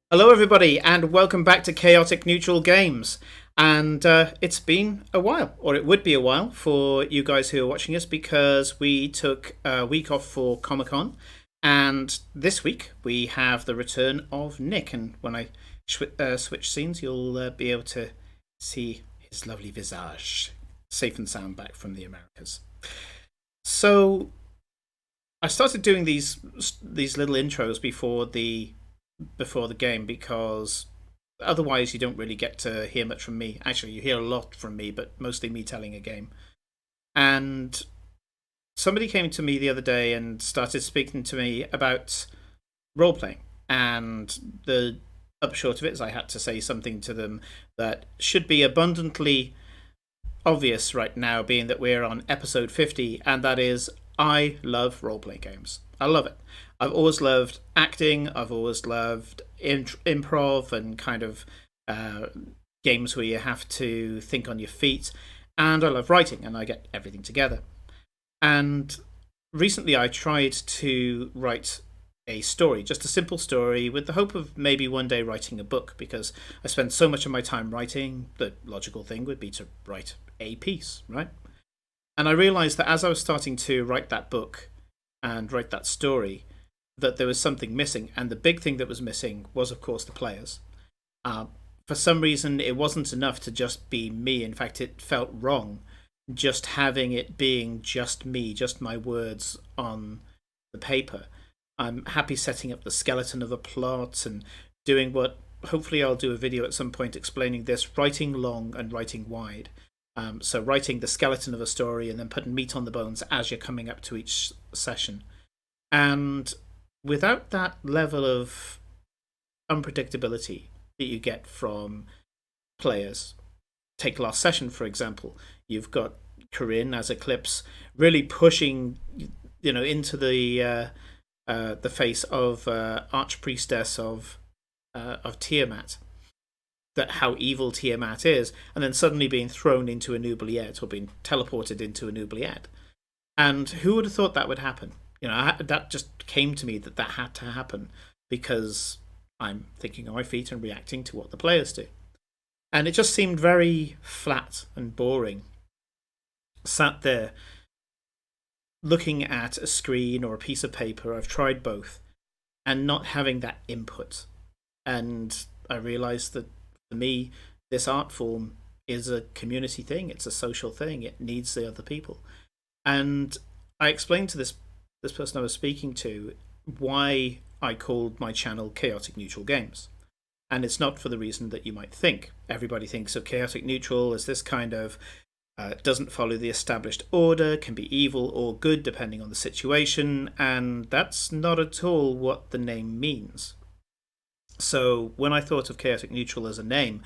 Hello, everybody, and welcome back to Chaotic Neutral Games. And it's been a while, or it would be a while, for you guys who are watching us because we took a week off for Comic Con. And this week we have the return of Nick. And when I switch scenes, you'll be able to see his lovely visage, safe and sound back from the Americas. So I started doing these little intros before the game because otherwise you don't really get to hear much from me. Actually, you hear a lot from me, but mostly me telling a game. And somebody came to me the other day and started speaking to me about role playing. And the upshot of it is I had to say something to them that should be abundantly obvious right now, being that we're on episode 50, and that is I love role playing games. I love it. I've always loved acting. I've always loved improv and kind of uh, games where you have to think on your feet. And I love writing, and I get everything together. And recently, I tried to write a story, just a simple story, with the hope of maybe one day writing a book because I spend so much of my time writing. The logical thing would be to write a piece, right? And I realized that as I was starting to write that book and write that story, that there was something missing. And the big thing that was missing was, of course, the players. Uh, for some reason, it wasn't enough to just be me. In fact, it felt wrong just having it being just me, just my words on the paper. I'm happy setting up the skeleton of a plot and doing what hopefully I'll do a video at some point explaining this, writing long and writing wide. So writing the skeleton of a story and then putting meat on the bones as you're coming up to each session. And without that level of unpredictability that you get from players, take last session for example, you've got Corinne as Eclipse really pushing, into the face of Archpriestess of Tiamat, that how evil Tiamat is, and then suddenly being thrown into an oubliette or being teleported into an oubliette. And who would have thought that would happen? That just came to me that had to happen because I'm thinking on my feet and reacting to what the players do. And it just seemed very flat and boring. Sat there looking at a screen or a piece of paper, I've tried both, and not having that input. And I realized that for me, this art form is a community thing, it's a social thing, it needs the other people. And I explained to this person I was speaking to why I called my channel Chaotic Neutral Games. And it's not for the reason that you might think. Everybody thinks of Chaotic Neutral as this kind of doesn't follow the established order, can be evil or good depending on the situation, and that's not at all what the name means. So when I thought of Chaotic Neutral as a name,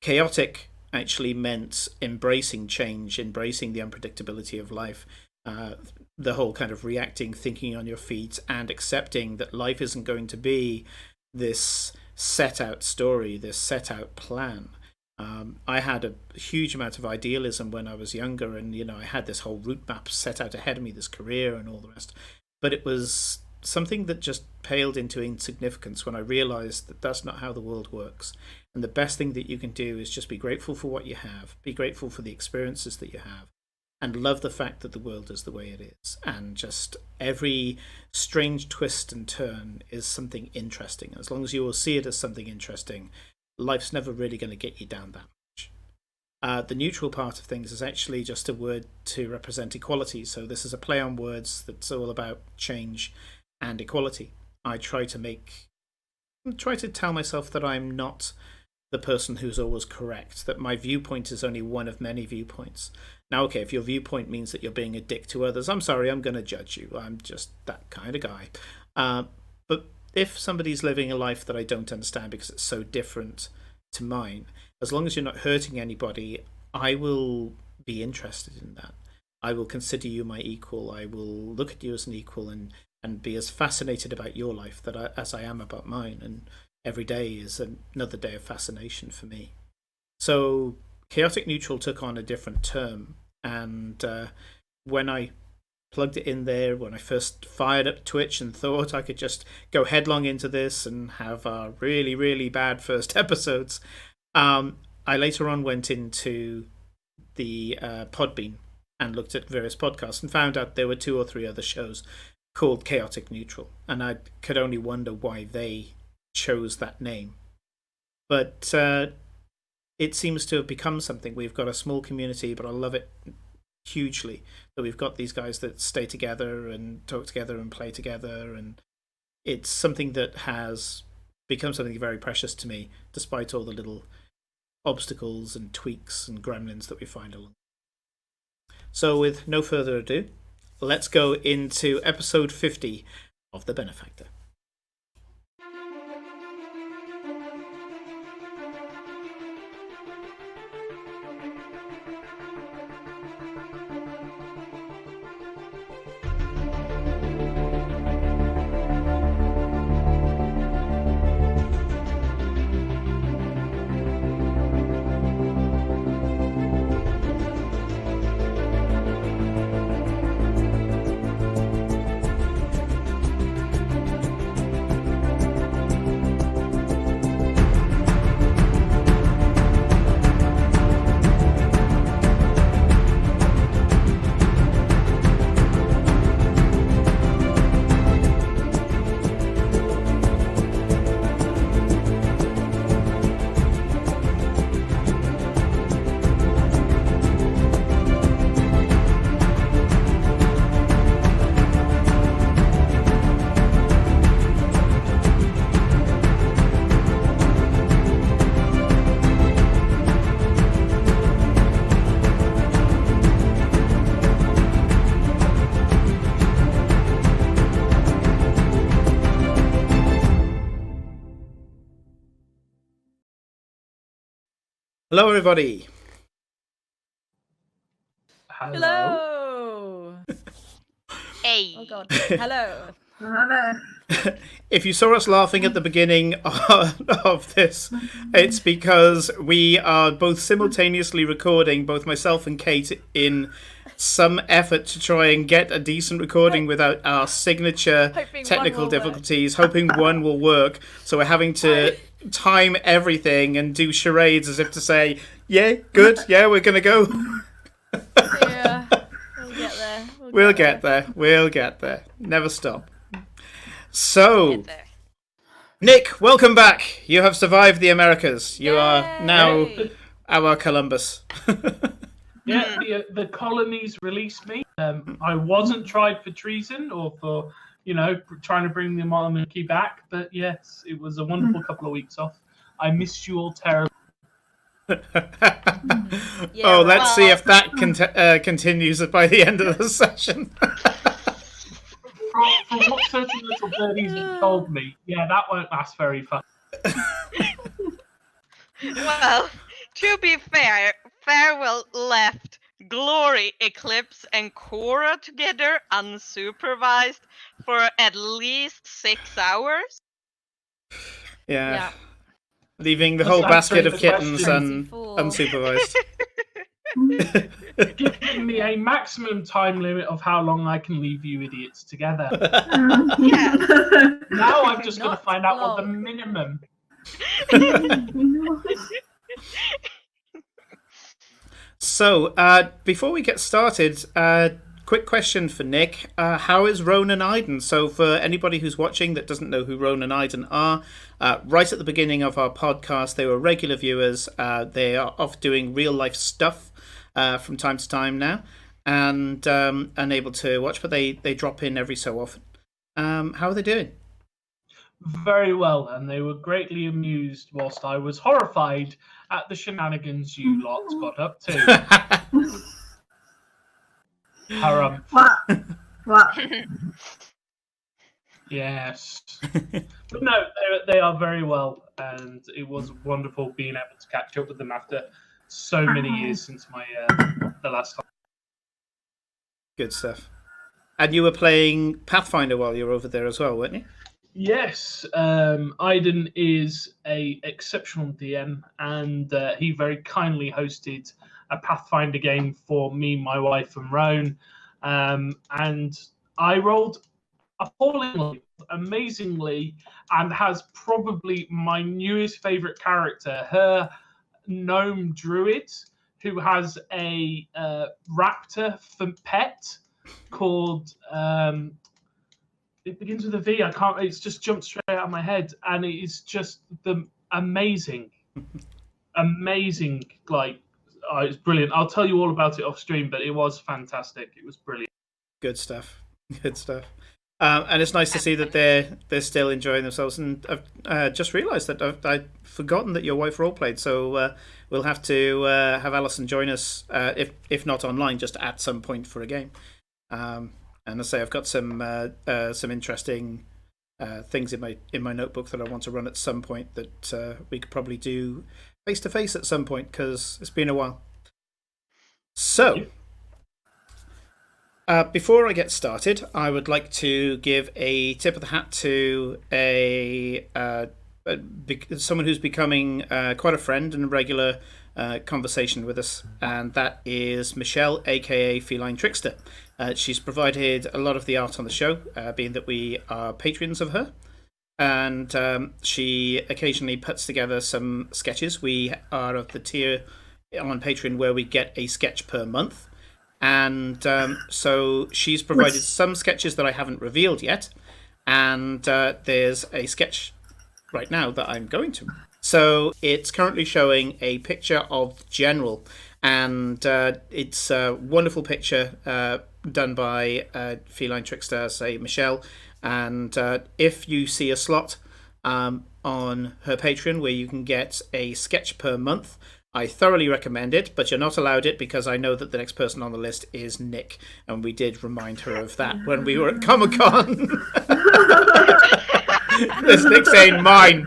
chaotic actually meant embracing change, embracing the unpredictability of life, uh, the whole kind of reacting, thinking on your feet, and accepting that life isn't going to be this set out story, this set out plan. I had a huge amount of idealism when I was younger, and I had this whole route map set out ahead of me, this career and all the rest. But it was something that just paled into insignificance when I realized that that's not how the world works. And the best thing that you can do is just be grateful for what you have, be grateful for the experiences that you have, and love the fact that the world is the way it is. And just every strange twist and turn is something interesting. As long as you will see it as something interesting, life's never really going to get you down that much. The neutral part of things is actually just a word to represent equality. So this is a play on words that's all about change and equality. I try to tell myself that I'm not the person who's always correct, that my viewpoint is only one of many viewpoints. Now, okay, if your viewpoint means that you're being a dick to others, I'm sorry, I'm going to judge you. I'm just that kind of guy. But if somebody's living a life that I don't understand because it's so different to mine, as long as you're not hurting anybody, I will be interested in that. I will consider you my equal. I will look at you as an equal and be as fascinated about your life as I am about mine. And every day is another day of fascination for me. So chaotic neutral took on a different term, and when I plugged it in there when I first fired up Twitch and thought I could just go headlong into this and have really, really bad first episodes. I later on went into the Podbean and looked at various podcasts and found out there were 2 or 3 other shows called Chaotic Neutral, and I could only wonder why they chose that name. But it seems to have become something. We've got a small community, but I love it hugely that we've got these guys that stay together and talk together and play together, and it's something that has become something very precious to me, despite all the little obstacles and tweaks and gremlins that we find along. So with no further ado, let's go into episode 50 of The Benefactor. Hello, everybody. Hello. Hey. Oh God. Hello. Hello. If you saw us laughing at the beginning of this, it's because we are both simultaneously recording, both myself and Kate, in some effort to try and get a decent recording without our signature technical difficulties, hoping one will work. So we're having to time everything and do charades as if to say, yeah, good, yeah, we're going to go. Yeah. We'll get there. We'll get there. Never stop. So, Nick, welcome back. You have survived the Americas. You are now our Columbus. Yeah, the colonies released me. I wasn't tried for treason or for, trying to bring the monarchy back. But yes, it was a wonderful couple of weeks off. I missed you all terribly. Let's see if that continues by the end of the session. From what certain little birdies have told me, yeah, that won't last very far. Well, to be fair, Farewell left Glory, Eclipse, and Cora together unsupervised for at least 6 hours. Yeah. Leaving the whole basket of kittens unsupervised. Giving me a maximum time limit of how long I can leave you idiots together. Yeah. Now I've just got to find out what the minimum. So, before we get started, quick question for Nick. How is Ronan Iden? So for anybody who's watching that doesn't know who Ronan Iden are, right at the beginning of our podcast, they were regular viewers. They are off doing real life stuff from time to time now, and unable to watch, but they drop in every so often. How are they doing? Very well, and they were greatly amused whilst I was horrified at the shenanigans you lot got up to. Haram. What? Yes. But no, they are very well, and it was wonderful being able to catch up with them after so many years since my the last time. Good stuff. And you were playing Pathfinder while you were over there as well, weren't you? Yes, Iden is a exceptional DM, and he very kindly hosted a Pathfinder game for me, my wife, and Roan. and I rolled appallingly, amazingly, and has probably my newest favorite character, her gnome druid, who has a raptor for pet called it begins with a V. I can't. It's just jumped straight out of my head, and it is just the amazing. Like, it's brilliant. I'll tell you all about it off stream, but it was fantastic. It was brilliant. Good stuff. Good stuff. And it's nice to see that they're still enjoying themselves. And I've just realised that I'd forgotten that your wife roleplayed, so we'll have to have Alison join us, if not online, just at some point for a game. And I say I've got some interesting things in my notebook that I want to run at some point that we could probably do face to face at some point because it's been a while. So. Before I get started, I would like to give a tip of the hat to someone who's becoming quite a friend and a regular conversation with us, and that is Michelle, aka Feline Trickster. She's provided a lot of the art on the show, being that we are patrons of her, and she occasionally puts together some sketches. We are of the tier on Patreon where we get a sketch per month. And so she's provided some sketches that I haven't revealed yet. And there's a sketch right now that I'm going to. So it's currently showing a picture of General. And it's a wonderful picture done by Feline Trickster, say Michelle. And if you see a slot on her Patreon where you can get a sketch per month, I thoroughly recommend it, but you're not allowed it because I know that the next person on the list is Nick, and we did remind her of that when we were at Comic-Con. This Nick saying, mine.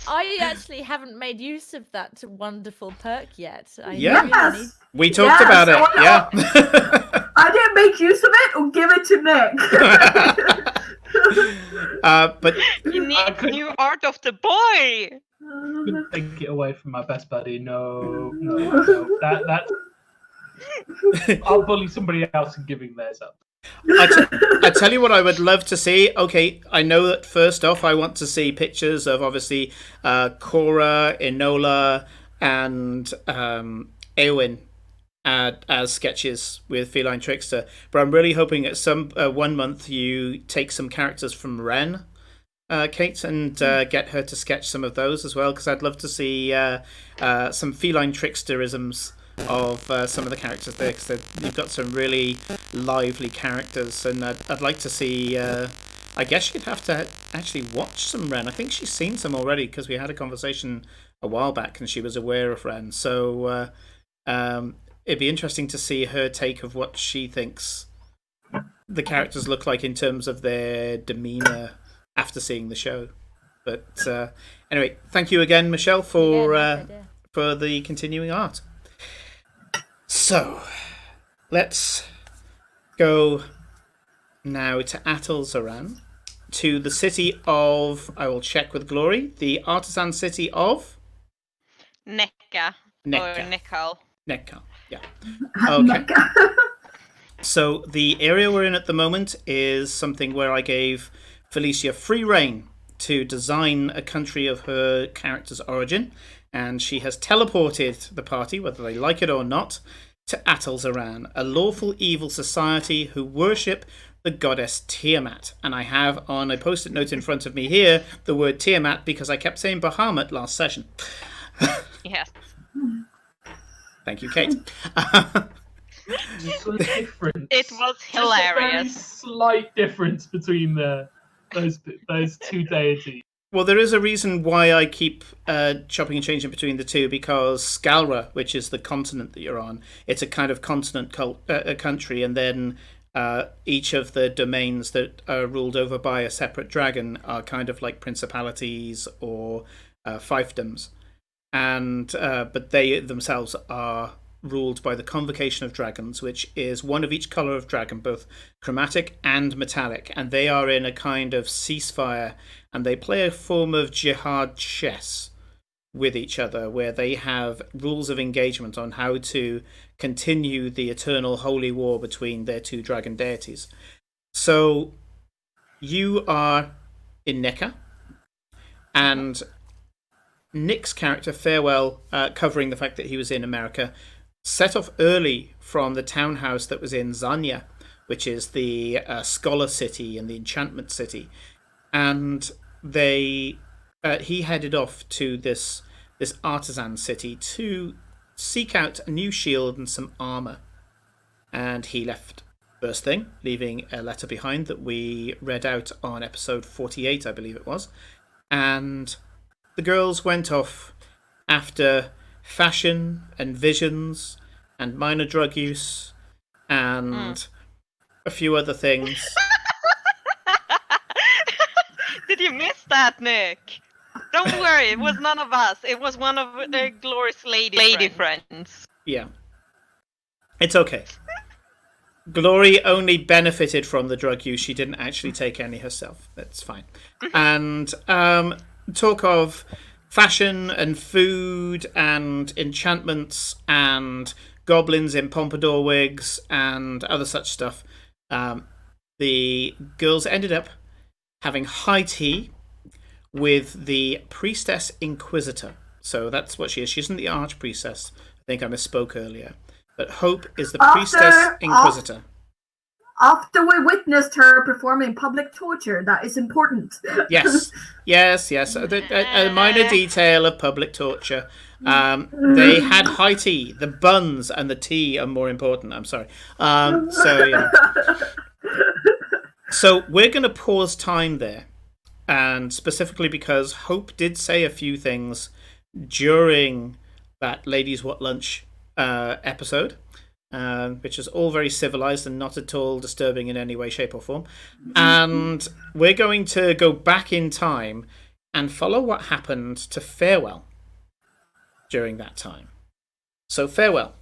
I actually haven't made use of that wonderful perk yet. Yes! We talked about it, yeah. I didn't make use of it, or give it to Nick. But You need new art of the boy! Take it away from my best buddy. No. That I'll bully somebody else and giving theirs up. I tell you what I would love to see. Okay, I know that first off I want to see pictures of obviously Cora, Enola, and Eowyn as sketches with Feline Trickster. But I'm really hoping at some 1 month you take some characters from Ren, Kate, and get her to sketch some of those as well, because I'd love to see some Feline Tricksterisms of some of the characters there, because you've got some really lively characters, and I'd like to see. I guess you'd have to actually watch some Ren. I think she's seen some already because we had a conversation a while back, and she was aware of Ren. So it'd be interesting to see her take of what she thinks the characters look like in terms of their demeanor after seeing the show. But anyway, thank you again, Michelle, for the continuing art. So let's go now to Atalzaran, to the city of, I will check with glory, the artisan city of Necca. Or Nickel. Necca, yeah. Okay. So the area we're in at the moment is something where I gave Felicia free reign to design a country of her character's origin, and she has teleported the party, whether they like it or not, to Atalzaran, a lawful evil society who worship the goddess Tiamat. And I have on a post-it note in front of me here the word Tiamat because I kept saying Bahamut last session. Yes. Thank you, Kate. It was hilarious. Just a very slight difference between those two deities. Well, there is a reason why I keep chopping and changing between the two, because Scalra, which is the continent that you're on, it's a kind of continent country, and then each of the domains that are ruled over by a separate dragon are kind of like principalities or fiefdoms, and but they themselves are ruled by the Convocation of Dragons, which is one of each color of dragon, both chromatic and metallic, and they are in a kind of ceasefire, and they play a form of jihad chess with each other, where they have rules of engagement on how to continue the eternal holy war between their two dragon deities. So you are in Neca, and Nick's character, Farewell, covering the fact that he was in America, set off early from the townhouse that was in Zanya, which is the scholar city and the enchantment city. And he headed off to this artisan city to seek out a new shield and some armor. And he left first thing, leaving a letter behind that we read out on episode 48, I believe it was. And the girls went off after fashion and visions and minor drug use and a few other things. Did you miss that, Nick? Don't worry, it was none of us. It was one of the glorious lady friends. Yeah. It's okay. Glory only benefited from the drug use. She didn't actually take any herself. That's fine. And talk of fashion and food and enchantments and goblins in pompadour wigs and other such stuff. The girls ended up having high tea with the Priestess Inquisitor. So that's what she is. She isn't the Archpriestess. I think I misspoke earlier. But Hope is the Priestess Inquisitor. After we witnessed her performing public torture, that is important. Yes. A minor detail of public torture. They had high tea. The buns and the tea are more important. I'm sorry. So we're going to pause time there. And specifically because Hope did say a few things during that Ladies What Lunch episode, which is all very civilized and not at all disturbing in any way, shape or form. And we're going to go back in time and follow what happened to Farewell during that time. So Farewell,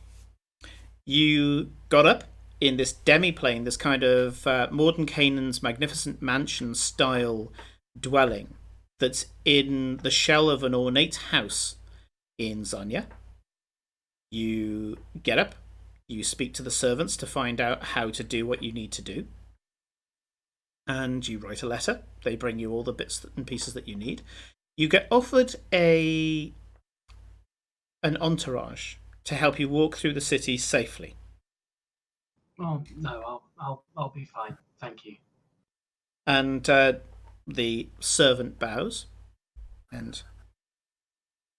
you got up in this demi-plane, this kind of Mordenkainen's magnificent mansion style dwelling that's in the shell of an ornate house in Zanya. You get up, you speak to the servants to find out how to do what you need to do, and you write a letter. They bring you all the bits and pieces that you need. You get offered an entourage to help you walk through the city safely. Oh no, I'll be fine, thank you. And the servant bows, and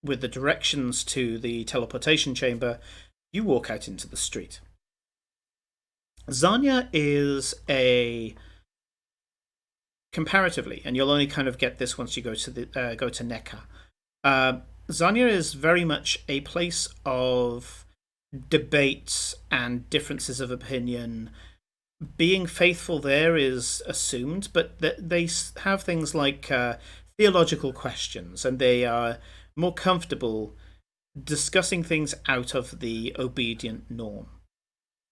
with the directions to the teleportation chamber, you walk out into the street. Zanya is comparatively, and you'll only kind of get this once you go to Neca. Zanya is very much a place of debates and differences of opinion. Being faithful there is assumed, but they have things like theological questions, and they are more comfortable discussing things out of the obedient norm.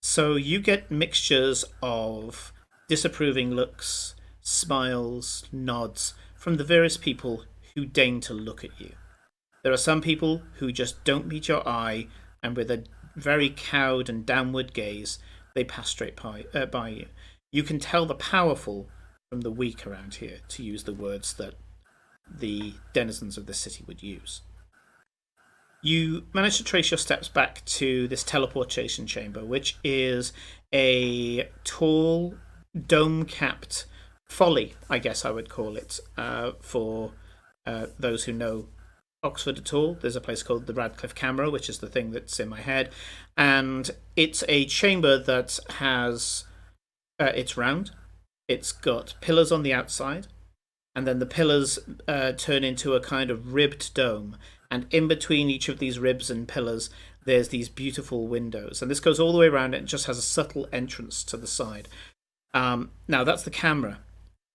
So you get mixtures of disapproving looks, smiles, nods from the various people who deign to look at you. There are some people who just don't meet your eye, and with a very cowed and downward gaze, they pass straight by you. You can tell the powerful from the weak around here, to use the words that the denizens of the city would use. You manage to trace your steps back to this teleportation chamber, which is a tall, dome-capped folly, I guess I would call it, for those who know Oxford at all. There's a place called the Radcliffe Camera, which is the thing that's in my head, and it's a chamber that has it's round, it's got pillars on the outside, and then the pillars turn into a kind of ribbed dome, and in between each of these ribs and pillars there's these beautiful windows, and this goes all the way around. It just has a subtle entrance to the side. Now that's the camera.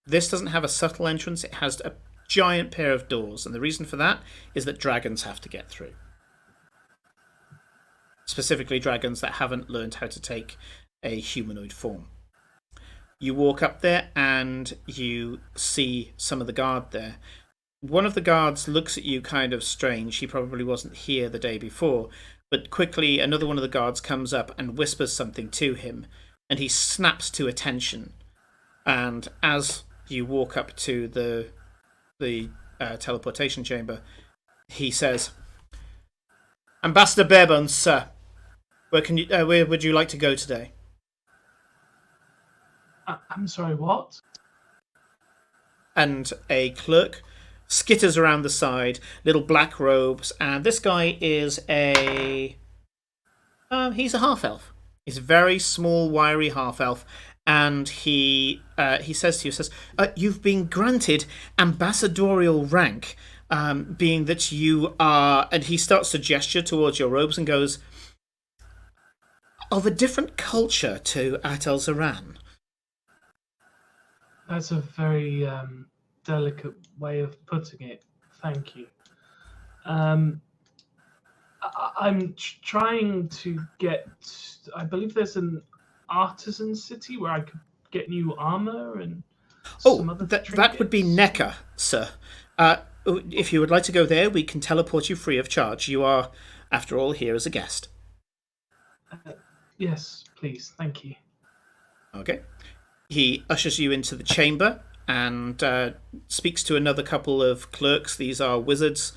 This doesn't have a subtle entrance, it has a giant pair of doors, and the reason for that is that dragons have to get through. Specifically dragons that haven't learned how to take a humanoid form. You walk up there and you see some of the guard there. one of the guards looks at you kind of strange. He probably wasn't here the day before. But quickly, another one of the guards comes up and whispers something to him. And he snaps to attention. And as you walk up to the teleportation chamber, he says, "Ambassador Barebones, sir, where would you like to go today?" I'm sorry, what? And a clerk skitters around the side, little black robes, and this guy is he's a half-elf. He's a very small, wiry half-elf, and he says to you, "You've been granted ambassadorial rank, being that you are," and he starts to gesture towards your robes and goes, "of a different culture to Atel Zaran." That's a very delicate way of putting it. Thank you. I'm trying to get. I believe there's an artisan city where I could get new armor and some other that would be trinkets. Neca, sir. If you would like to go there, we can teleport you free of charge. You are, after all, here as a guest. Yes, please. Thank you. Okay. He ushers you into the chamber and speaks to another couple of clerks. These are wizards,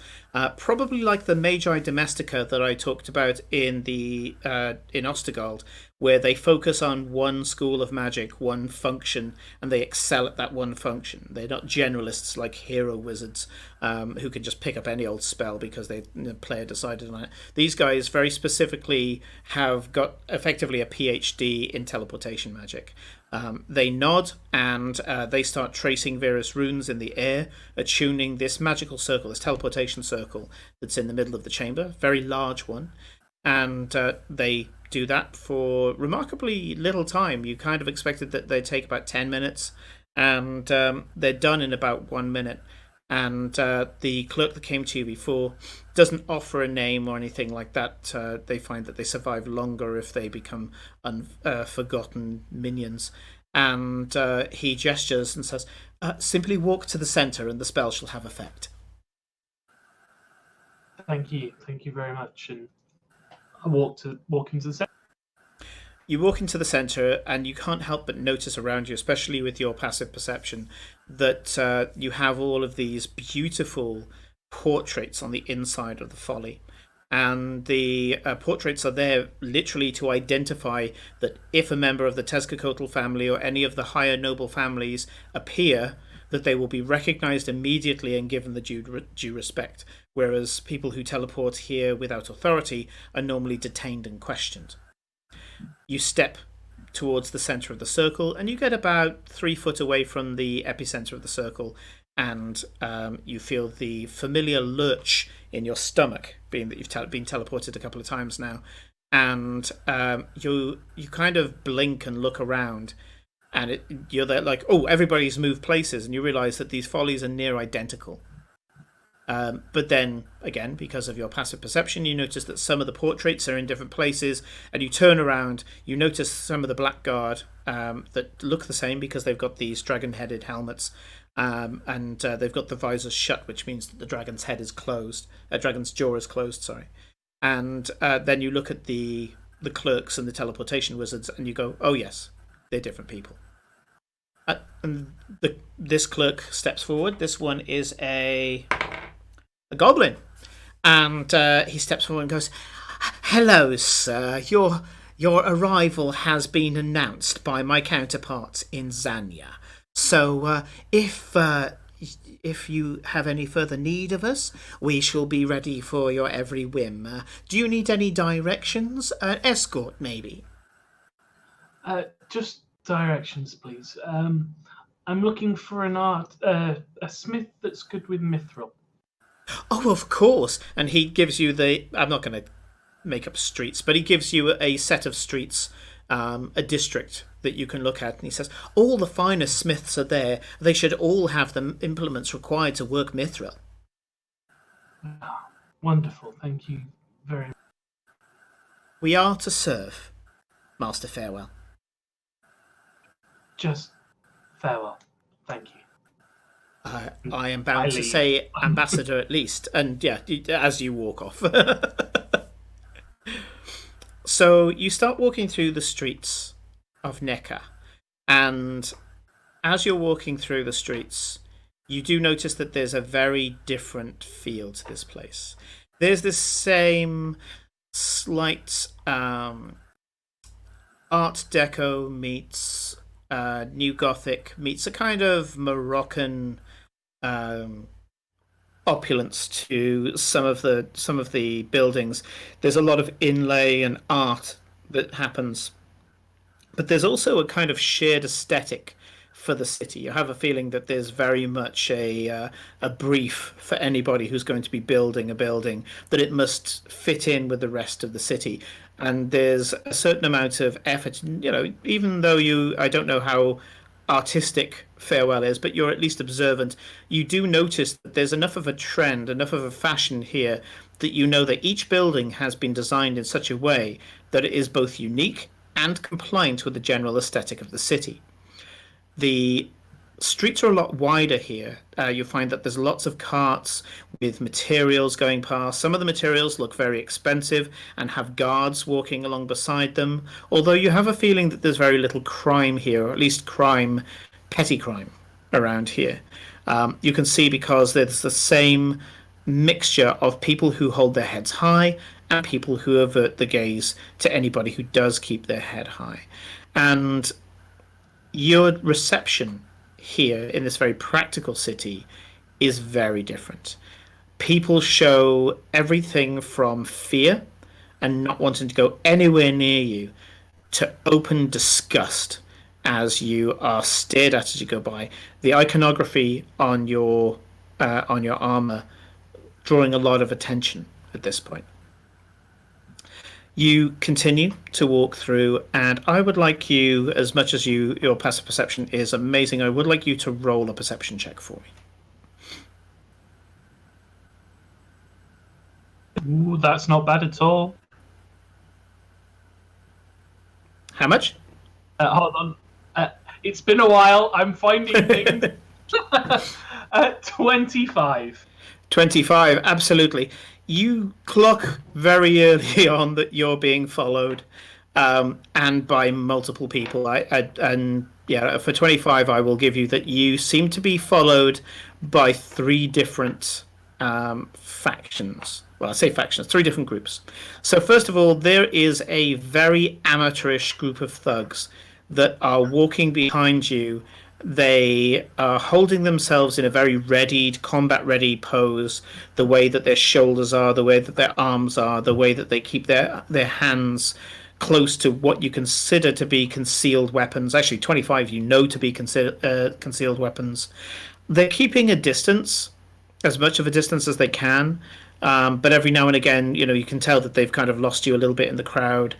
probably like the Magi Domestica that I talked about in Ostergald, where they focus on one school of magic, one function, and they excel at that one function. They're not generalists like hero wizards who can just pick up any old spell because the player decided on it. These guys very specifically have got effectively a PhD in teleportation magic. They nod and they start tracing various runes in the air, attuning this magical circle, this teleportation circle that's in the middle of the chamber, very large one. And they do that for remarkably little time. You kind of expected that they'd take about 10 minutes, and they're done in about 1 minute. And the clerk that came to you before doesn't offer a name or anything like that. They find that they survive longer if they become forgotten minions. And he gestures and says, "Simply walk to the centre and the spell shall have effect." Thank you very much. And I walk into the center. You walk into the centre and you can't help but notice around you, especially with your passive perception, that you have all of these beautiful portraits on the inside of the folly. And the portraits are there literally to identify that if a member of the Tezcacoatl family or any of the higher noble families appear, that they will be recognised immediately and given the due respect, whereas people who teleport here without authority are normally detained and questioned. You step towards the centre of the circle, and you get about 3 foot away from the epicentre of the circle, and you feel the familiar lurch in your stomach, being that you've been teleported a couple of times now, and you kind of blink and look around, and you're there like, oh, everybody's moved places, and you realise that these follies are near identical. But then, again, because of your passive perception, you notice that some of the portraits are in different places, and you turn around, you notice some of the Blackguard that look the same because they've got these dragon-headed helmets, and they've got the visors shut, which means that the dragon's head is closed. Dragon's jaw is closed, sorry. And then you look at the clerks and the teleportation wizards, and you go, oh yes, they're different people. And this clerk steps forward. This one is a goblin, and he steps forward and goes, "Hello, sir. Your arrival has been announced by my counterparts in Zanya. So if you have any further need of us, we shall be ready for your every whim. Do you need any directions? Escort, maybe?" Just directions, please. I'm looking for a smith that's good with mithril. Oh, of course. And he gives you I'm not going to make up streets, but he gives you a set of streets, a district that you can look at. And he says, all the finest smiths are there. They should all have the implements required to work mithril. Oh, wonderful. Thank you very much. We are to serve, Master Farewell. Just farewell. Thank you. I am bound to leave. say ambassador at least, and yeah, as you walk off. So you start walking through the streets of Neca, and as you're walking through the streets, you do notice that there's a very different feel to this place. There's this same slight Art Deco meets New Gothic meets a kind of Moroccan opulence to some of the buildings. There's a lot of inlay and art that happens, but there's also a kind of shared aesthetic for the city. You have a feeling that there's very much a brief for anybody who's going to be building a building, that it must fit in with the rest of the city. And there's a certain amount of effort, even though I don't know how artistic Farewell is, but you're at least observant. You do notice that there's enough of a trend, enough of a fashion here, that you know that each building has been designed in such a way that it is both unique and compliant with the general aesthetic of the city. The streets are a lot wider here. You'll find that there's lots of carts with materials going past. Some of the materials look very expensive and have guards walking along beside them, although you have a feeling that there's very little crime here, or at least petty crime around here. You can see because there's the same mixture of people who hold their heads high and people who avert the gaze to anybody who does keep their head high. And your reception here in this very practical city is very different. People show everything from fear and not wanting to go anywhere near you to open disgust as you are stared at as you go by. The iconography on your armor drawing a lot of attention at this point. You continue to walk through, and I would like you, as much as your passive perception is amazing, I would like you to roll a perception check for me. Ooh, that's not bad at all. How much? Hold on. It's been a while. I'm finding things. 25. 25, absolutely. You clock very early on that you're being followed, and by multiple people. For 25, I will give you that you seem to be followed by 3 different factions. Well, I say factions, 3 different groups. So first of all, there is a very amateurish group of thugs that are walking behind you. They are holding themselves in a very readied, combat-ready pose, the way that their shoulders are, the way that their arms are, the way that they keep their hands close to what you consider to be concealed weapons. Actually, 25 you know to be concealed weapons. They're keeping a distance, as much of a distance as they can, but every now and again, you can tell that they've kind of lost you a little bit in the crowd,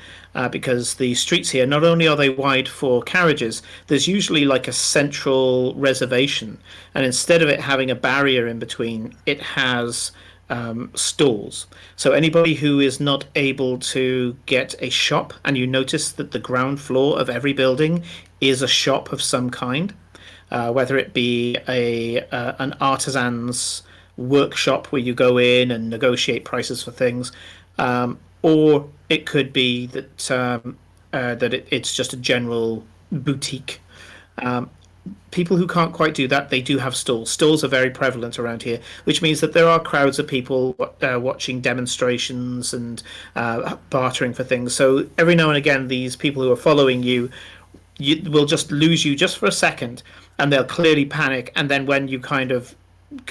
because the streets here, not only are they wide for carriages, there's usually like a central reservation, and instead of it having a barrier in between, it has stalls. So anybody who is not able to get a shop, and you notice that the ground floor of every building is a shop of some kind, whether it be an artisan's workshop where you go in and negotiate prices for things, or it could be that it's just a general boutique. People who can't quite do that, they do have stalls. Stalls are very prevalent around here, which means that there are crowds of people watching demonstrations and bartering for things. So every now and again, these people who are following you will just lose you just for a second, and they'll clearly panic, and then when you kind of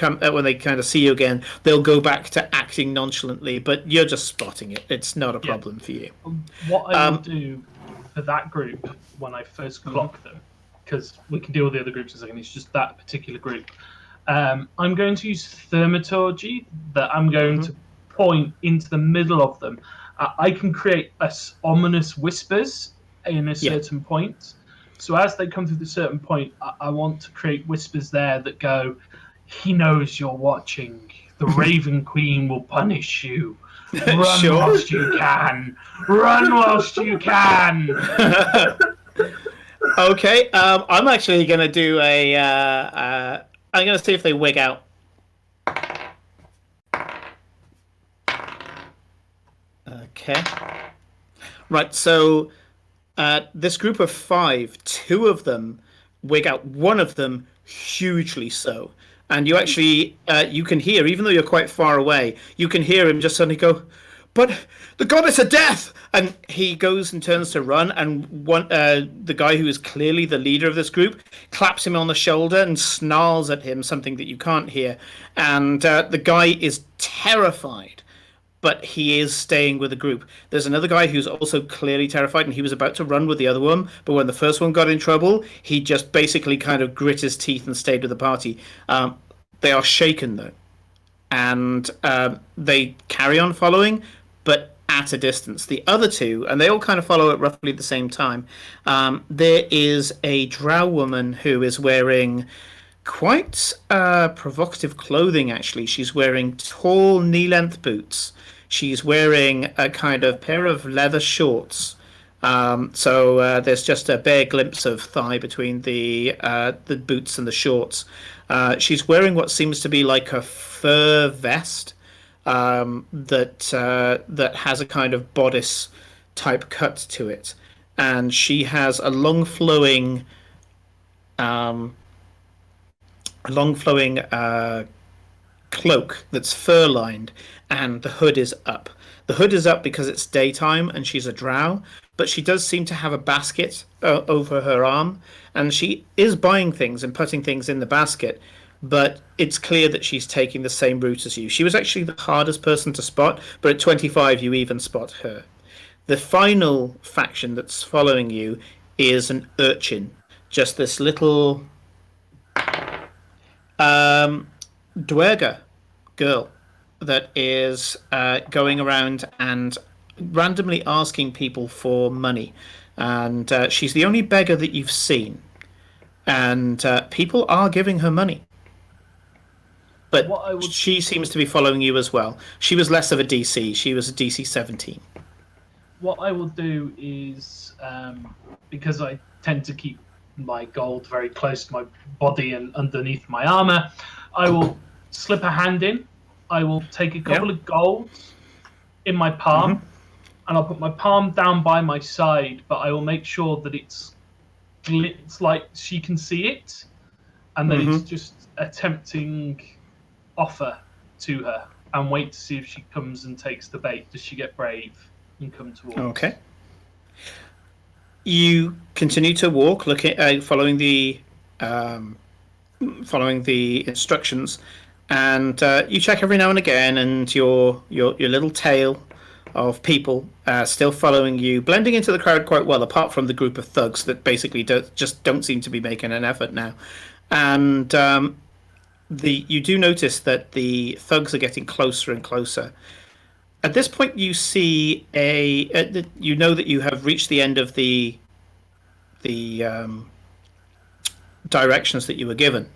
when they kind of see you again, they'll go back to acting nonchalantly, but you're just spotting it. It's not a problem for you. What I will do for that group when I first clock them, because we can deal with the other groups in a second, it's just that particular group. I'm going to use thaumaturgy, that I'm going to point into the middle of them. I can create ominous whispers in a certain point. So as they come through the certain point, I want to create whispers there that go, "He knows you're watching. The Raven Queen will punish you. Run whilst you can. Run whilst you can." Okay, I'm actually going to do a I'm going to see if they wig out. Okay. Right, so this group of 5, 2 of them wig out, one of them hugely so. And you actually, you can hear, even though you're quite far away, you can hear him just suddenly go, "But the goddess of death!" And he goes and turns to run, and the guy who is clearly the leader of this group claps him on the shoulder and snarls at him something that you can't hear. And the guy is terrified, but he is staying with the group. There's another guy who's also clearly terrified, and he was about to run with the other one, but when the first one got in trouble, he just basically kind of grit his teeth and stayed with the party. They are shaken, though, and they carry on following, but at a distance. The other 2, and they all kind of follow at roughly the same time. There is a drow woman who is wearing quite provocative clothing, actually. She's wearing tall, knee-length boots. She's wearing a kind of pair of leather shorts. So there's just a bare glimpse of thigh between the boots and the shorts. She's wearing what seems to be like a fur vest that has a kind of bodice type cut to it, and she has a long flowing cloak that's fur lined, and the hood is up. The hood is up because it's daytime and she's a drow, but she does seem to have a basket over her arm, and she is buying things and putting things in the basket, but it's clear that she's taking the same route as you. She was actually the hardest person to spot, but at 25 you even spot her. The final faction that's following you is an urchin, just this little Dwerga girl that is going around and randomly asking people for money, and she's the only beggar that you've seen, and people are giving her money, but she seems to be following you as well. She was less of a DC. She was a DC 17. What I will do is, because I tend to keep my gold very close to my body and underneath my armor, I will slip a hand in. I will take a couple of golds in my palm, and I'll put my palm down by my side, but I will make sure that it's like she can see it, and that it's just a tempting offer to her, and wait to see if she comes and takes the bait. Does she get brave and come towards? Okay. You continue to walk, looking, following the instructions, and you check every now and again, and your little tail of people still following you, blending into the crowd quite well, apart from the group of thugs that basically don't seem to be making an effort now. And you do notice that the thugs are getting closer and closer. At this point, you see you know that you have reached the end of the directions that you were given.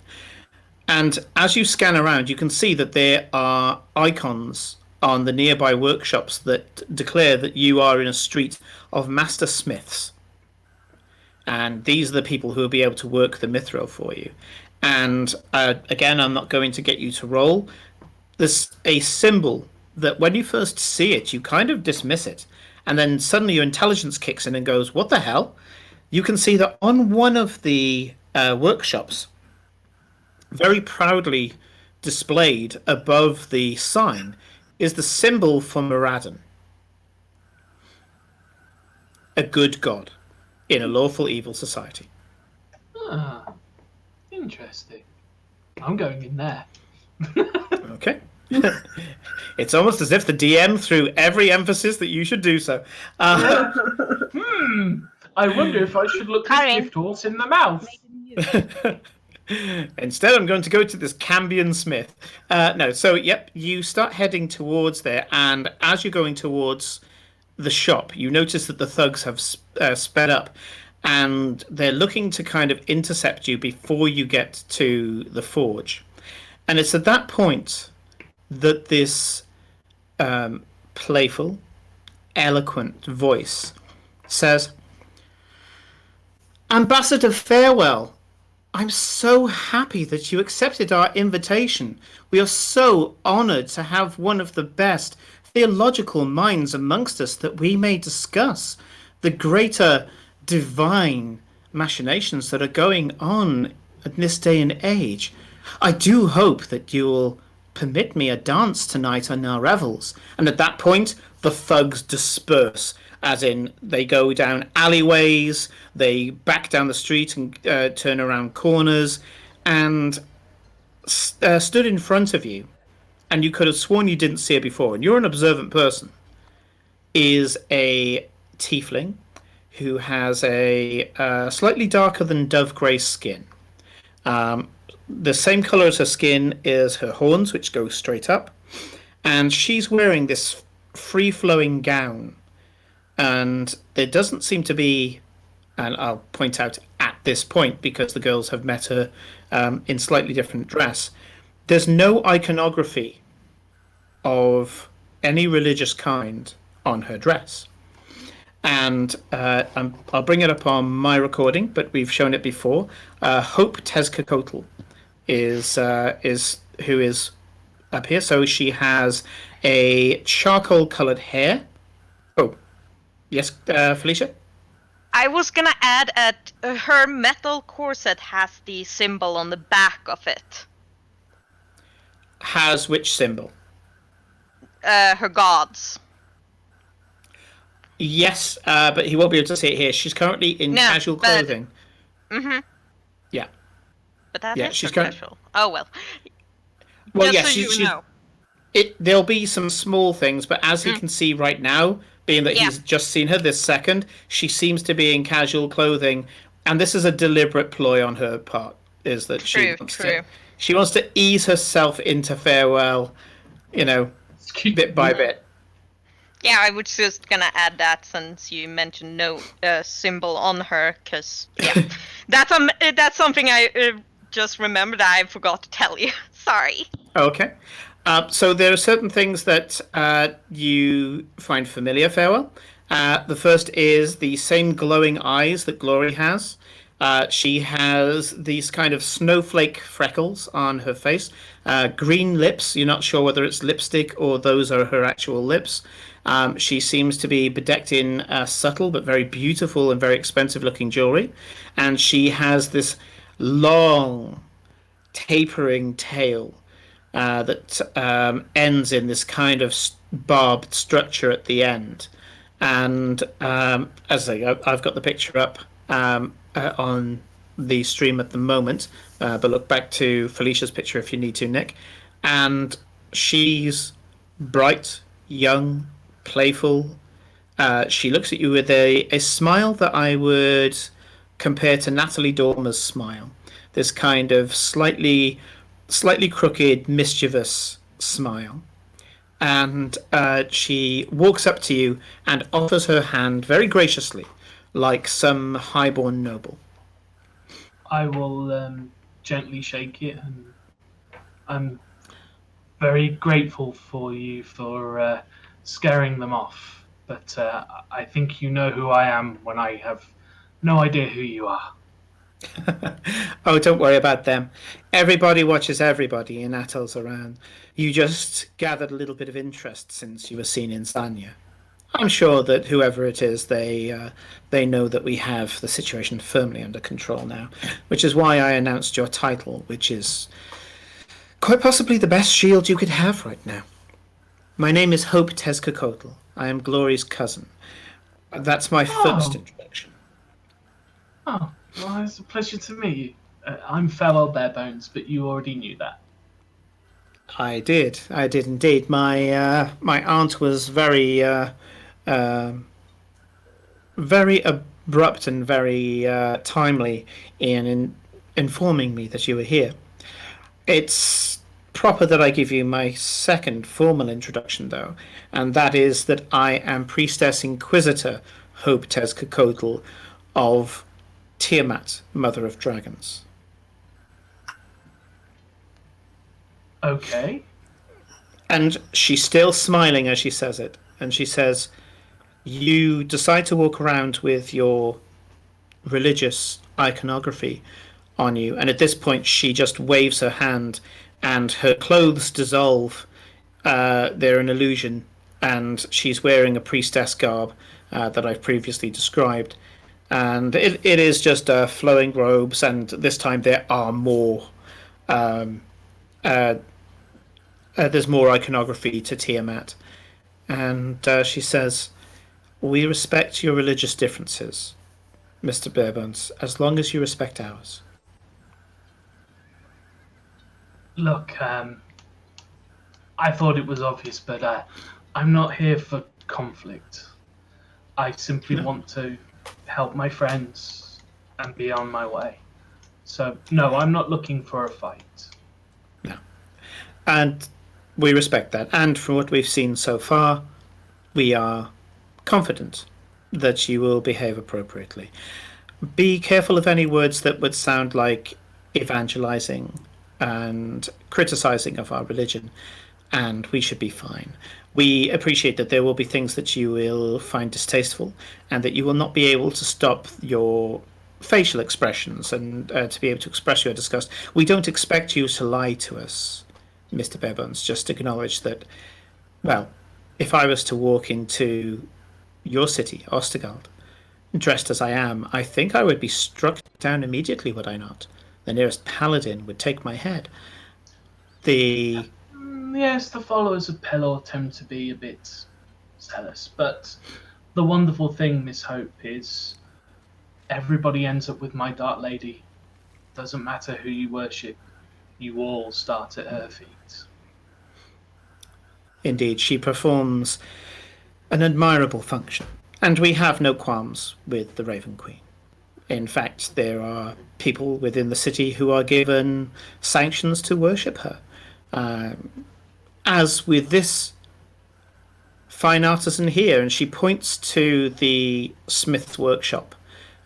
And as you scan around, you can see that there are icons on the nearby workshops that declare that you are in a street of master smiths. And these are the people who will be able to work the mithril for you. And again, I'm not going to get you to roll. There's a symbol that when you first see it, you kind of dismiss it. And then suddenly your intelligence kicks in and goes, what the hell? You can see that on one of the workshops, very proudly displayed above the sign, is the symbol for Moradin. A good god in a lawful evil society. Ah, interesting. I'm going in there. Okay. It's almost as if the DM threw every emphasis that you should do so. I wonder if I should look this gift horse in the mouth. Instead, I'm going to go to this Cambion Smith. No, so, yep, you start heading towards there, and as you're going towards the shop, you notice that the thugs have sped up, and they're looking to kind of intercept you before you get to the forge. And it's at that point that this playful, eloquent voice says, "Ambassador Farewell, I'm so happy that you accepted our invitation. We are so honored to have one of the best theological minds amongst us that we may discuss the greater divine machinations that are going on in this day and age. I do hope that you'll permit me a dance tonight on our revels. And at that point, the thugs disperse, as in they go down alleyways, they back down the street and turn around corners, and stood in front of you, and you could have sworn you didn't see her before, and you're an observant person, is a tiefling who has a slightly darker than dove grey skin. The same colour as her skin is her horns, which go straight up, and she's wearing this free-flowing gown, and there doesn't seem to be, and I'll point out at this point because the girls have met her in slightly different dress, there's no iconography of any religious kind on her dress. And I'll bring it up on my recording, but we've shown it before. Hope Tezcacoatl is who is up here. So she has a charcoal-coloured hair. Oh, yes, Felicia? I was gonna add that her metal corset has the symbol on the back of it. Has which symbol? Her gods. Yes, but he won't be able to see it here. She's currently in casual clothing. Mm-hmm. Yeah. But that Yeah, is she's casual. Oh well. Well, Just yeah, so you know. There'll be some small things, but as he can see right now, being that he's just seen her this second, she seems to be in casual clothing, and this is a deliberate ploy on her part. Is that she wants to ease herself into Farewell, bit by bit. Yeah, I was just gonna add that since you mentioned no symbol on her, because that's something I just remembered I forgot to tell you. Sorry. Okay. So there are certain things that you find familiar, Farewell. The first is the same glowing eyes that Glory has. She has these kind of snowflake freckles on her face. Green lips. You're not sure whether it's lipstick or those are her actual lips. She seems to be bedecked in subtle but very beautiful and very expensive looking jewelry. And she has this long, tapering tail that ends in this kind of barbed structure at the end. And as I say, I've got the picture up on the stream at the moment, but look back to Felicia's picture if you need to, Nick. And she's bright, young, playful. She looks at you with a smile that I would compare to Natalie Dormer's smile. This kind of slightly crooked, mischievous smile. And she walks up to you and offers her hand very graciously, like some highborn noble. I will gently shake it, and I'm very grateful for you for scaring them off. But I think you know who I am when I have no idea who you are. Oh, don't worry about them. Everybody watches everybody in atolls around. You just gathered a little bit of interest since you were seen in Sanya. I'm sure that whoever it is, they know that we have the situation firmly under control now, which is why I announced your title, which is quite possibly the best shield you could have right now. My name is Hope Tezcacoatl. I am Glory's cousin. That's my first introduction. Oh, well, it's a pleasure to meet you. I'm Farewell Barebones, but you already knew that. I did indeed. My aunt was very abrupt and very timely in informing me that you were here. It's proper that I give you my second formal introduction, though, and that is that I am Priestess Inquisitor Hope Tezcacoatl of Tiamat, Mother of Dragons. Okay. And she's still smiling as she says it, and she says, you decide to walk around with your religious iconography on you. And at this point, she just waves her hand, and her clothes dissolve. They're an illusion, and she's wearing a priestess garb that I've previously described. And it is just flowing robes, and this time there are more. There's more iconography to Tiamat. And she says, "We respect your religious differences, Mr. Barebones, as long as you respect ours." Look, I thought it was obvious, but I'm not here for conflict. I simply want to help my friends and be on my way. So, no, I'm not looking for a fight. No. And we respect that. And from what we've seen so far, we are confident that you will behave appropriately. Be careful of any words that would sound like evangelizing and criticizing of our religion, and we should be fine. We appreciate that there will be things that you will find distasteful, and that you will not be able to stop your facial expressions and to be able to express your disgust. We don't expect you to lie to us, Mr. Barebones. Just acknowledge that, well, if I was to walk into your city, Ostergald, dressed as I am, I think I would be struck down immediately, would I not? The nearest paladin would take my head. Yes, the followers of Pelor tend to be a bit zealous, but the wonderful thing, Miss Hope, is everybody ends up with my Dark Lady. Doesn't matter who you worship, you all start at her feet. Indeed, she performs an admirable function, and we have no qualms with the Raven Queen. In fact, there are people within the city who are given sanctions to worship her. As with this fine artisan here, and she points to the smith's workshop,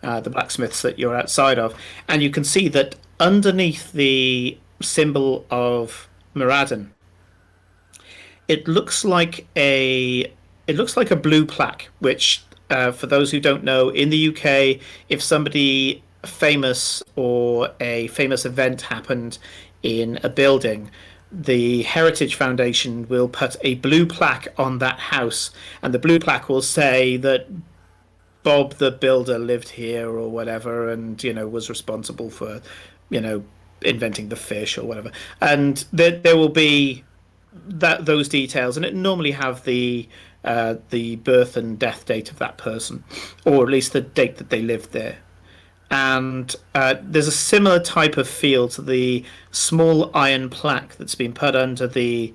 the blacksmiths that you're outside of, and you can see that underneath the symbol of Moradin, it looks like a blue plaque, which, for those who don't know, in the UK, if somebody famous or a famous event happened in a building, the Heritage Foundation will put a blue plaque on that house, and the blue plaque will say that Bob the builder lived here or whatever, and was responsible for inventing the fish or whatever. And there will be those details, and it normally have the birth and death date of that person, or at least the date that they lived there. And there's a similar type of feel to the small iron plaque that's been put under the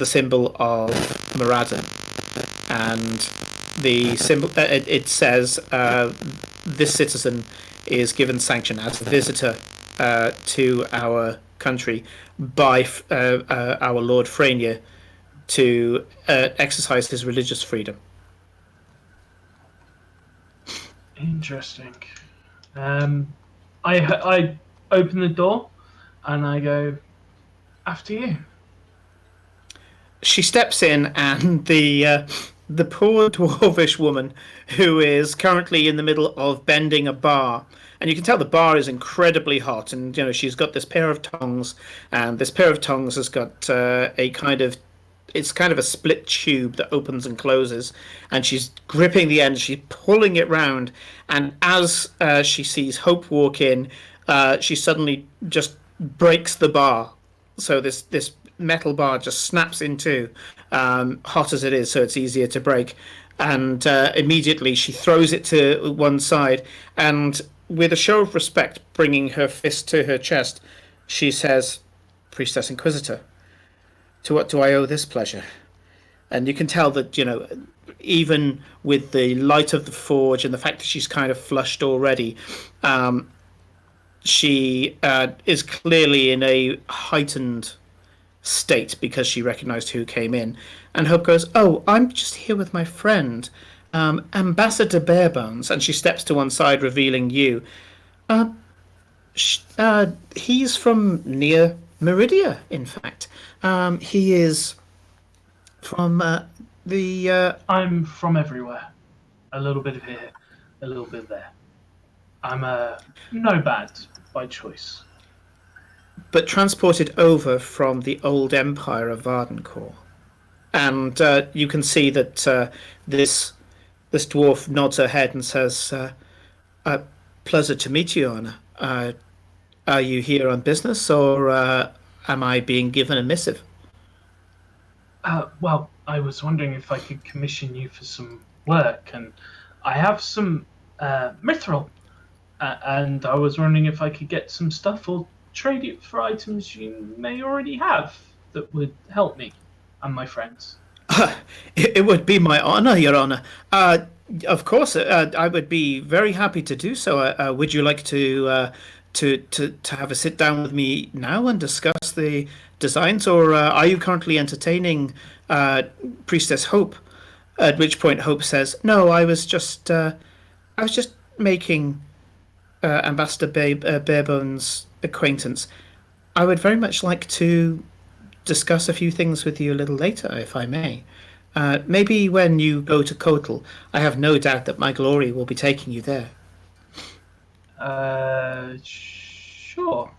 symbol of Moradin, and the symbol it says this citizen is given sanction as a visitor to our country by our Lord Freynier to exercise his religious freedom. Interesting. I open the door and I go, "After you." She steps in, and the poor dwarvish woman, who is currently in the middle of bending a bar, and you can tell the bar is incredibly hot, and she's got this pair of tongs, and this pair of tongs has got it's kind of a split tube that opens and closes, and she's gripping the end, she's pulling it round, and as she sees Hope walk in, she suddenly just breaks the bar. So this metal bar just snaps in two, hot as it is, so it's easier to break. And immediately she throws it to one side, and with a show of respect, bringing her fist to her chest, she says, "Priestess Inquisitor, to what do I owe this pleasure?" And you can tell that, even with the light of the forge and the fact that she's kind of flushed already, she is clearly in a heightened state because she recognized who came in. And Hope goes, "Oh, I'm just here with my friend, Ambassador Barebones," and she steps to one side, revealing you. He's from near Meridia, in fact. He is from I'm from everywhere. A little bit of here, a little bit there. I'm a nomad, by choice. But transported over from the old empire of Vardencourt. And you can see that this dwarf nods her head and says, pleasure to meet you, Anna. Are you here on business, or am I being given a missive? Well, I was wondering if I could commission you for some work, and I have some mithril, and I was wondering if I could get some stuff or trade it for items you may already have that would help me and my friends. It would be my honor, Your Honor. Of course, I would be very happy to do so. Would you like to have a sit down with me now and discuss the designs, or are you currently entertaining Priestess Hope? At which point Hope says, "No, I was just making Ambassador Barebones' acquaintance. I would very much like to discuss a few things with you a little later, if I may. Maybe when you go to Coatl. I have no doubt that my glory will be taking you there." Sure.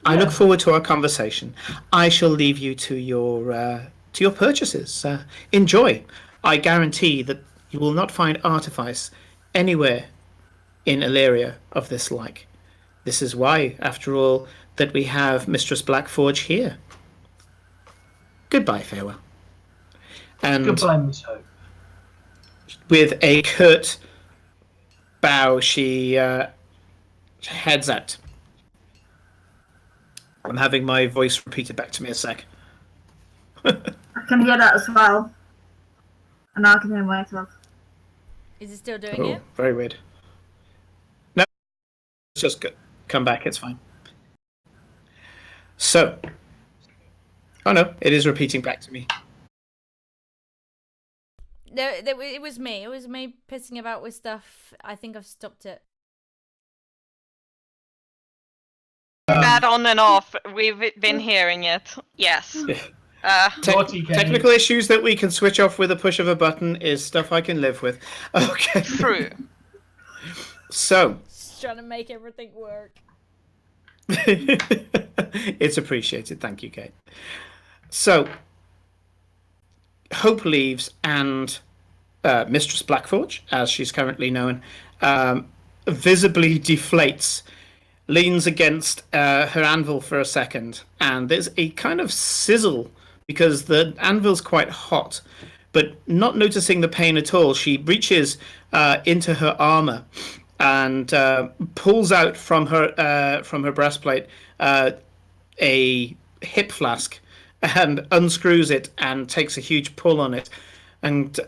I look forward to our conversation. I shall leave you to your purchases. Enjoy. I guarantee that you will not find artifice anywhere in Illyria of this like. This is why, after all, that we have Mistress Blackforge here. Goodbye, Farewell. And Goodbye, Miss Hope. with a curt bow, she heads out. I'm having my voice repeated back to me a sec. I can hear that as well. And I can hear myself. Is it still doing Oh, it? very weird. No, it's just come back. It's fine. So, oh no, it is repeating back to me. No, it was me. It was me pissing about with stuff. I think I've stopped it. That on and off, we've been hearing it. Yes. Naughty Kenny. Technical issues that we can switch off with a push of a button is stuff I can live with. Okay. True. So, Just trying to make everything work. it's appreciated. Thank you, Kate. So, Hope leaves and Mistress Blackforge, as she's currently known, visibly deflates, leans against her anvil for a second, and there's a kind of sizzle because the anvil's quite hot. But not noticing the pain at all, she reaches into her armor and pulls out from her breastplate a hip flask and unscrews it and takes a huge pull on it. And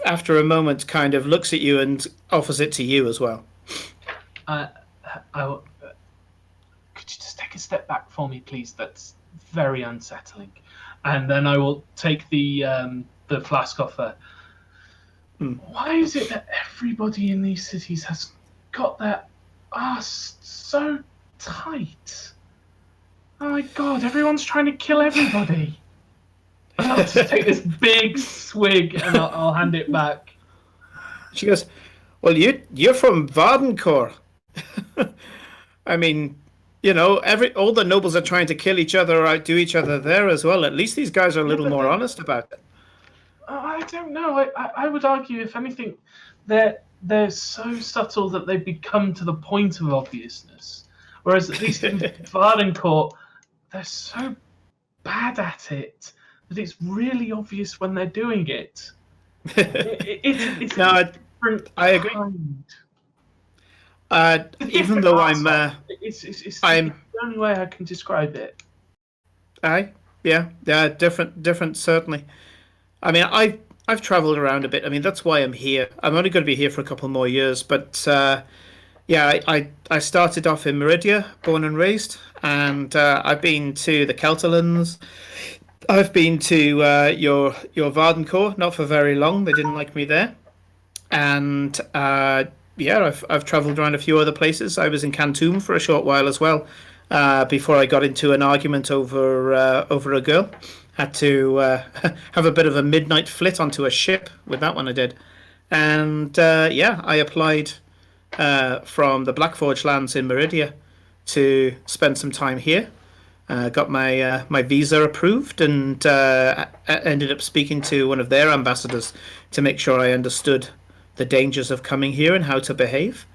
after a moment, kind of looks at you and offers it to you as well. Could you just take a step back for me, please? That's very unsettling. And then I will take the flask off her. Why is it that everybody in these cities has got their ass so tight? Oh my god, everyone's trying to kill everybody. I'll just take this big swig and I'll hand it back. She goes, "Well, you're from Vardencourt. I mean, you know, all the nobles are trying to kill each other or outdo each other there as well. At least these guys are a little more honest about it." I don't know. I would argue, if anything, they're so subtle that they become to the point of obviousness. Whereas at least in Vardencourt, they're so bad at it that it's really obvious when they're doing it. It's No, different. I agree. Even though it's the only way I can describe it. Yeah, different certainly. I mean, I've travelled around a bit. I mean, that's why I'm here. I'm only going to be here for a couple more years, but yeah, I started off in Meridia, born and raised, and I've been to the Celtalands. I've been to your Vardencourt, not for very long. They didn't like me there, and yeah, I've travelled around a few other places. I was in Khantoum for a short while as well, before I got into an argument over a girl. Had to have a bit of a midnight flit onto a ship with that one I did, and yeah, I applied from the Blackforge lands in Meridia to spend some time here. Got my visa approved, and ended up speaking to one of their ambassadors to make sure I understood the dangers of coming here and how to behave.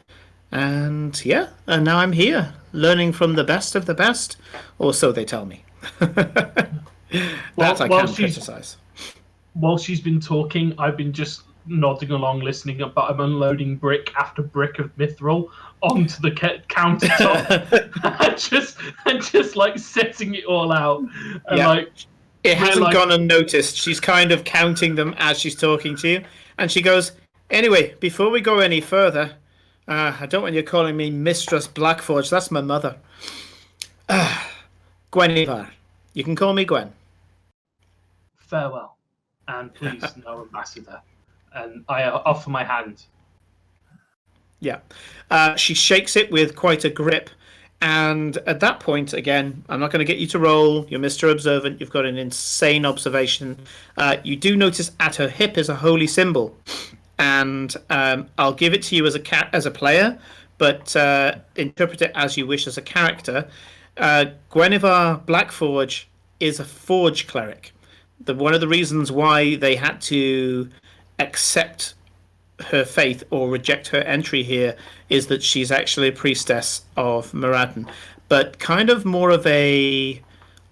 And and now I'm here, learning from the best of the best, or so they tell me. That I can criticize. While she's been talking, I've been just nodding along, listening, but I'm unloading brick after brick of mithril onto the countertop, and just like setting it all out. And it hasn't gone unnoticed. She's kind of counting them as she's talking to you, and she goes, "Anyway, before we go any further, I don't want you calling me Mistress Blackforge. That's my mother. Gwenivar. You can call me Gwen." Farewell, and please no ambassador. And I offer my hand. Yeah. She shakes it with quite a grip. And at that point, again, I'm not going to get you to roll. You're Mr. Observant. You've got an insane observation. You do notice at her hip is a holy symbol. And I'll give it to you as a player, but interpret it as you wish as a character. Gwenivar Blackforge is a forge cleric. One of the reasons why they had to accept her faith or reject her entry here is that she's actually a priestess of Moradin, but kind of more of a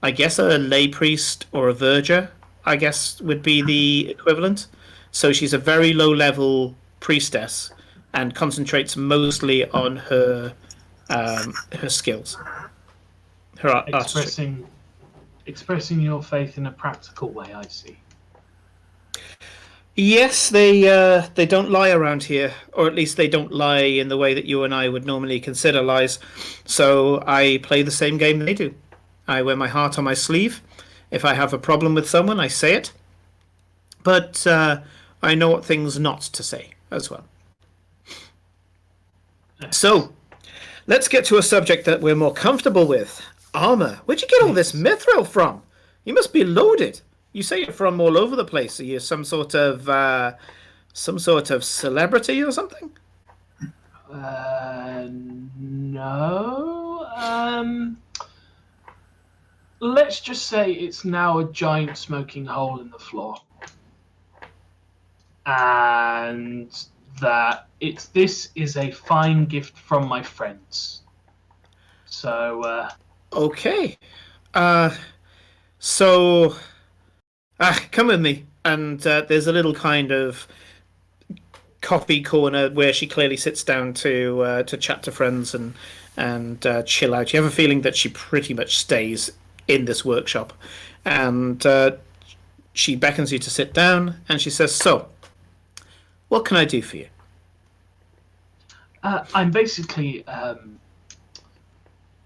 lay priest or a verger, I guess would be the equivalent. So she's a very low level priestess and concentrates mostly on her skills, her artistry. Expressing your faith in a practical way, I see. Yes, they don't lie around here, or at least they don't lie in the way that you and I would normally consider lies. So I play the same game they do. I wear my heart on my sleeve. If I have a problem with someone, I say it. But I know what things not to say as well. So let's get to a subject that we're more comfortable with. Armor. Where'd you get all this mithril from? You must be loaded. You say you're from all over the place. Are you some sort of celebrity or something? No. Let's just say it's now a giant smoking hole in the floor, and that this is a fine gift from my friends. So. Okay. So. Come with me. And there's a little kind of coffee corner where she clearly sits down to chat to friends and chill out. You have a feeling that she pretty much stays in this workshop. And she beckons you to sit down, and she says, "So, what can I do for you?" I'm basically...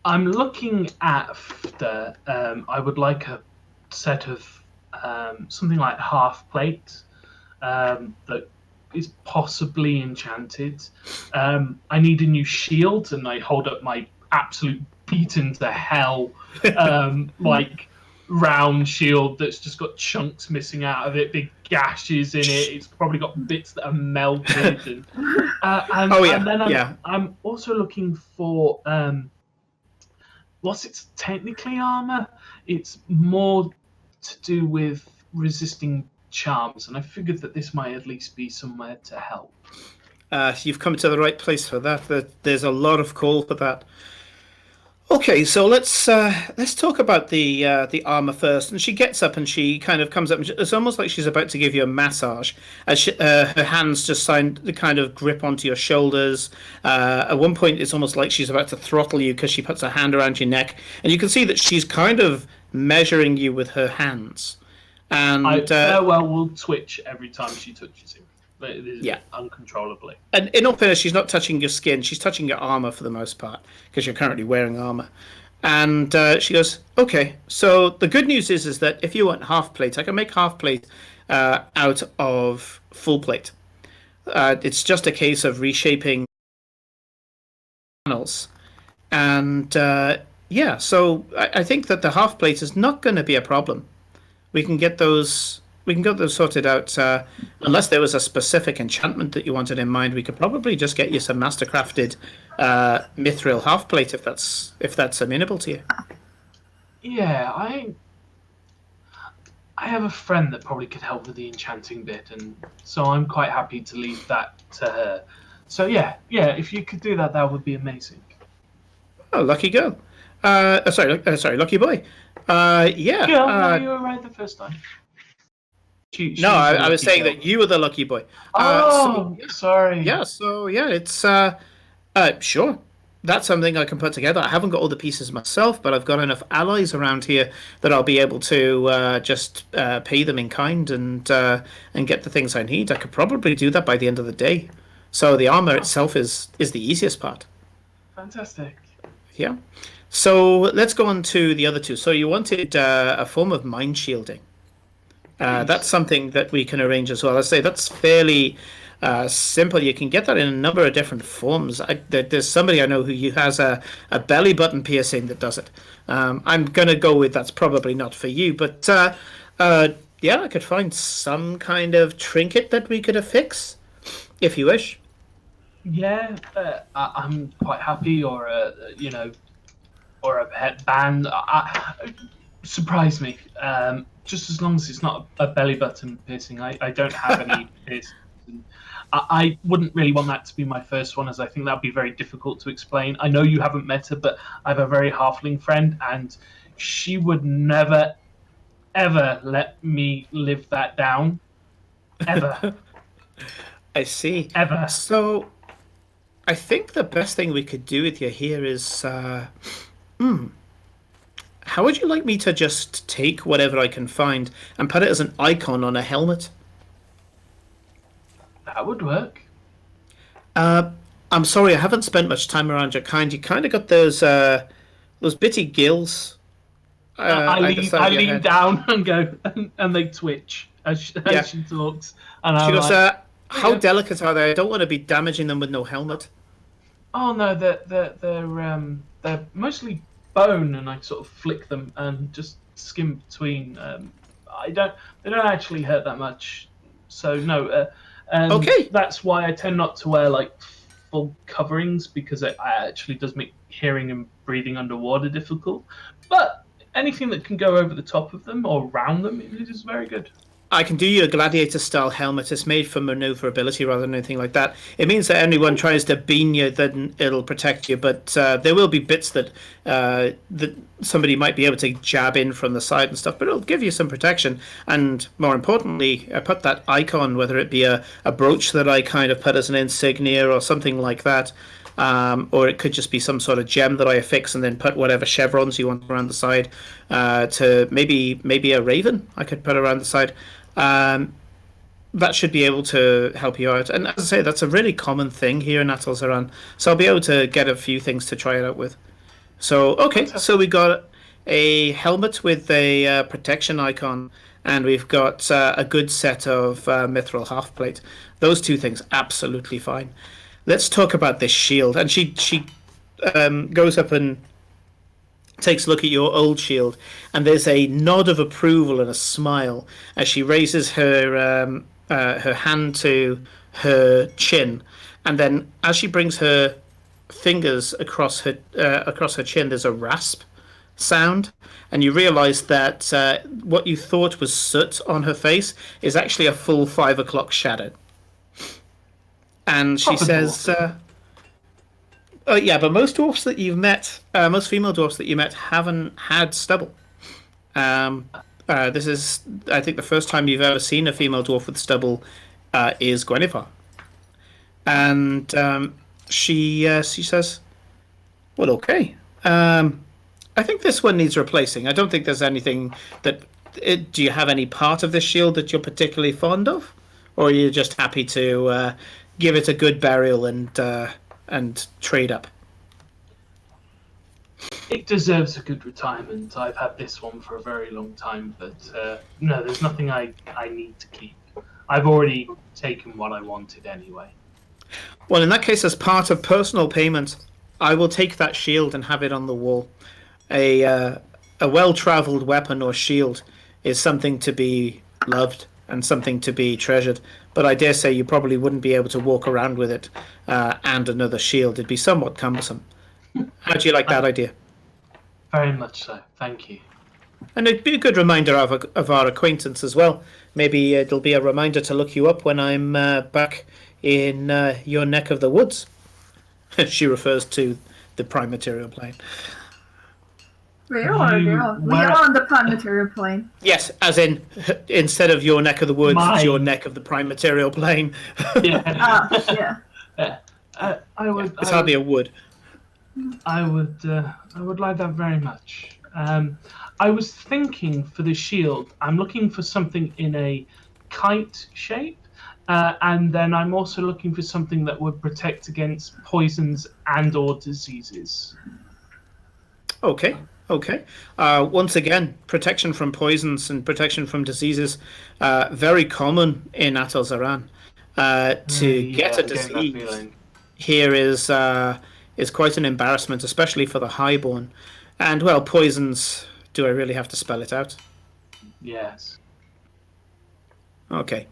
I'm looking after... I would like a set of something like half plate that is possibly enchanted. I need a new shield, and I hold up my absolute beaten to hell like round shield that's just got chunks missing out of it, big gashes in it. It's probably got bits that are melted. And then I'm also looking for what's it's technically armor. It's more to do with resisting charms, and I figured that this might at least be somewhere to help. You've come to the right place for that. There's a lot of call for that. Okay, so let's talk about the armor first. And she gets up and she kind of comes up. And it's almost like she's about to give you a massage. As her hands just kind of grip onto your shoulders. At one point, it's almost like she's about to throttle you because she puts her hand around your neck, and you can see that she's kind of measuring you with her hands. And Farewell will twitch every time she touches him. It is uncontrollably. And in all fairness, she's not touching your skin. She's touching your armor for the most part, because you're currently wearing armor. And she goes, "Okay, so the good news is that if you want half plate, I can make half plate out of full plate. It's just a case of reshaping panels. And so I think that the half plate is not going to be a problem. We can get those We can get those sorted out. Unless there was a specific enchantment that you wanted in mind, we could probably just get you some mastercrafted mithril half plate if that's amenable to you. Yeah, I have a friend that probably could help with the enchanting bit, and so I'm quite happy to leave that to her. So yeah, if you could do that, that would be amazing. Oh, lucky girl. Sorry, lucky boy. Yeah. Girl, no, you were right the first time. No, I was saying that you were the lucky boy. Sorry. Yeah, so yeah, it's sure. That's something I can put together. I haven't got all the pieces myself, but I've got enough allies around here that I'll be able to just pay them in kind and get the things I need. I could probably do that by the end of the day. So the armor itself is the easiest part. Fantastic. Yeah. So let's go on to the other two. So you wanted a form of mind shielding. That's something that we can arrange as well. I say that's fairly simple. You can get that in a number of different forms. There's somebody I know who has a belly button piercing that does it. I'm going to go with that's probably not for you, but yeah, I could find some kind of trinket that we could affix, if you wish. Yeah, I'm quite happy, or or a headband. Surprise me. Just as long as it's not a belly button piercing. I don't have any piercings. I wouldn't really want that to be my first one, as I think that would be very difficult to explain. I know you haven't met her, but I have a very halfling friend, and she would never, ever let me live that down. Ever. I see. Ever. So, I think the best thing we could do with you here is, how would you like me to just take whatever I can find and put it as an icon on a helmet? That would work. I'm sorry, I haven't spent much time around your kind. You kind of got those bitty gills. I lean down and go, and they twitch as she talks. And she I'm goes, like, how delicate are they? I don't want to be damaging them with no helmet. oh no, they're mostly bone, and I sort of flick them and just skim between. They don't actually hurt that much. So no. Okay. That's why I tend not to wear like full coverings, because it actually does make hearing and breathing underwater difficult. But anything that can go over the top of them or around them, it is very good. I can do you a gladiator-style helmet. It's made for maneuverability rather than anything like that. It means that anyone tries to bean you, then it'll protect you. But there will be bits that somebody might be able to jab in from the side and stuff. But it'll give you some protection. And more importantly, I put that icon, whether it be a brooch that I kind of put as an insignia or something like that, or it could just be some sort of gem that I affix and then put whatever chevrons you want around the side. To maybe a raven I could put around the side. That should be able to help you out. And as I say, that's a really common thing here in Atalzaran. So I'll be able to get a few things to try it out with. So, okay, so we got a helmet with a protection icon, and we've got a good set of mithril half plate. Those two things, absolutely fine. Let's talk about this shield. And she goes up and takes a look at your old shield, and there's a nod of approval and a smile as she raises her hand to her chin, and then as she brings her fingers across her chin, there's a rasp sound, and you realise that what you thought was soot on her face is actually a full 5 o'clock shadow. And she says, oh yeah, but most dwarfs that you've met, most female dwarfs that you met, haven't had stubble. This is, I think, the first time you've ever seen a female dwarf with stubble is Guinevere. And she says, well, okay. I think this one needs replacing. I don't think there's anything that... do you have any part of this shield that you're particularly fond of? Or are you just happy to give it a good burial and trade up? It deserves a good retirement. I've had this one for a very long time, but no, there's nothing I need to keep. I've already taken what I wanted anyway. Well, in that case, as part of personal payment, I will take that shield and have it on the wall. A well-travelled weapon or shield is something to be loved and something to be treasured. But I dare say you probably wouldn't be able to walk around with it and another shield. It'd be somewhat cumbersome. How do you like that idea? Very much so. Thank you. And it'd be a good reminder of our acquaintance as well. Maybe it'll be a reminder to look you up when I'm back in your neck of the woods. She refers to the prime material plane. We are on the prime material plane. Yes, as in, instead of your neck of the woods, Mine. it's your neck of the prime material plane. Yeah. Yeah. It's hardly a wood. I would like that very much. I was thinking for the shield, I'm looking for something in a kite shape, and then I'm also looking for something that would protect against poisons and/or diseases. Okay. Once again, protection from poisons and protection from diseases, very common in Atol Zaran. To get a disease here is quite an embarrassment, especially for the highborn. And well, poisons. Do I really have to spell it out? Yes. Okay.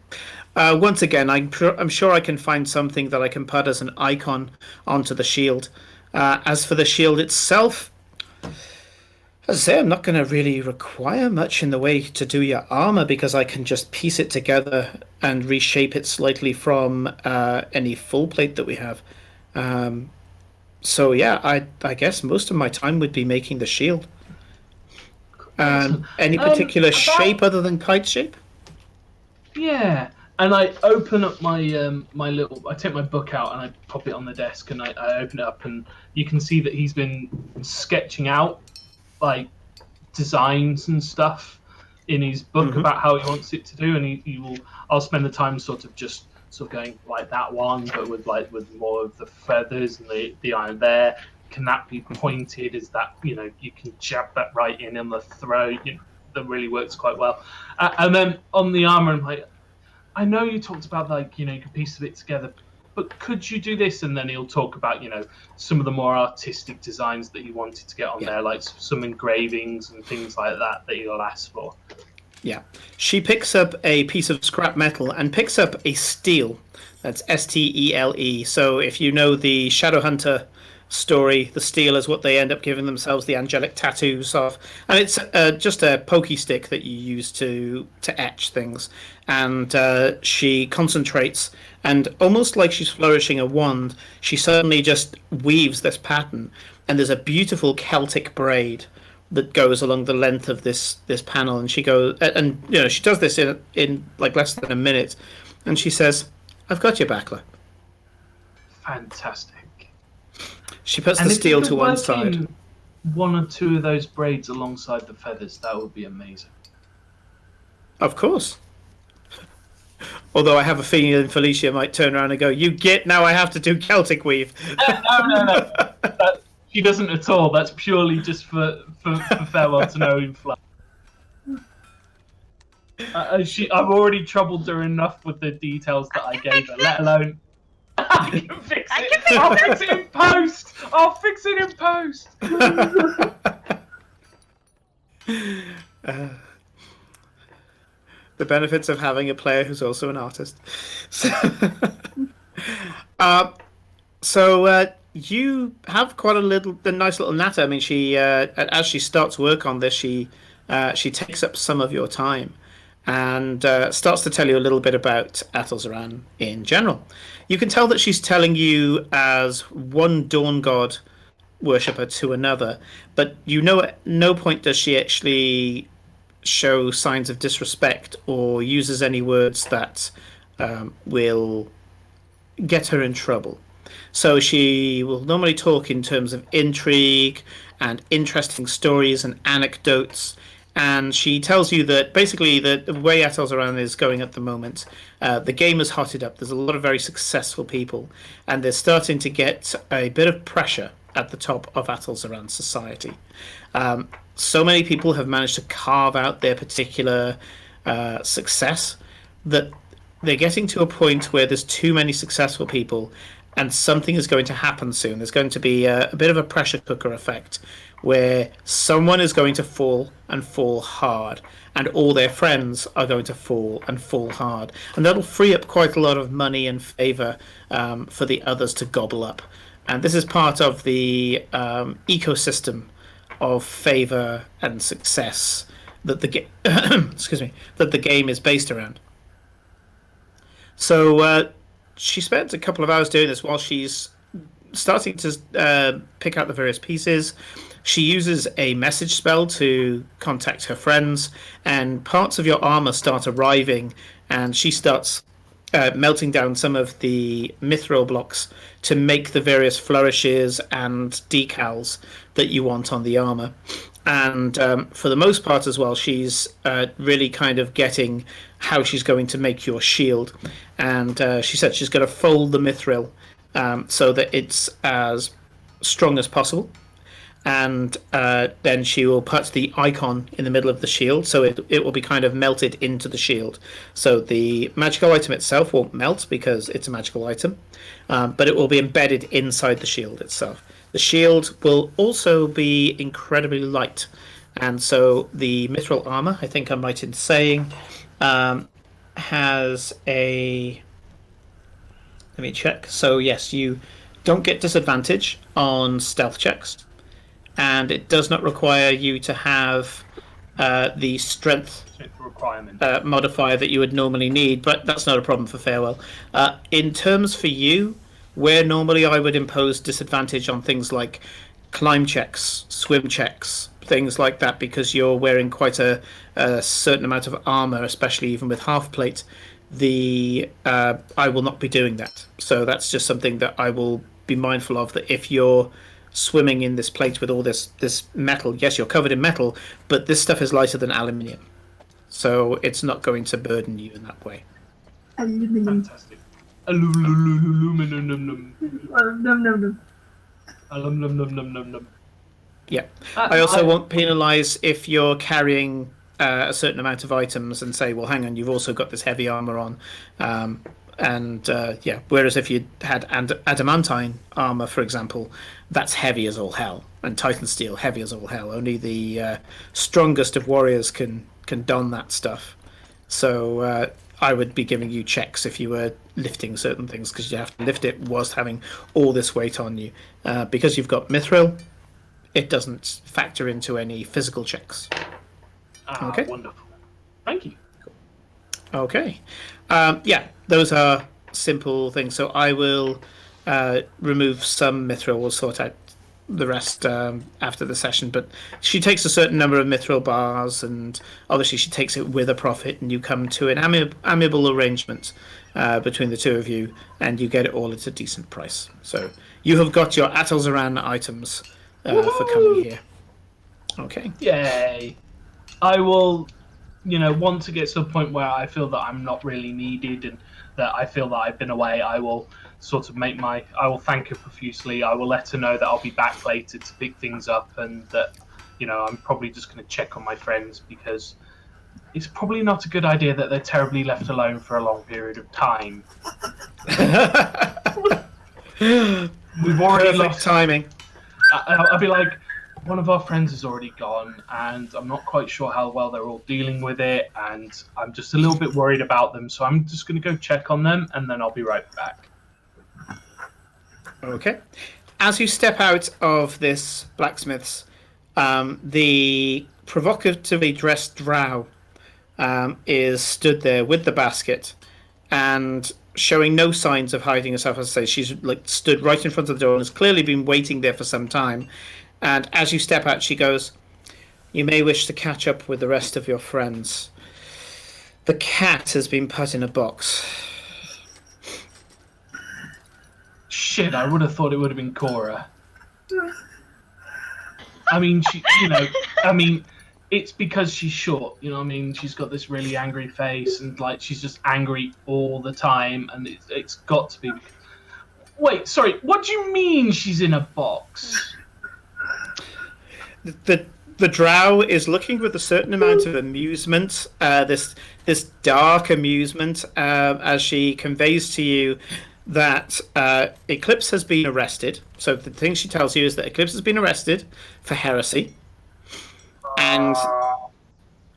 Once again, I'm sure I can find something that I can put as an icon onto the shield. As for the shield itself, as I say, I'm not going to really require much in the way to do your armor because I can just piece it together and reshape it slightly from any full plate that we have. So yeah, I guess most of my time would be making the shield. Any particular shape other than kite shape? Yeah, and I open up my I take my book out and I pop it on the desk and I open it up and you can see that he's been sketching out like designs and stuff in his book about how he wants it to do, and I'll spend the time sort of going like that one, but with more of the feathers and the iron there. Can that be pointed? Is that, you can jab that right in on the throat? That really works quite well. And then on the armor, I'm like, I know you talked about you could piece it together, but could you do this? And then he'll talk about some of the more artistic designs that he wanted to get on there, like some engravings and things like that he'll ask for. Yeah, she picks up a piece of scrap metal and picks up a steel. That's Stle. So if you know the Shadowhunter story, the steel is what they end up giving themselves the angelic tattoos of, and it's just a pokey stick that you use to etch things. And she concentrates, and almost like she's flourishing a wand, she suddenly just weaves this pattern, and there's a beautiful Celtic braid that goes along the length of this panel. And she goes, and she does this in like less than a minute, and she says, "I've got your backler." Fantastic. She puts the steel to one side. One or two of those braids alongside the feathers, that would be amazing. Of course. Although I have a feeling Felicia might turn around and go, "You get now I have to do Celtic weave." No. She doesn't at all. That's purely just for Farewell to know in fly. I've already troubled her enough with the details that I gave her, let alone... I can fix it. I'll fix it in post. The benefits of having a player who's also an artist. So you have quite a nice little natter. I mean, she as she starts work on this, she takes up some of your time and starts to tell you a little bit about Atol Zaran in general. You can tell that she's telling you as one dawn god worshipper to another, but at no point does she actually show signs of disrespect or uses any words that will get her in trouble. So she will normally talk in terms of intrigue and interesting stories and anecdotes. And she tells you that basically the way Atol Zaran is going at the moment, the game is hotted up. There's a lot of very successful people, and they're starting to get a bit of pressure at the top of Atol Zaran's society. So many people have managed to carve out their particular success that they're getting to a point where there's too many successful people, and something is going to happen soon. There's going to be a bit of a pressure cooker effect where someone is going to fall and fall hard, and all their friends are going to fall and fall hard, and that'll free up quite a lot of money and favor for the others to gobble up. And this is part of the ecosystem of favor and success that the that the game is based around. So she spends a couple of hours doing this while she's starting to pick out the various pieces. She uses a message spell to contact her friends, and parts of your armor start arriving, and she starts melting down some of the mithril blocks to make the various flourishes and decals that you want on the armor. And for the most part as well, she's really kind of getting how she's going to make your shield. And she said she's going to fold the mithril so that it's as strong as possible. And then she will put the icon in the middle of the shield, so it will be kind of melted into the shield. So the magical item itself won't melt because it's a magical item, but it will be embedded inside the shield itself. The shield will also be incredibly light, and so the mithril armor, I think I'm right in saying, has a... Let me check. So yes, you don't get disadvantage on stealth checks, and it does not require you to have the strength requirement modifier that you would normally need, but that's not a problem for Farewell. In terms for you, where normally I would impose disadvantage on things like climb checks, swim checks, things like that, because you're wearing quite a certain amount of armor, especially even with half plate, I will not be doing that. So that's just something that I will be mindful of, that if you're swimming in this plate with all this metal, yes, you're covered in metal, but this stuff is lighter than aluminium, so it's not going to burden you in that way. Aluminum. fantastic. Aluminum. Aluminum. Yeah. I also won't penalise if you're carrying a certain amount of items and say, well, hang on, you've also got this heavy armor on. Whereas if you had adamantine armor, for example, that's heavy as all hell, and Titan steel, heavy as all hell. Only the strongest of warriors can don that stuff. So I would be giving you checks if you were lifting certain things, because you have to lift it whilst having all this weight on you. Because you've got mithril, it doesn't factor into any physical checks. Okay. Wonderful. Thank you. Okay. Those are simple things. So I will remove some mithril. We'll sort out the rest after the session. But she takes a certain number of mithril bars, and obviously she takes it with a profit, and you come to an amiable arrangement between the two of you, and you get it all at a decent price. So you have got your Atalzaran items for coming here. Okay. Yay. I will, want to get to a point where I feel that I'm not really needed and that I feel that I've been away. I will sort of I will thank her profusely. I will let her know that I'll be back later to pick things up, and that, I'm probably just going to check on my friends, because it's probably not a good idea that they're terribly left alone for a long period of time. We've already lost timing. I'll be like, one of our friends is already gone, and I'm not quite sure how well they're all dealing with it, and I'm just a little bit worried about them, so I'm just going to go check on them, and then I'll be right back. Okay. As you step out of this blacksmith's, the provocatively dressed drow is stood there with the basket and showing no signs of hiding herself. As I say, she's stood right in front of the door and has clearly been waiting there for some time. And as you step out, she goes, "You may wish to catch up with the rest of your friends. The cat has been put in a box." Shit, I would have thought it would have been Cora. I mean, it's because she's short, she's got this really angry face, and she's just angry all the time, and it's got to be. Wait, sorry, what do you mean she's in a box? The drow is looking with a certain amount of amusement, this dark amusement, as she conveys to you that Eclipse has been arrested. So the thing she tells you is that Eclipse has been arrested for heresy, and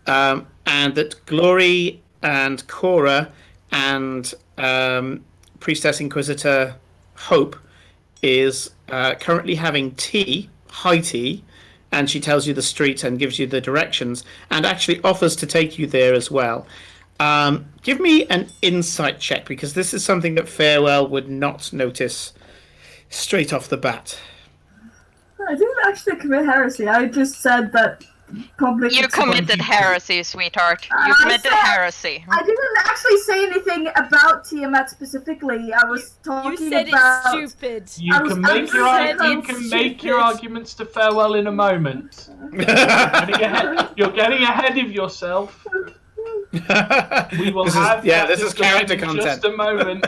that Glory and Cora and Priestess Inquisitor Hope is currently having tea, high tea, and she tells you the street and gives you the directions, and actually offers to take you there as well. Give me an insight check, because this is something that Farewell would not notice straight off the bat. I didn't actually commit heresy. I just said that public. You committed heresy, sweetheart. You committed heresy. I didn't actually say anything about Tiamat specifically. I was talking You said about. it's stupid. You can make your arguments to Farewell in a moment. You're getting ahead of yourself. We will this is character content. In just a moment.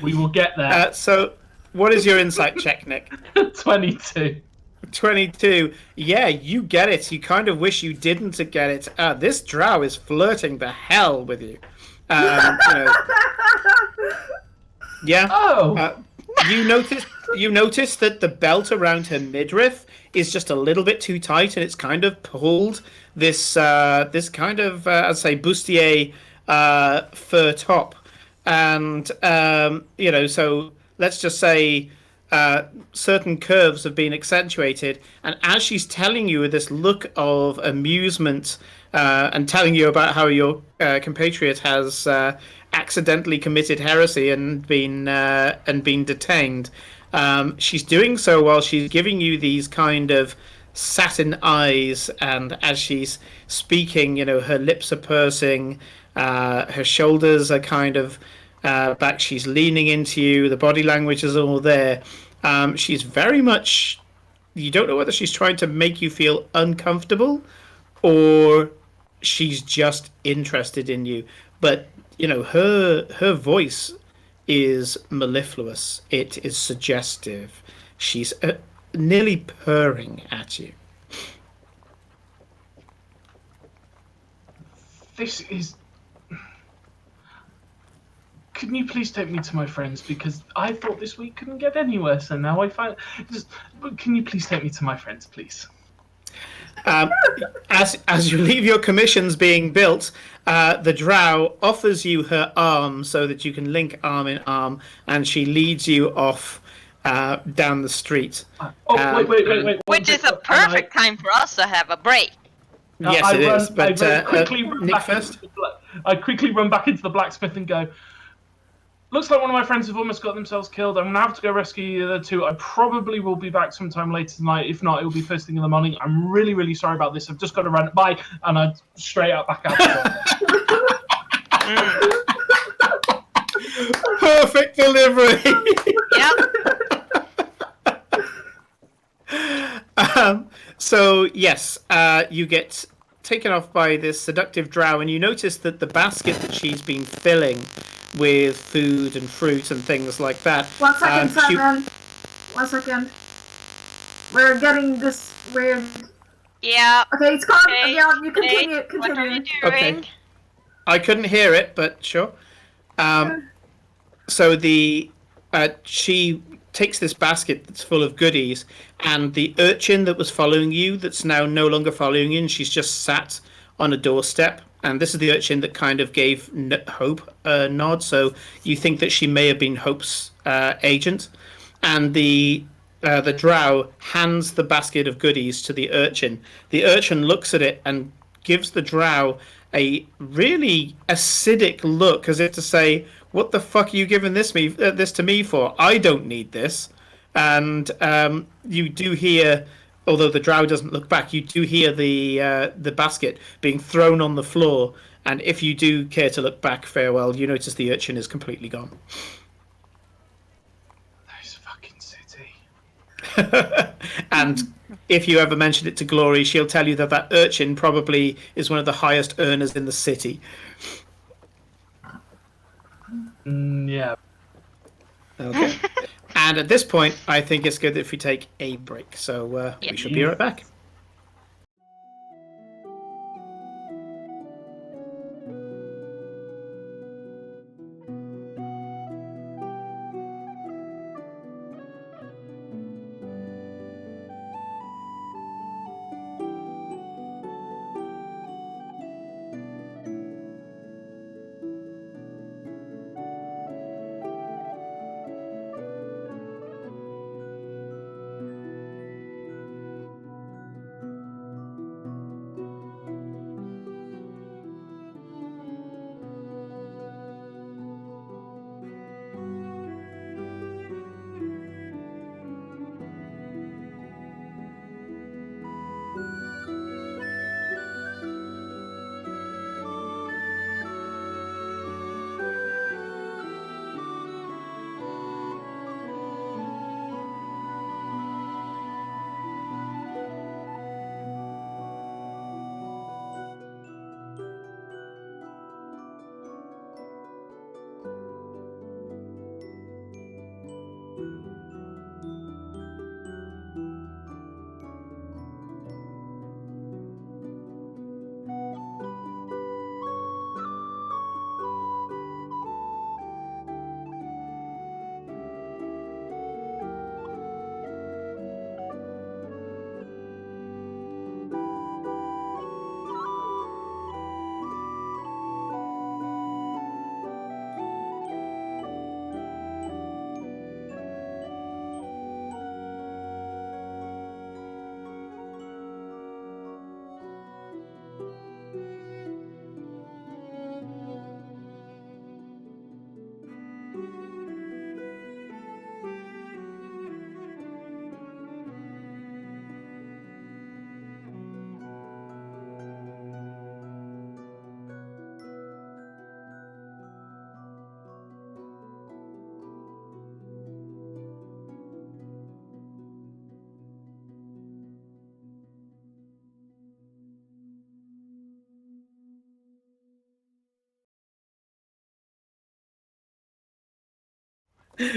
We will get there. So, what is your insight check, Nick? 22. 22. Yeah, you get it. You kind of wish you didn't get it. This drow is flirting the hell with you. Yeah. Oh. You notice that the belt around her midriff is just a little bit too tight, and it's kind of pulled this kind of I'd say bustier fur top, and so let's just say certain curves have been accentuated, and as she's telling you with this look of amusement and telling you about how your compatriot has accidentally committed heresy and been detained, she's doing so while she's giving you these kind of satin eyes, and as she's speaking, her lips are pursing, her shoulders are kind of back, she's leaning into you, the body language is all there. She's very much, you don't know whether she's trying to make you feel uncomfortable or she's just interested in you, but her voice is mellifluous, it is suggestive, she's nearly purring at you. This is... Can you please take me to my friends? Because I thought this week couldn't get any worse, and now I find... Can you please take me to my friends, please? As you leave your commissions being built, the drow offers you her arm so that you can link arm in arm, and she leads you off down the street. Wait. Which is a perfect time for us to have a break. Yes, it is. But Nick first. I quickly run back into the blacksmith and go, looks like one of my friends have almost got themselves killed. I'm going to have to go rescue the other two. I probably will be back sometime later tonight. If not, it will be first thing in the morning. I'm really, really sorry about this. I've just got to run. Bye. And I straight out back out. Perfect delivery. Yep. So, yes, you get taken off by this seductive drow, and you notice that the basket that she's been filling with food and fruit and things like that. 1 second, Simon. 1 second. We're getting this weird. Yeah. Okay, it's gone. Okay. Yeah, you continue. What are you doing? Okay. I couldn't hear it, but sure. So she takes this basket that's full of goodies, and the urchin that was following you, that's now no longer following you, and she's just sat on a doorstep. And this is the urchin that kind of gave Hope a nod, so you think that she may have been Hope's agent. And the drow hands the basket of goodies to the urchin. The urchin looks at it and gives the drow a really acidic look, as if to say, "What the fuck are you giving this to me for? I don't need this." And you do hear, although the drow doesn't look back, you do hear the basket being thrown on the floor, and if you do care to look back, Farewell, you notice the urchin is completely gone. Nice fucking city. And if you ever mention it to Glory, she'll tell you that urchin probably is one of the highest earners in the city. Yeah. Okay. And at this point, I think it's good if we take a break. So we should be right back.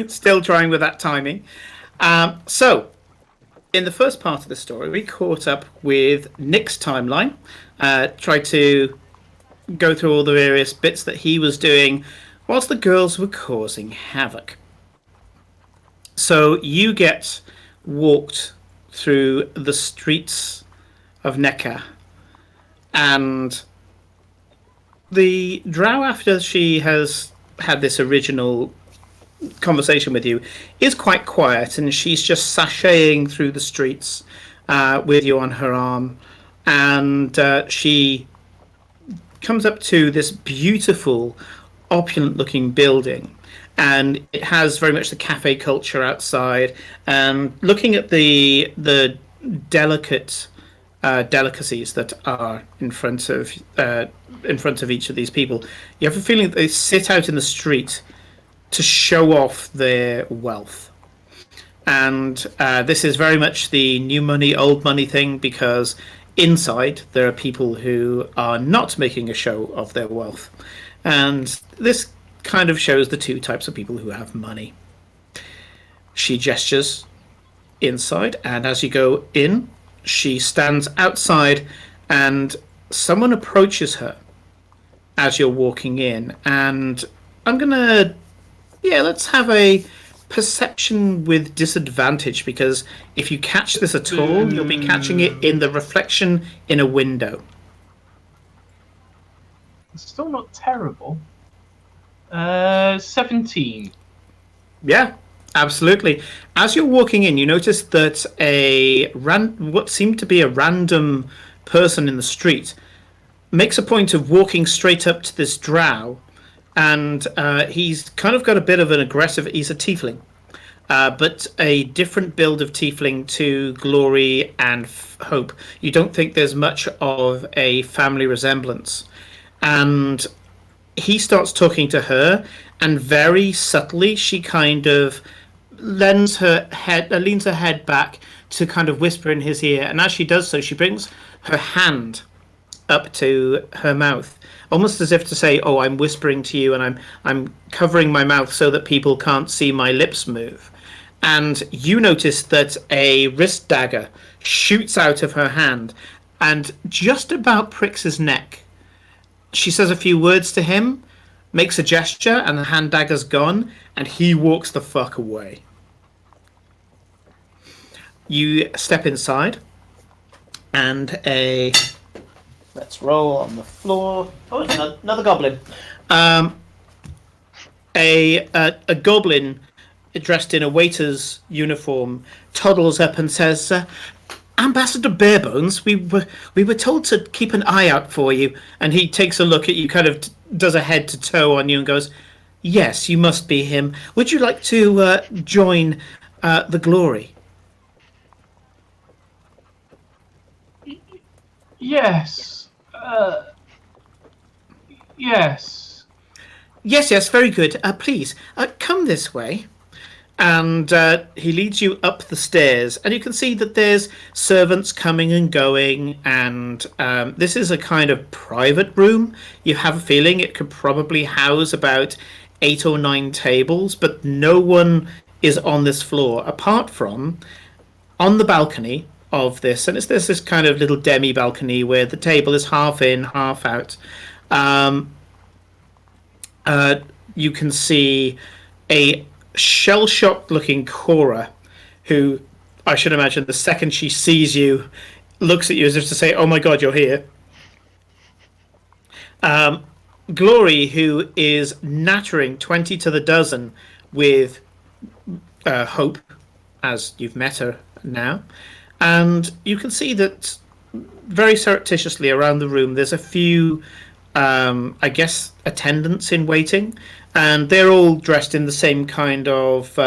Still trying with that timing. So, in the first part of the story, we caught up with Nick's timeline. Tried to go through all the various bits that he was doing whilst the girls were causing havoc. So you get walked through the streets of Neckar, and the drow, after she has had this original conversation with you, is quite quiet, and she's just sashaying through the streets with you on her arm, and she comes up to this beautiful, opulent-looking building, and it has very much the cafe culture outside. And looking at the delicate delicacies that are in front of each of these people, you have a feeling that they sit out in the street to show off their wealth. And this is very much the new money, old money thing, because inside there are people who are not making a show of their wealth. And this kind of shows the two types of people who have money. She gestures inside, and as you go in, she stands outside, and someone approaches her as you're walking in. And I'm gonna, let's have a perception with disadvantage, because if you catch this at all, you'll be catching it in the reflection in a window. It's still not terrible. 17. Yeah, absolutely. As you're walking in, you notice that what seemed to be a random person in the street makes a point of walking straight up to this drow, and he's kind of got a bit of an aggressive... He's a tiefling, but a different build of tiefling to Glory and Hope. You don't think there's much of a family resemblance. And he starts talking to her, and very subtly she kind of leans her head back to kind of whisper in his ear. And as she does so, she brings her hand up to her mouth, almost as if to say, "Oh, I'm whispering to you, and I'm covering my mouth so that people can't see my lips move." And you notice that a wrist dagger shoots out of her hand and just about pricks his neck. She says a few words to him, makes a gesture, and the hand dagger's gone, and he walks the fuck away. You step inside, and let's roll on the floor. Oh, it's another goblin. A goblin dressed in a waiter's uniform toddles up and says, "Ambassador Barebones, we were told to keep an eye out for you." And he takes a look at you, kind of does a head to toe on you, and goes, "Yes, you must be him. Would you like to join the Glory?" Yes. Yes. Yes, very good. Please, come this way. And he leads you up the stairs, and you can see that there's servants coming and going, and this is a kind of private room. You have a feeling it could probably house about 8 or 9 tables, but no one is on this floor, apart from on the balcony of this, and there's this kind of little demi-balcony where the table is half in, half out. You can see a shell-shocked looking Cora, who I should imagine the second she sees you looks at you as if to say, "Oh my god, you're here." Glory, who is nattering 20 to the dozen with Hope, as you've met her now. And you can see that very surreptitiously around the room there's a few attendants in waiting, and they're all dressed in the same kind of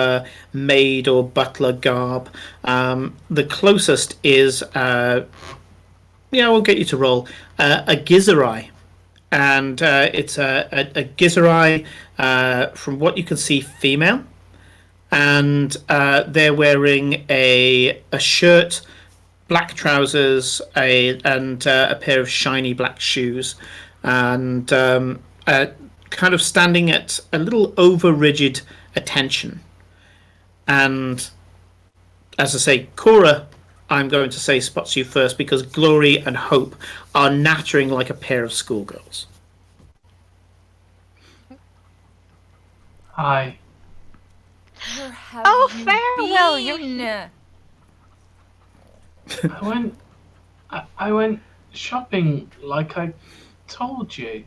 maid or butler garb. The closest is, we'll get you to roll, a Gizzerai. And it's a Gizzerai, from what you can see, female. And they're wearing a shirt, black trousers, and a pair of shiny black shoes. And kind of standing at a little over-rigid attention And as I say, Cora, I'm going to say spots you first because Glory and Hope are nattering like a pair of schoolgirls. Hi. Where have Oh, you farewell, been? I went shopping like I told you.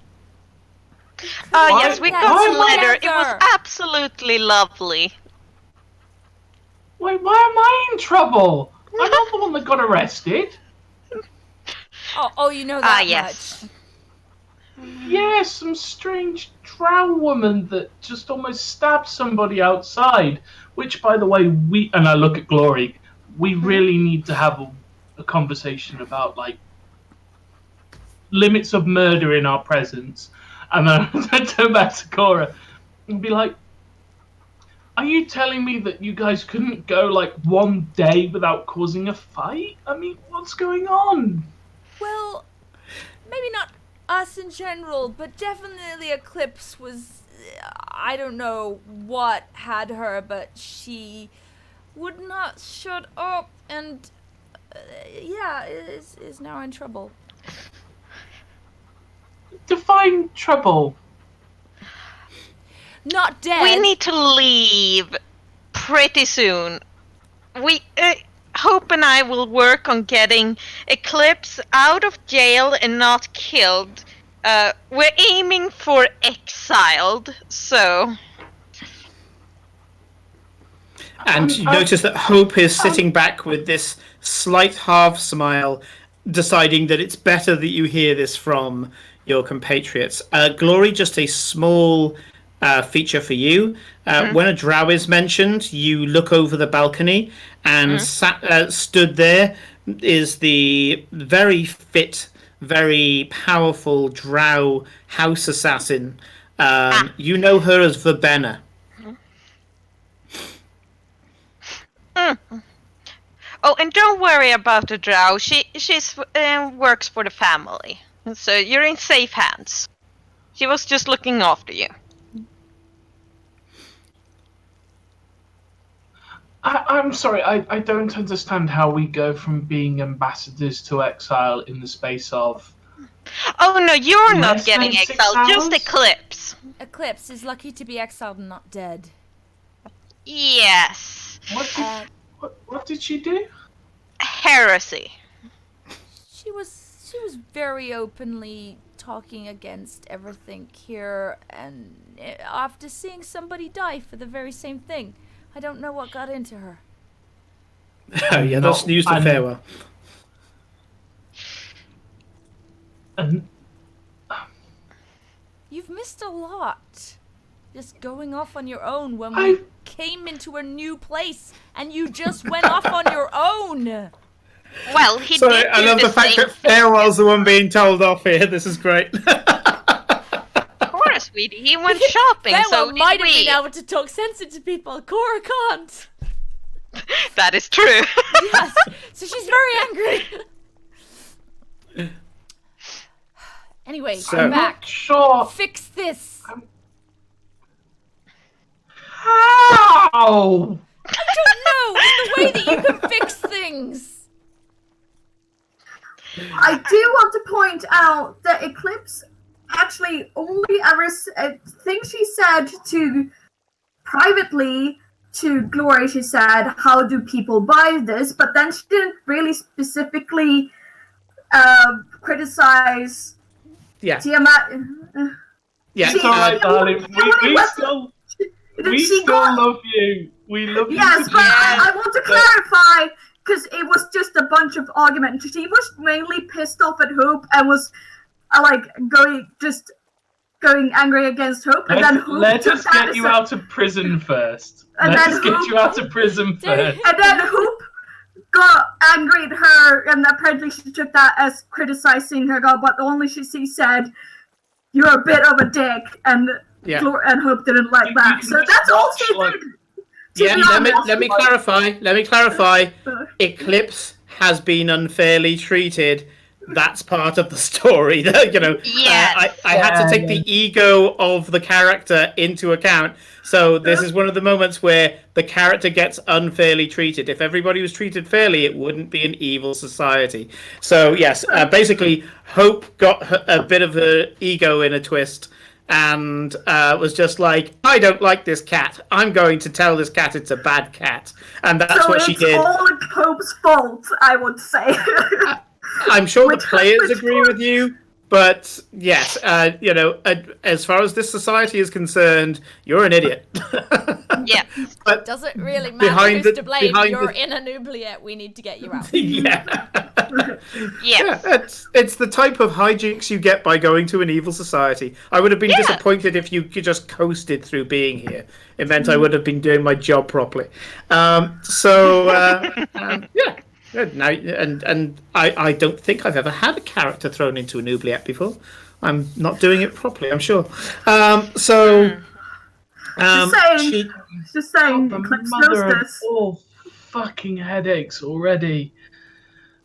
Yes, we got why- the letter. It was together. absolutely lovely. Wait, why am I in trouble? I'm not the one that got arrested. Oh, you know that yes. much. Yeah, some strange drow woman that just almost stabbed somebody outside. Which, by the way, and I look at Glory, we really need to have a conversation about, like, limits of murder in our presence. And then I turn back to Cora and be like, are you telling me that you guys couldn't go, like, one day without causing a fight? I mean, what's going on? Well, maybe not us in general, but definitely Eclipse was... I don't know what had her, but she would not shut up and... is now in trouble. Define trouble. Not dead. We need to leave pretty soon. Hope and I will work on getting Eclipse out of jail and not killed. We're aiming for exiled, so... And you notice that Hope is sitting back with this slight half smile, deciding that it's better that you hear this from your compatriots. Glory, just a small feature for you. When a drow is mentioned, you look over the balcony, and stood there is the very fit, very powerful drow house assassin. You know her as Verbena. Oh, and don't worry about the drow. She's works for the family, so you're in safe hands. She was just looking after you. I'm sorry, I don't understand how we go from being ambassadors to exile in the space of... Oh no, you're not Less getting than 6 exiled, just hours? Eclipse. Eclipse is lucky to be exiled and not dead. Yes. What did she do? Heresy. She was very openly talking against everything here, and after seeing somebody die for the very same thing, I don't know what got into her. Oh yeah, that's news to Farewell. You've missed a lot. Just going off on your own when we came into a new place, and you just went off on your own. Well, he Sorry, did I love the fact that Farewell's the one being told off here. This is great. Of course, sweetie. He went shopping, so Farewell did might have we. been able to talk sense into people. Cora can't. That is true. Yes, so she's very angry. Anyway, So- I'm back. Sure. Fix this. How? I don't know the way that you can fix things. I do want to point out that Eclipse actually only ever things she said to privately to Glory. She said, "How do people buy this?" But then she didn't really specifically criticize Yeah. Tiamat. Yeah. It's alright, darling. We still got- love you. We love you. Yes, to but death. I want to clarify, because it was just a bunch of argument. She was mainly pissed off at Hope and was going angry against Hope, and then Hope Let took us that get as you a- out of prison first. And Let then us get Hope- you out of prison first. And then Hope got angry at her, and apparently she took that as criticizing her, but only she said, "You're a bit of a dick," and Yeah. and Hope didn't like You that. can So just that's all watch, she like- did. Yeah, be let honest, me clarify. Eclipse has been unfairly treated that's part of the story. You know, Yes. I had to take the ego of the character into account. So this is one of the moments where the character gets unfairly treated. If everybody was treated fairly, it wouldn't be an evil society. So yes, basically, Hope got a bit of the ego in a twist. And was just like, I don't like this cat. I'm going to tell this cat it's a bad cat. And that's what she did. So it's all Hope's fault, I would say. I'm sure the players agree with you, but yes, you know, as far as this society is concerned, you're an idiot. Yeah. But Does it really matter behind who's the- to blame? behind You're the- in an oubliette. We need to get you out. yeah. Yeah. It's the type of hijinks you get by going to an evil society. I would have been disappointed if you just coasted through being here. It meant I would have been doing my job properly. Yeah. Good. Now, and I don't think I've ever had a character thrown into an oubliette before. I'm not doing it properly, I'm sure. Just saying, The Eclipse mother knows of this. all fucking headaches already.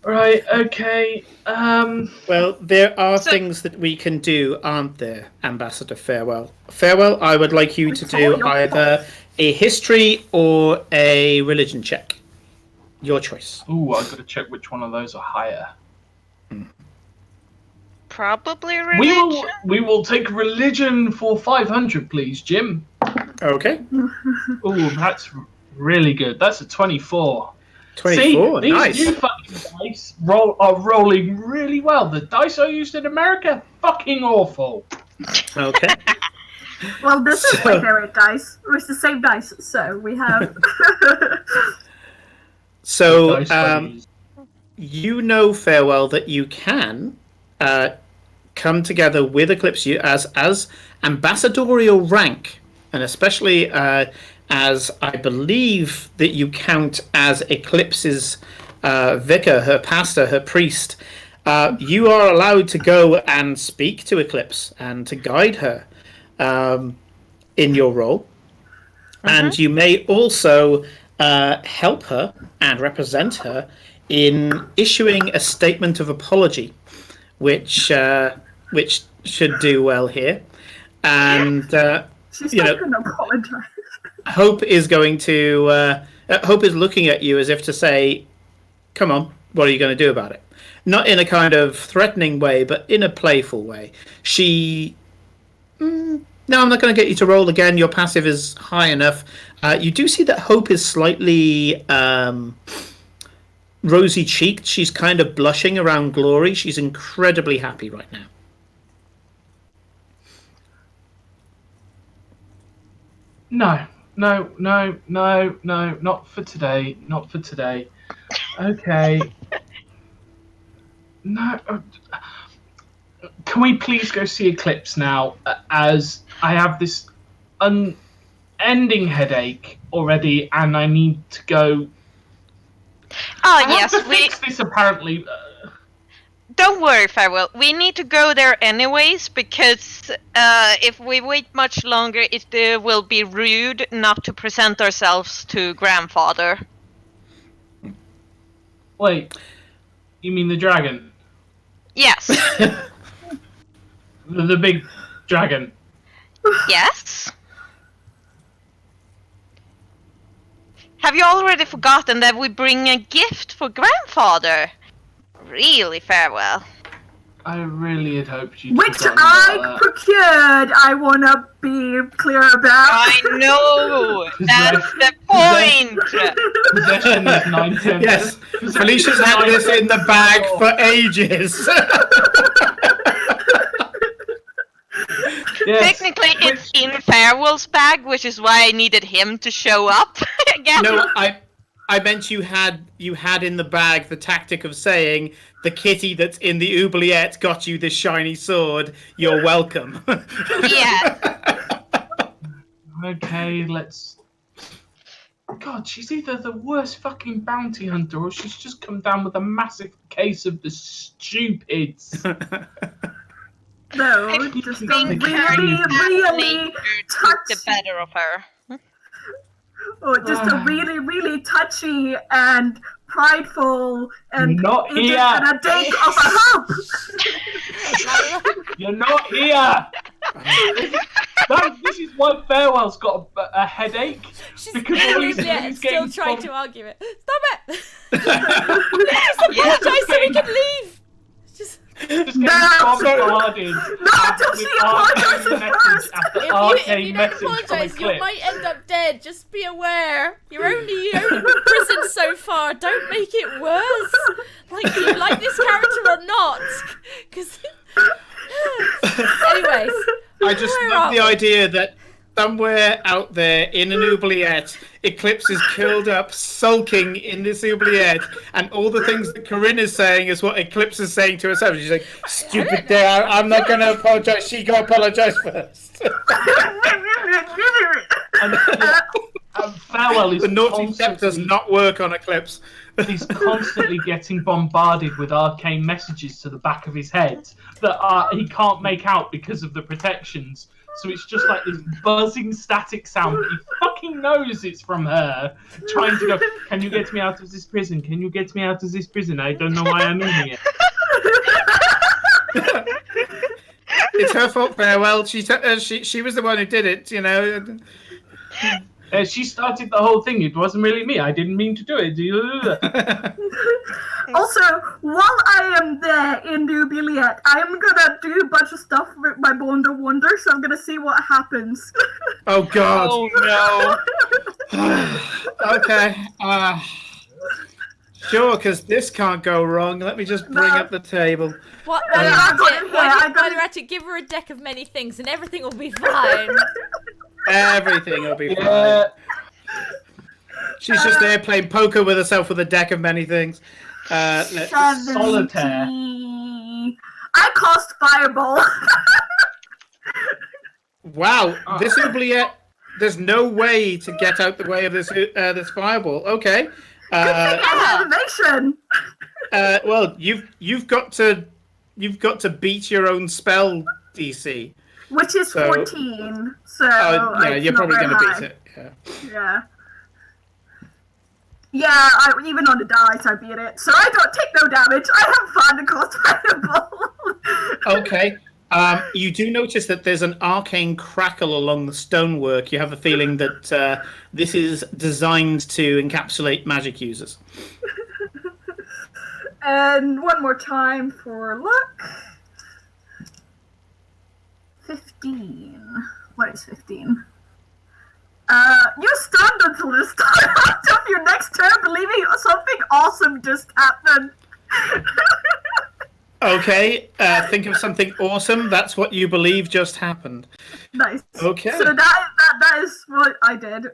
Right, okay. Well, there are things that we can do, aren't there, Ambassador Farewell? Farewell, I would like you to do either a history or a religion check. Your choice. Ooh, I've got to check which one of those are higher. Probably religion. We will take religion for 500, please, Jim. Okay. Ooh, that's really good. That's a 24. 24, See, nice. these new fucking dice are rolling really well. The dice I used in America, fucking awful. Okay. Well, this is my favorite dice. It's the same dice, so we have. So, Dice buddies. you know, Farewell, that you can come together with Eclipse as ambassadorial rank, and especially as I believe that you count as Eclipse's vicar, her pastor, her priest. You are allowed to go and speak to Eclipse and to guide her in your role. And you may also help her and represent her in issuing a statement of apology, which should do well here. And She's you not know, going to apologize. Hope is going to Hope is looking at you as if to say, "Come on, what are you going to do about it?" Not in a kind of threatening way, but in a playful way. She. No, I'm not going to get you to roll again. Your passive is high enough. You do see that Hope is slightly rosy-cheeked. She's kind of blushing around glory. She's incredibly happy right now. No, not for today. Not for today. Okay. No. Can we please go see Eclipse now? As I have this unending headache already, and I need to go. Oh I yes, have to we. fix this apparently. Don't worry, Farewell. We need to go there anyways because if we wait much longer, it will be rude not to present ourselves to Grandfather. Wait, you mean the dragon? Yes. The big dragon. Yes. Have you already forgotten that we bring a gift for Grandfather? Really, Farewell. I really had hoped you'd Which forgotten I about that. procured, I want to be clear about. I know! That's the point! Possession is 9/10. Yes, Felicia's had this in the bag for ages. Yes. Technically, it's in Farewell's bag, which is why I needed him to show up again. No, I meant you had in the bag the tactic of saying the kitty that's in the oubliette got you this shiny sword. You're welcome. Yeah. Okay, let's. God, she's either the worst fucking bounty hunter or she's just come down with a massive case of the stupids. No, I just think don't her really nature took the touch. better of her. or just a really, really touchy and prideful and Not here. and a dink of a hump. You're not here. This is why Farewell's got a headache. She's Because all he's still, doing is still getting trying bombed. to argue it. Stop it! Just apologise so we can leave. Just Just No, getting bombarded. don't she apologise first? After if arcane you don't message from apologise, you Eclipse. might end up dead. Just be aware. You're only imprisoned so far. Don't make it worse. Like you like this character or not? Because anyways, I just where love are the we? idea that somewhere out there in an oubliette, Eclipse is curled up, sulking in this oubliette, and all the things that Corinne is saying is what Eclipse is saying to herself. She's like, "Stupid dare! I'm not going to apologize. She got to apologize first." And Farewell is The naughty step does constantly, not work on Eclipse. he's constantly getting bombarded with arcane messages to the back of his head that he can't make out because of the protections. So it's just like this buzzing static sound, but he fucking knows it's from her, trying to go, "Can you get me out of this prison? Can you get me out of this prison? I don't know why I'm in here." It's her fault, Farewell. She was the one who did it, you know. She started the whole thing. It wasn't really me. I didn't mean to do it. Also, while I am there in the oubliette, I am gonna do a bunch of stuff with my Bond of Wonder, so I'm gonna see what happens. Oh God. Oh no. Okay. Sure, because this can't go wrong. Let me just bring No. up the table. while I you're got at it, it, yeah, I while got you're it. at it, give her a deck of many things, and everything will be fine. Everything will be Yeah. fine. She's just there playing poker with herself with a deck of many things. Let's- Solitaire. 70. I cast Fireball. Wow, this oubliette. There's no way to get out the way of this this fireball. Okay. I have animation. Well, you've got to beat your own spell DC. Which is So- 14. So Yeah, it's you're not probably very going to high. beat it. Yeah. Yeah. Yeah, even on the dice I beat it. So I don't take no damage. I have fun and cast Fireball. Okay. You do notice that there's an arcane crackle along the stonework. You have a feeling that this is designed to encapsulate magic users. And one more time for luck. 15. What is 15? You're stunned until the start of your next turn, believing something awesome just happened. Okay. Think of something awesome. That's what you believe just happened. Nice. Okay. So that is what I did.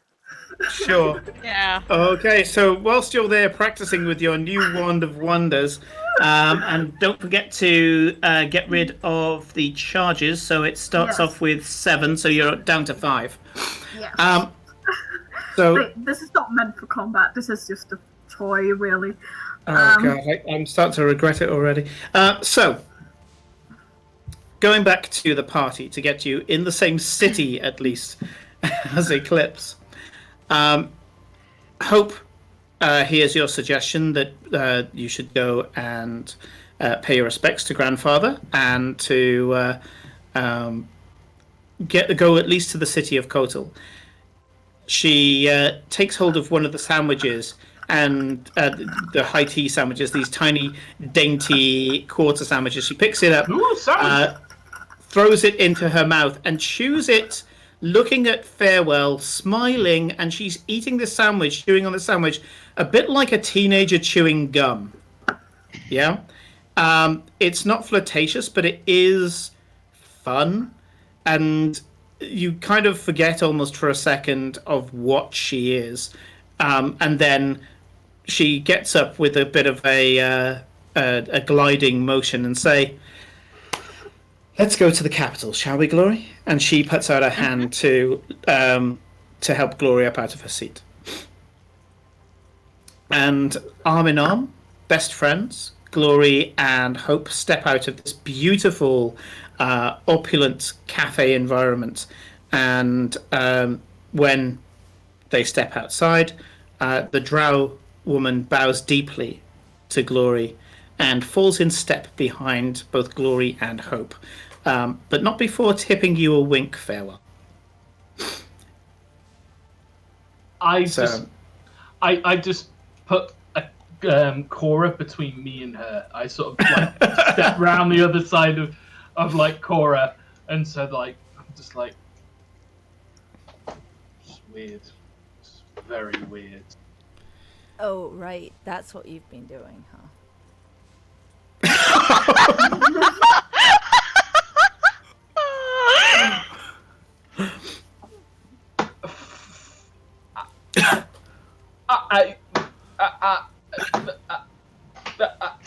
Sure. Yeah. Okay, so whilst you're there practicing with your new Wand of Wonders, and don't forget to get rid of the charges, so it starts Yes. off with 7, so you're down to 5. Yeah. So, Wait, this is not meant for combat. This is just a toy, really. oh god, I'm starting to regret it already. So, going back to the party to get you in the same city, at least, as Eclipse. Hope here's your suggestion that you should go and pay your respects to Grandfather and to go at least to the city of Coatl. She takes hold of one of the sandwiches and the high tea sandwiches, these tiny, dainty quarter sandwiches. She picks it up, Ooh, sorry. throws it into her mouth, and chews it, looking at Farewell, smiling, and she's eating the sandwich, chewing on the sandwich, a bit like a teenager chewing gum. Yeah? It's not flirtatious, but it is fun, and you kind of forget almost for a second of what she is. And then she gets up with a bit of a gliding motion and say, "Let's go to the capital, shall we, Glory?" And she puts out her hand to help Glory up out of her seat. And arm in arm, best friends, Glory and Hope step out of this beautiful, opulent cafe environment. And when They step outside. The drow woman bows deeply to Glory and falls in step behind both Glory and Hope, but not before tipping you a wink farewell. I just put Cora between me and her. I sort of like step round the other side of like Cora, and so like I'm just like, it's weird. It's very weird. Oh, right. That's what you've been doing, huh?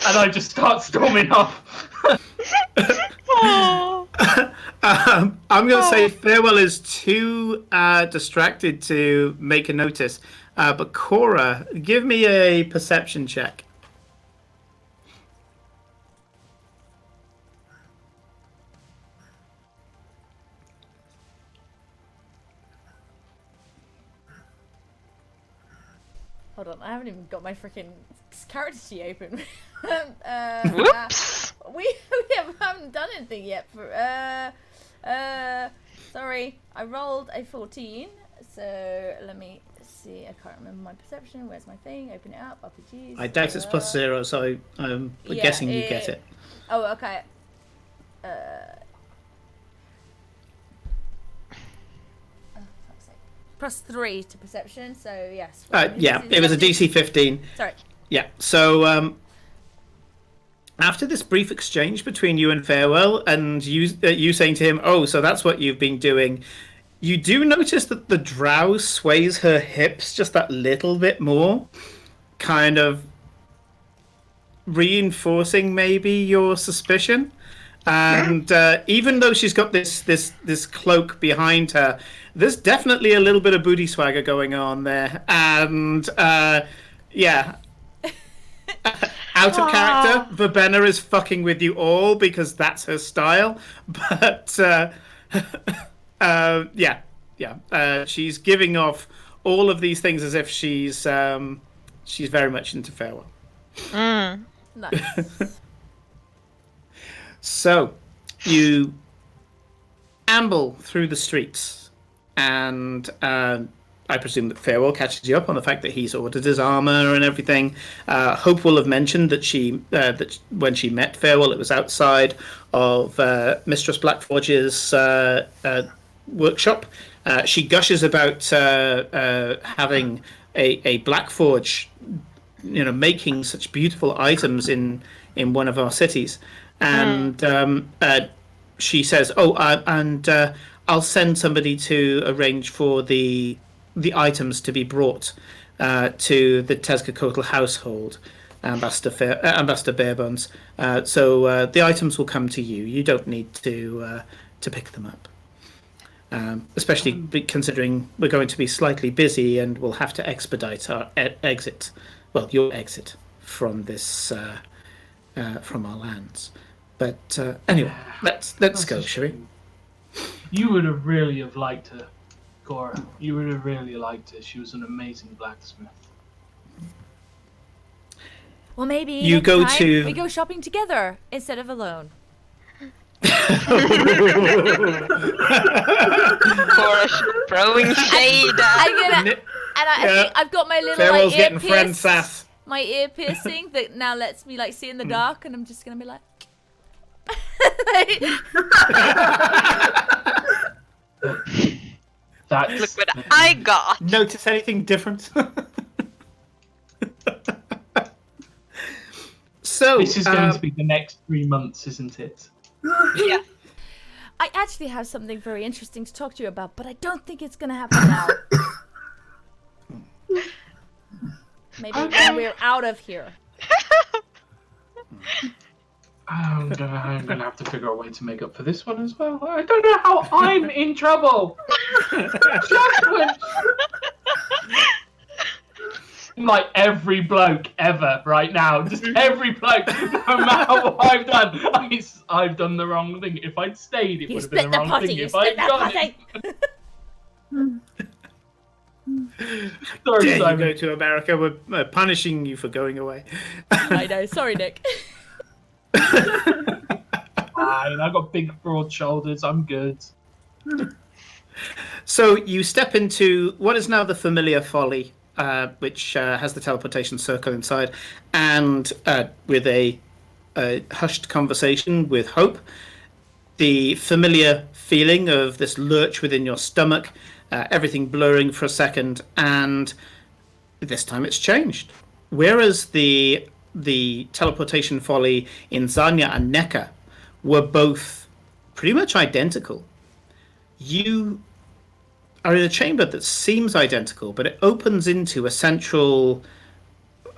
And I just start storming off. I'm going to say Farewell is too distracted to make a notice. But Cora, give me a perception check. Hold on, I haven't even got my freaking character sheet open. Whoops. We haven't done anything yet. Sorry, I rolled a 14. So let me see. I can't remember my perception. Where's my thing? Open it up. RPGs. I doubt it's +0, so I'm guessing you get it. Oh, okay. +3 to perception, so yes. Yeah, it was a DC 15. Sorry. Yeah, so after this brief exchange between you and Farewell, and you saying to him, "Oh, so that's what you've been doing," you do notice that the drow sways her hips just that little bit more, kind of reinforcing maybe your suspicion. And even though she's got this cloak behind her, there's definitely a little bit of booty swagger going on there. And yeah, out of character, Verbena is fucking with you all because that's her style. But yeah, she's giving off all of these things as if she's very much into Farewell. Nice. So, you amble through the streets, and I presume that Farewell catches you up on the fact that he's ordered his armor and everything. Hope will have mentioned that that when she met Farewell, it was outside of Mistress Blackforge's workshop. She gushes about having a Blackforge, making such beautiful items in one of our cities. And she says, I'll send somebody to arrange for the items to be brought to the Tezcacoatl household, Ambassador Barebones. So the items will come to you. You don't need to pick them up. Especially considering we're going to be slightly busy and we'll have to expedite our exit. Well, your exit from this from our lands. But anyway, let's go, shall we? You would have really have liked her, Cora. You would have really liked her. She was an amazing blacksmith. Well, maybe we go shopping together instead of alone. Cora throwing shade. I've got my little Farewell's ear getting pierced. friend sass. My ear piercing that now lets me see in the dark, and I'm just gonna be like. Look what I got. Notice anything different? So this is going to be the next 3 months, isn't it? Yeah. I actually have something very interesting to talk to you about, but I don't think it's gonna happen now. Maybe when we're out of here. I'm gonna have to figure out a way to make up for this one as well. I don't know how I'm in trouble. Just when, like every bloke ever right now, just every bloke, no matter what I've done, I've done the wrong thing. If I'd stayed, it would have been the wrong thing. If I'd gone, Sorry, Dare you Simon. go to America? We're punishing you for going away. I know. Sorry, Nick. Fine, I got big, broad shoulders. I'm good. So you step into what is now the familiar folly, which has the teleportation circle inside, and with a hushed conversation with Hope, the familiar feeling of this lurch within your stomach, everything blurring for a second, and this time it's changed. Whereas the teleportation folly in Zanya and Neka were both pretty much identical, you are in a chamber that seems identical, but it opens into a central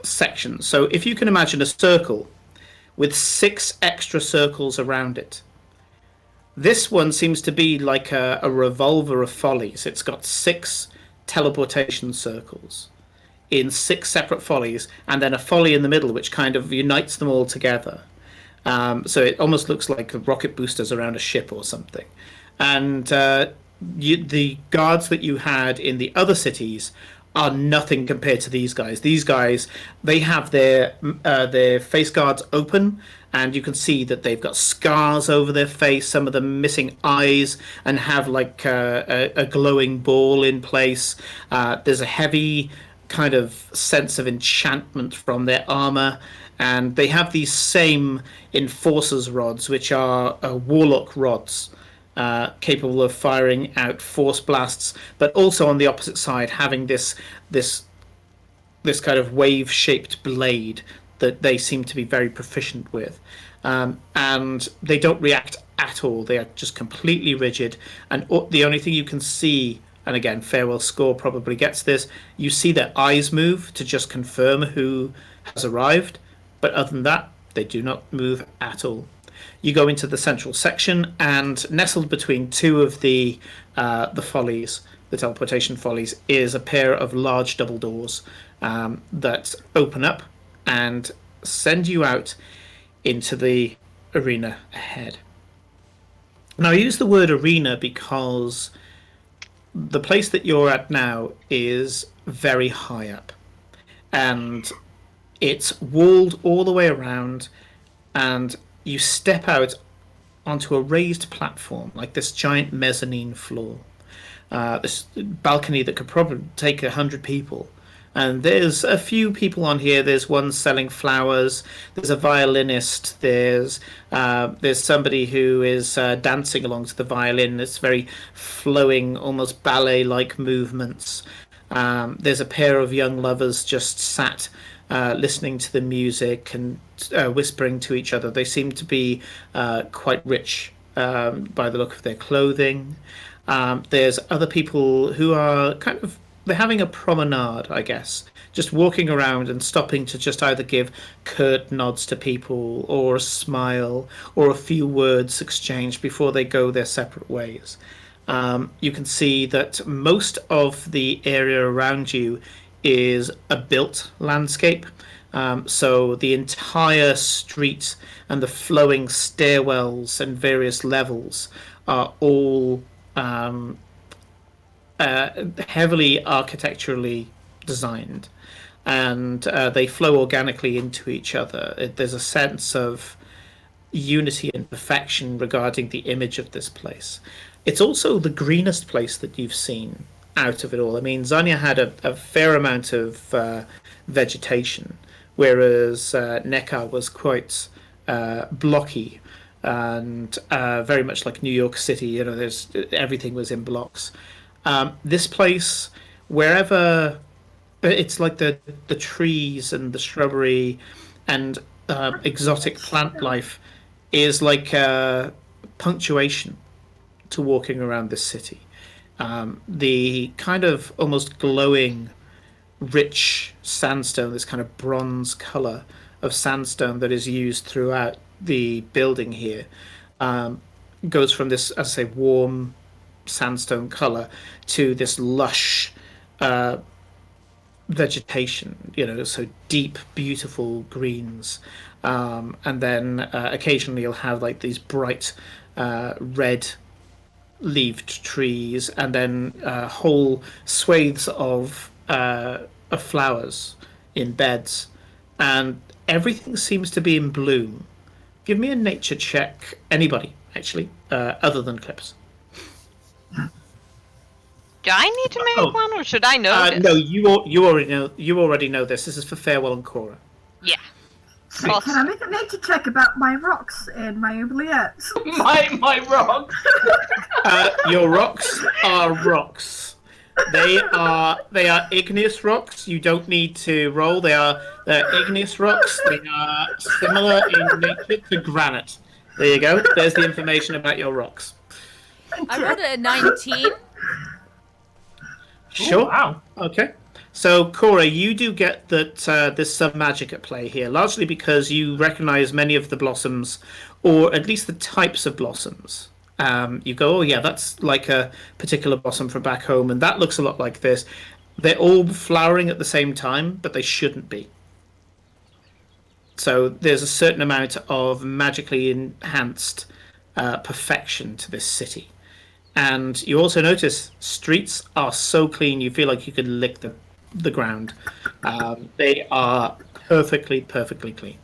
section. So if you can imagine a circle with 6 extra circles around it, this one seems to be like a revolver of follies. It's got 6 teleportation circles in 6 separate follies, and then a folly in the middle which kind of unites them all together. So it almost looks like rocket boosters around a ship or something. And the guards that you had in the other cities are nothing compared to these guys. These guys, they have their face guards open, and you can see that they've got scars over their face, some of them missing eyes, and have like a glowing ball in place. There's a heavy kind of sense of enchantment from their armor, and they have these same enforcers rods, which are warlock rods, capable of firing out force blasts, but also on the opposite side having this kind of wave-shaped blade that they seem to be very proficient with. And they don't react at all. They are just completely rigid. And the only thing you can see, and again, Farewell Score probably gets this, you see their eyes move to just confirm who has arrived. But other than that, they do not move at all. You go into the central section, and nestled between 2 of the follies, the teleportation follies, is a pair of large double doors that open up and send you out into the arena ahead. Now, I use the word arena because the place that you're at now is very high up, and it's walled all the way around, and you step out onto a raised platform, like this giant mezzanine floor, this balcony that could probably take 100 people. And there's a few people on here. There's one selling flowers. There's a violinist. There's somebody who is dancing along to the violin. It's very flowing, almost ballet-like movements. There's a pair of young lovers just sat listening to the music and whispering to each other. They seem to be quite rich by the look of their clothing. There's other people who are they're having a promenade, I guess, just walking around and stopping to just either give curt nods to people or a smile or a few words exchanged before they go their separate ways. You can see that most of the area around you is a built landscape. So the entire street and the flowing stairwells and various levels are all heavily architecturally designed, and they flow organically into each other. There's a sense of unity and perfection regarding the image of this place. It's also the greenest place that you've seen out of it all. I mean, Zanya had a fair amount of vegetation, whereas Neka was quite blocky and very much like New York City. You know, everything was in blocks. This place, wherever, it's like the trees and the shrubbery and exotic plant life is like punctuation to walking around this city. The kind of almost glowing, rich sandstone, this kind of bronze color of sandstone that is used throughout the building here, goes from this, as I say, warm sandstone color to this lush vegetation, you know, so deep, beautiful greens, and then occasionally you'll have like these bright red leaved trees, and then whole swathes of flowers in beds, and everything seems to be in bloom. Give me a nature check, anybody actually, other than Eclipse. Do I need to make one, or should I know this? No, you already know. You already know this. This is for Farewell and Cora. Yeah. Wait, can I make a nature check about my rocks and my oubliettes? my rocks. Your rocks are rocks. They are igneous rocks. You don't need to roll. They're igneous rocks. They are similar in nature to granite. There you go. There's the information about your rocks. I rolled a 19. Sure. Ooh, wow. Okay. So, Cora, you do get that there's some magic at play here, largely because you recognize many of the blossoms, or at least the types of blossoms. You go, oh yeah, that's like a particular blossom from back home, and that looks a lot like this. They're all flowering at the same time, but they shouldn't be. So there's a certain amount of magically enhanced perfection to this city. And you also notice streets are so clean you feel like you could lick the ground. They are perfectly clean.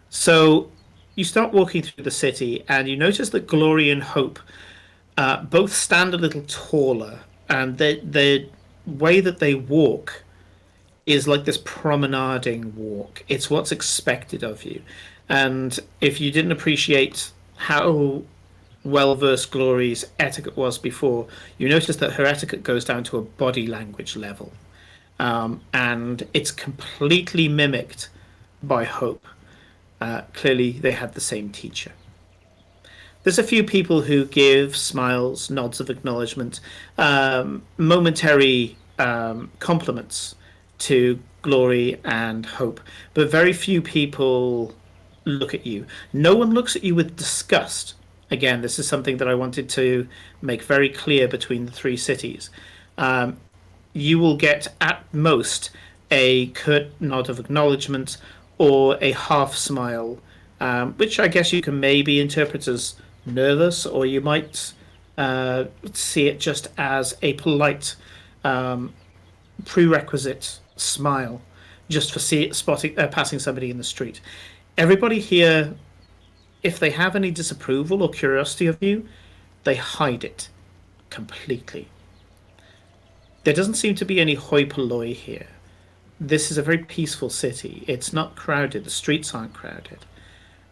So you start walking through the city, and you notice that Glory and Hope both stand a little taller, and the way that they walk is like this promenading walk. It's what's expected of you. And if you didn't appreciate how well-versed Glory's etiquette was before, you notice that her etiquette goes down to a body language level. And it's completely mimicked by Hope. Clearly, they had the same teacher. There's a few people who give smiles, nods of acknowledgement, momentary compliments to Glory and Hope, but very few people look at you. No one looks at you with disgust. Again, this is something that I wanted to make very clear between the three cities. You will get at most a curt nod of acknowledgement or a half smile, which I guess you can maybe interpret as nervous, or you might see it just as a polite prerequisite smile, just for passing somebody in the street. Everybody here, if they have any disapproval or curiosity of you, they hide it completely. There doesn't seem to be any hoi polloi here. This is a very peaceful city. It's not crowded. The streets aren't crowded.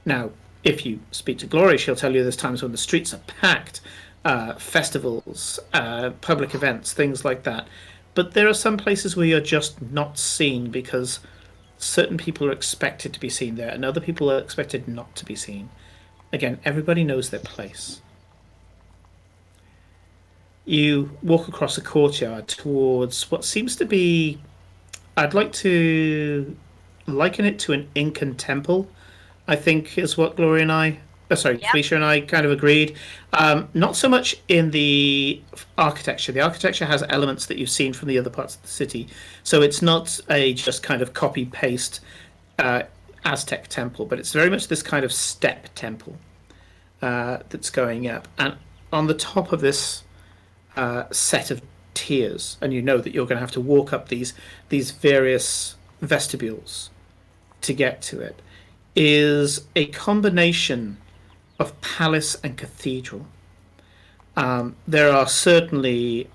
Now, if you speak to Glory, she'll tell you there's times when the streets are packed, festivals, public events, things like that. But there are some places where you're just not seen because certain people are expected to be seen there and other people are expected not to be seen. Again, everybody knows their place. You walk across a courtyard towards what seems to be, I'd like to liken it to an Incan temple, I think is what Gloria and I, Felicia and I kind of agreed. Not so much in the architecture. The architecture has elements that you've seen from the other parts of the city. So it's not a just kind of copy-paste Aztec temple, but it's very much this kind of step temple that's going up. And on the top of this set of tiers, and you know that you're going to have to walk up these various vestibules to get to it, is a combination of palace and cathedral. There are certainly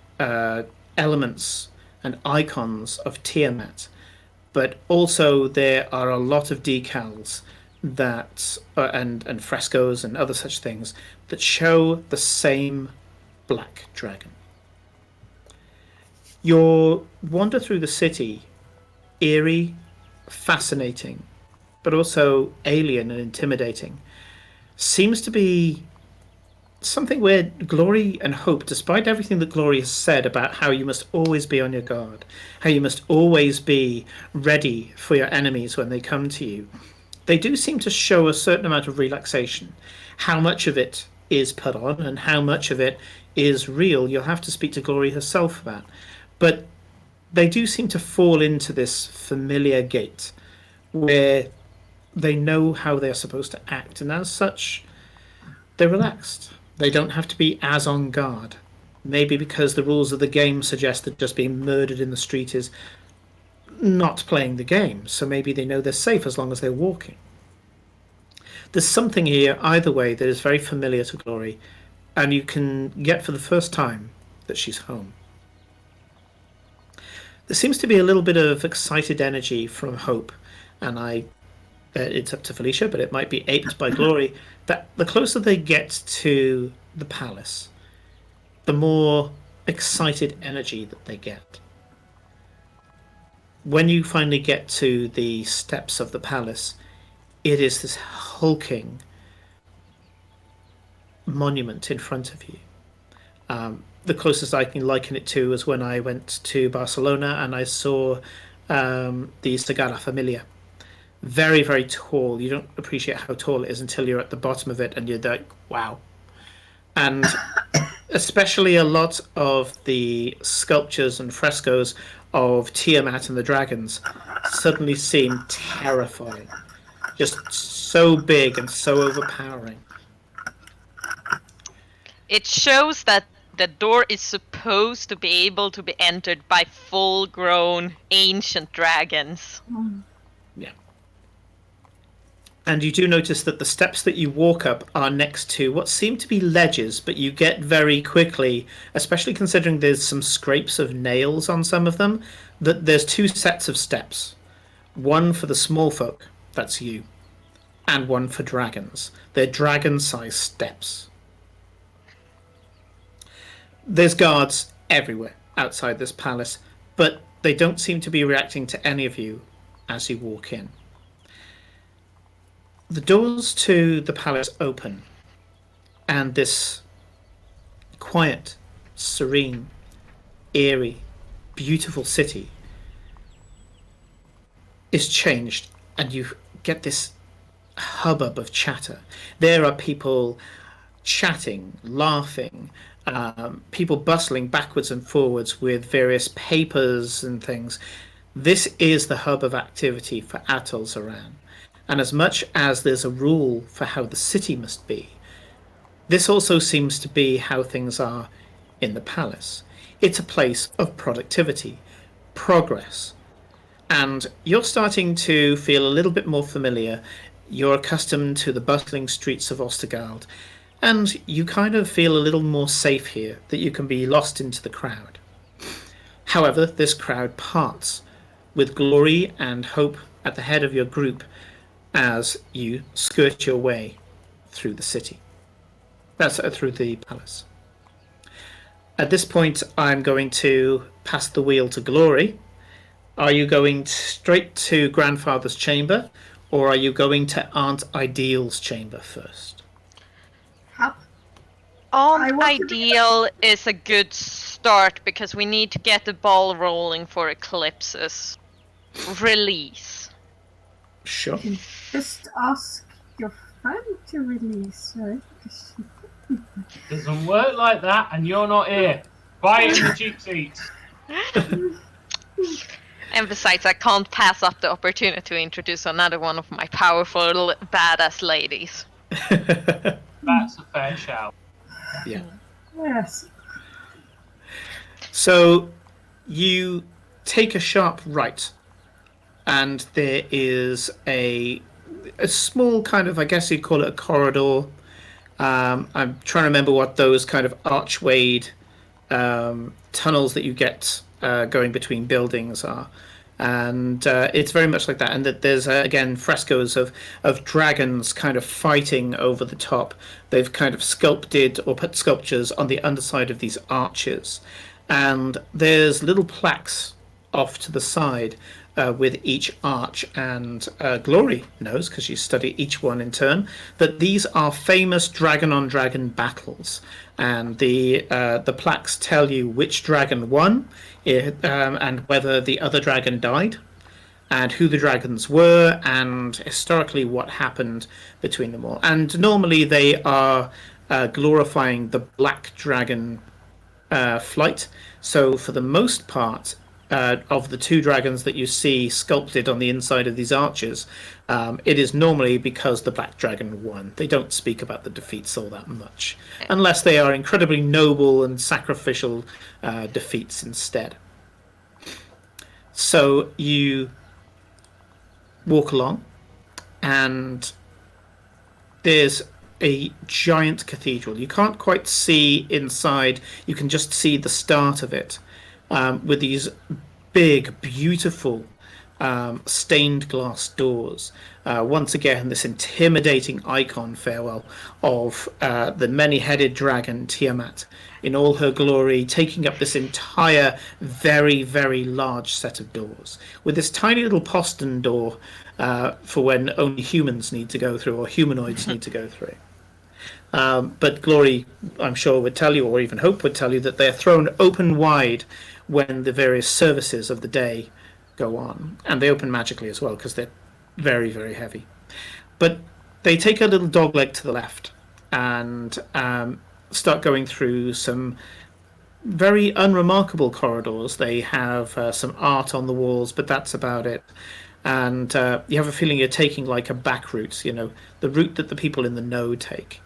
elements and icons of Tiamat, but also there are a lot of decals that and frescoes and other such things that show the same black dragon. Your wander through the city, eerie, fascinating, but also alien and intimidating, seems to be something where Glory and Hope, despite everything that Glory has said about how you must always be on your guard, how you must always be ready for your enemies when they come to you, they do seem to show a certain amount of relaxation. How much of it is put on and how much of it is real, you'll have to speak to Glory herself about. But they do seem to fall into this familiar gait where they know how they're supposed to act, and as such, They're relaxed. They don't have to be as on guard. Maybe because the rules of the game suggest that just being murdered in the street is not playing the game, so maybe they know they're safe as long as they're walking. There's something here, either way, that is very familiar to Glory, and you can get for the first time that she's home. There seems to be a little bit of excited energy from Hope, and it's up to Felicia, but it might be aped by Glory, that the closer they get to the palace, the more excited energy that they get. When you finally get to the steps of the palace, it is this hulking monument in front of you. The closest I can liken it to is when I went to Barcelona and I saw the Sagrada Familia. Very, very tall. You don't appreciate how tall it is until you're at the bottom of it and you're like, wow. And especially a lot of the sculptures and frescoes of Tiamat and the dragons suddenly seem terrifying. Just so big and so overpowering. It shows that the door is supposed to be able to be entered by full-grown ancient dragons. Yeah. And you do notice that the steps that you walk up are next to what seem to be ledges, but you get very quickly, especially considering there's some scrapes of nails on some of them, that there's two sets of steps. One for the small folk, that's you, and one for dragons. They're dragon-sized steps. There's guards everywhere outside this palace, but they don't seem to be reacting to any of you as you walk in. The doors to the palace open, and this quiet, serene, eerie, beautiful city is changed, and you get this hubbub of chatter. There are people chatting, laughing, people bustling backwards and forwards with various papers and things. This is the hub of activity for Atol Zaran. And as much as there's a rule for how the city must be, this also seems to be how things are in the palace. It's a place of productivity, progress. And you're starting to feel a little bit more familiar. You're accustomed to the bustling streets of Ostergald, and you kind of feel a little more safe here, that you can be lost into the crowd. However, this crowd parts, with Glory and Hope at the head of your group as you skirt your way through the city. That's through the palace. At this point, I'm going to pass the wheel to Glory. Are you going straight to Grandfather's chamber, or are you going to Aunt Ideal's chamber first? Aunt Ideal is a good start because we need to get the ball rolling for Eclipse's release. Sure. Just ask your friend to release her. Doesn't work like that, and you're not here. Quiet in the cheap seats. And besides, I can't pass up the opportunity to introduce another one of my powerful, badass ladies. That's a fair shout. Yeah. Yes. So you take a sharp right, and there is a small kind of, I guess you'd call it a corridor. I'm trying to remember what those kind of archwayed tunnels that you get going between buildings are. And it's very much like that, and that there's again frescoes of dragons kind of fighting over the top. They've kind of sculpted or put sculptures on the underside of these arches, and there's little plaques off to the side with each arch. And Glory knows, because you study each one in turn, that these are famous dragon on dragon battles, and the plaques tell you which dragon won, and whether the other dragon died, and who the dragons were, and historically what happened between them all. And normally they are glorifying the black dragon flight. So for the most part, of the two dragons that you see sculpted on the inside of these arches, it is normally because the black dragon won. They don't speak about the defeats all that much, unless they are incredibly noble and sacrificial defeats instead. So you walk along, and there's a giant cathedral. You can't quite see inside. You can just see the start of it, with these big, beautiful stained glass doors. Once again, this intimidating icon, Farewell, of the many-headed dragon Tiamat in all her glory, taking up this entire very, very large set of doors, with this tiny little postern door for when only humans need to go through, or humanoids need to go through. But Glory, I'm sure, would tell you, or even Hope would tell you, that they're thrown open wide when the various services of the day go on. And they open magically as well, because they're very, very heavy. But they take a little dogleg to the left and start going through some very unremarkable corridors. They have some art on the walls, but that's about it. And you have a feeling you're taking like a back route, you know, the route that the people in the know take.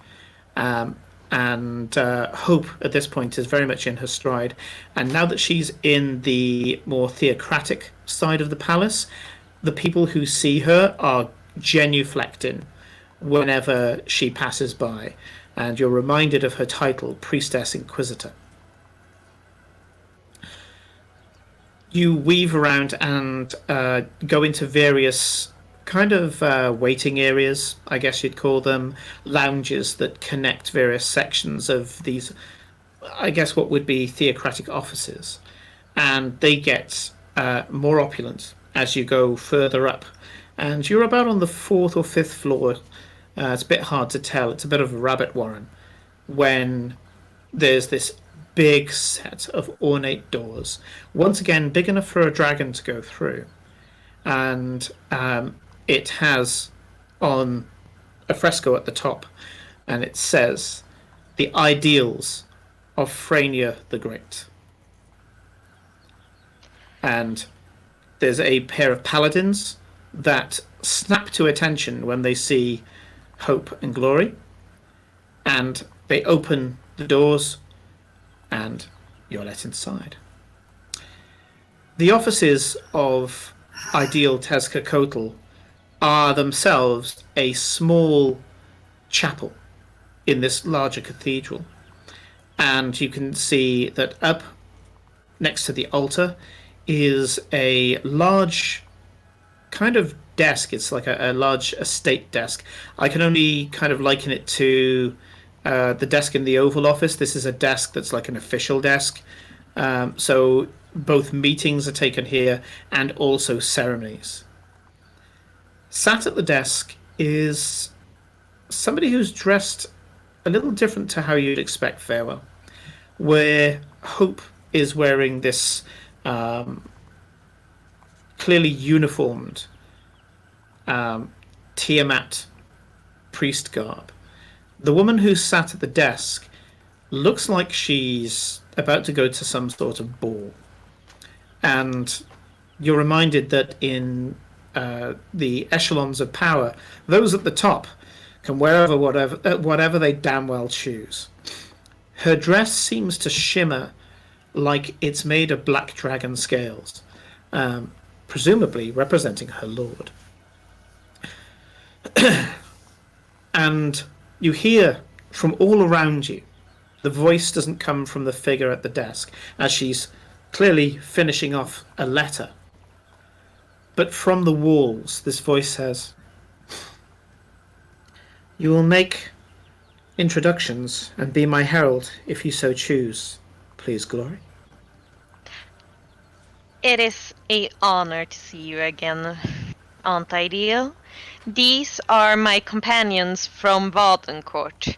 And Hope at this point is very much in her stride, and now that she's in the more theocratic side of the palace, the people who see her are genuflecting whenever she passes by, and you're reminded of her title, Priestess Inquisitor. You weave around and go into various kind of waiting areas, I guess you'd call them, lounges that connect various sections of these, I guess what would be theocratic offices. And they get more opulent as you go further up. And you're about on the 4th or 5th floor. It's a bit hard to tell. It's a bit of a rabbit warren when there's this big set of ornate doors. Once again, big enough for a dragon to go through. And it has on a fresco at the top, and it says, "The Ideals of Frania the Great." And there's a pair of paladins that snap to attention when they see Hope and Glory, and they open the doors, and you're let inside. The offices of Ideal Tezcacoatl are themselves a small chapel in this larger cathedral. And you can see that up next to the altar is a large kind of desk. It's like a large estate desk. I can only kind of liken it to the desk in the Oval Office. This is a desk that's like an official desk. So both meetings are taken here and also ceremonies. Sat at the desk is somebody who's dressed a little different to how you'd expect Farewell, where Hope is wearing this clearly uniformed Tiamat priest garb. The woman who sat at the desk looks like she's about to go to some sort of ball. And you're reminded that in the echelons of power, those at the top can wear whatever they damn well choose. Her dress seems to shimmer like it's made of black dragon scales, presumably representing her lord. And you hear from all around you, the voice doesn't come from the figure at the desk, as she's clearly finishing off a letter. But from the walls, this voice says, "You will make introductions and be my herald if you so choose, please, Glory." It is an honor to see you again, Aunt Ideal. These are my companions from Vadencourt.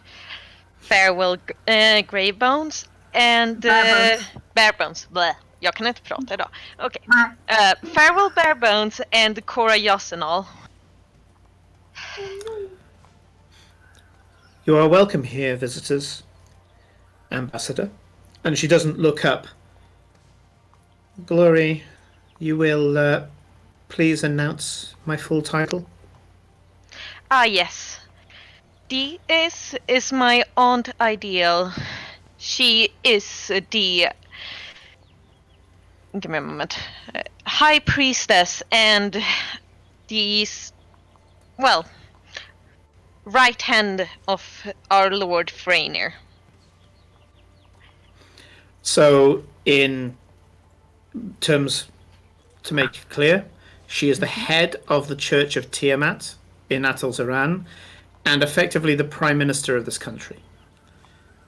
Farewell Barebones and Barebones. Bleh. Jag kan inte prata idag. Okay. Farewell Barebones and Cora Yossenall. You are welcome here, visitors, Ambassador. And she doesn't look up. Glory, You will please announce my full title? Ah, yes. This is my aunt Ideal. She is the... Give me a moment. High Priestess and these... Well, right hand of our Lord Freyner. So, in terms to make it clear, she is the head of the Church of Tiamat in Atal-Zaran, and effectively the Prime Minister of this country.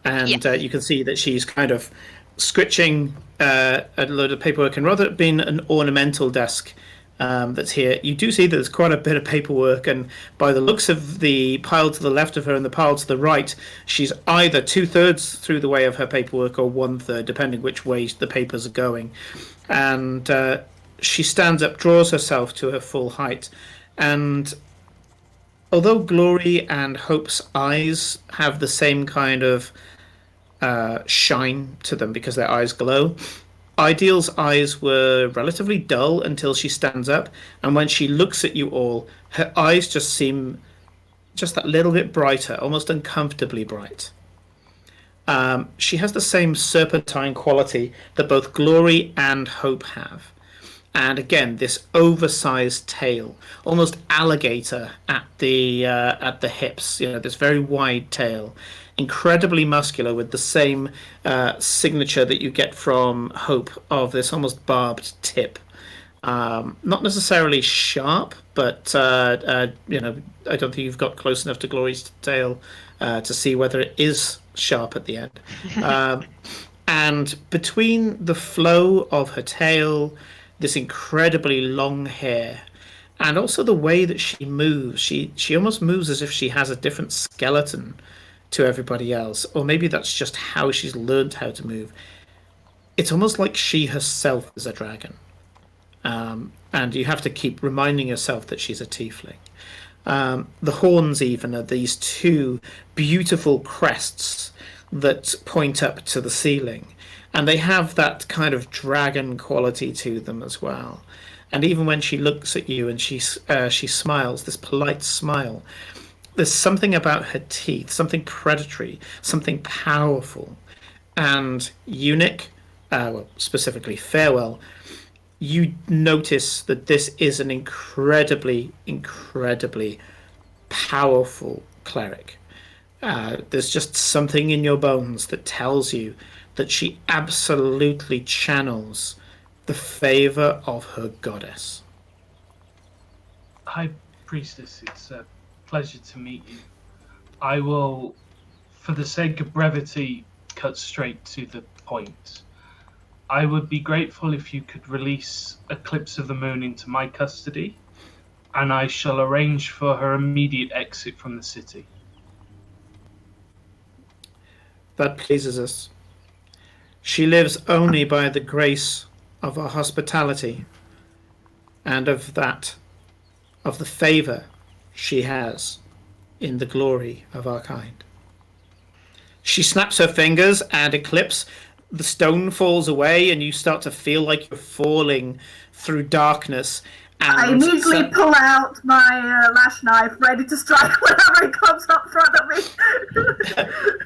And Yes. you can see that she's kind of scritching a load of paperwork, and rather than being an ornamental desk that's here, you do see that there's quite a bit of paperwork, and by the looks of the pile to the left of her and the pile to the right, she's either 2/3 through the way of her paperwork or 1/3, depending which way the papers are going. And she stands up, draws herself to her full height, and although Glory and Hope's eyes have the same kind of shine to them because their eyes glow, Ideal's eyes were relatively dull until she stands up, and when she looks at you all, her eyes just seem just that little bit brighter, almost uncomfortably bright. She has the same serpentine quality that both Glory and Hope have. And again, this oversized tail, almost alligator at the hips. You know, this very wide tail, incredibly muscular, with the same signature that you get from Hope of this almost barbed tip. Not necessarily sharp, but you know, I don't think you've got close enough to Glory's tail to see whether it is sharp at the end. And between the flow of her tail, this incredibly long hair, and also the way that she moves, she almost moves as if she has a different skeleton to everybody else, or maybe that's just how she's learned how to move. It's almost like she herself is a dragon, and you have to keep reminding yourself that she's a tiefling. The horns even are these two beautiful crests that point up to the ceiling, and they have that kind of dragon quality to them as well. And even when she looks at you and she smiles, this polite smile, there's something about her teeth, something predatory, something powerful. And Eunuch, well, specifically Farewell, you notice that this is an incredibly, incredibly powerful cleric. There's just something in your bones that tells you that she absolutely channels the favor of her goddess. High Priestess, it's a pleasure to meet you. I will, for the sake of brevity, cut straight to the point. I would be grateful if you could release Eclipse of the Moon into my custody, and I shall arrange for her immediate exit from the city. That pleases us. She lives only by the grace of our hospitality, and of the favor she has in the glory of our kind. She snaps her fingers, and Eclipse, the stone falls away, and you start to feel like you're falling through darkness. And I immediately pull out my lash knife, ready to strike whenever it comes up front of me.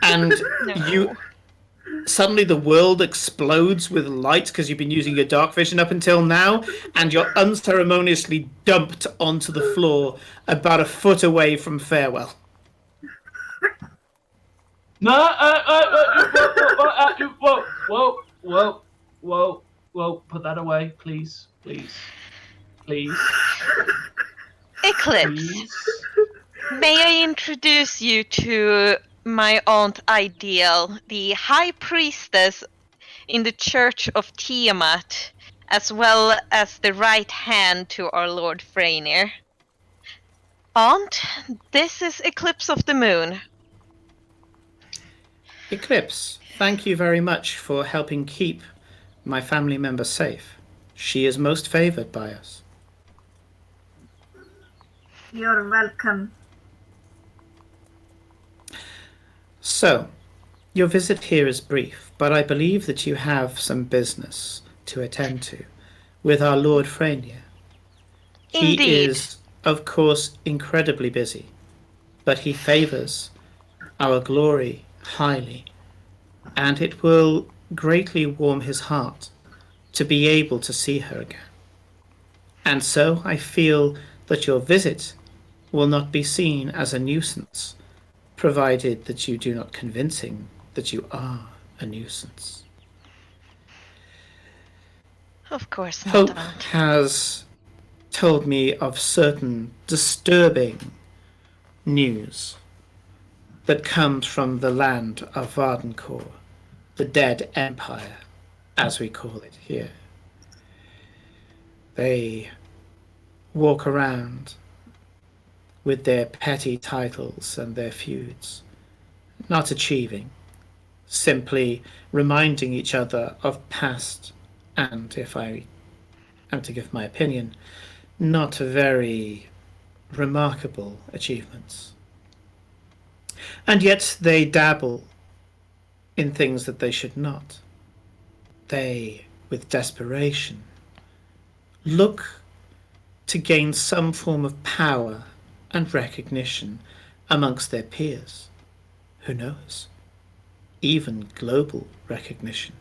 And you suddenly the world explodes with light because you've been using your dark vision up until now, and you're unceremoniously dumped onto the floor about a foot away from Farewell. No, whoa, put that away, please. Eclipse, Please. may I introduce you to my aunt Ideal, the High Priestess in the Church of Tiamat, as well as the right hand to our Lord Freyner. Aunt, this is Eclipse of the Moon. Eclipse, thank you very much for helping keep my family member safe. She is most favored by us. You're welcome. So, your visit here is brief, but I believe that you have some business to attend to. with our Lord Freynier. He Indeed. is, of course, incredibly busy, but he favours our glory highly, and it will greatly warm his heart to be able to see her again. And so I feel that your visit will not be seen as a nuisance, provided that you do not convince him that you are a nuisance. Of course not, Hope Aunt. has told me of certain disturbing news that comes from the land of Vardencourt, the dead empire, as we call it here. They walk around with their petty titles and their feuds, not achieving, simply reminding each other of past and, if I am to give my opinion, not very remarkable achievements. And yet they dabble in things that they should not. They, with desperation, look to gain some form of power and recognition amongst their peers. Who knows? Even global recognition,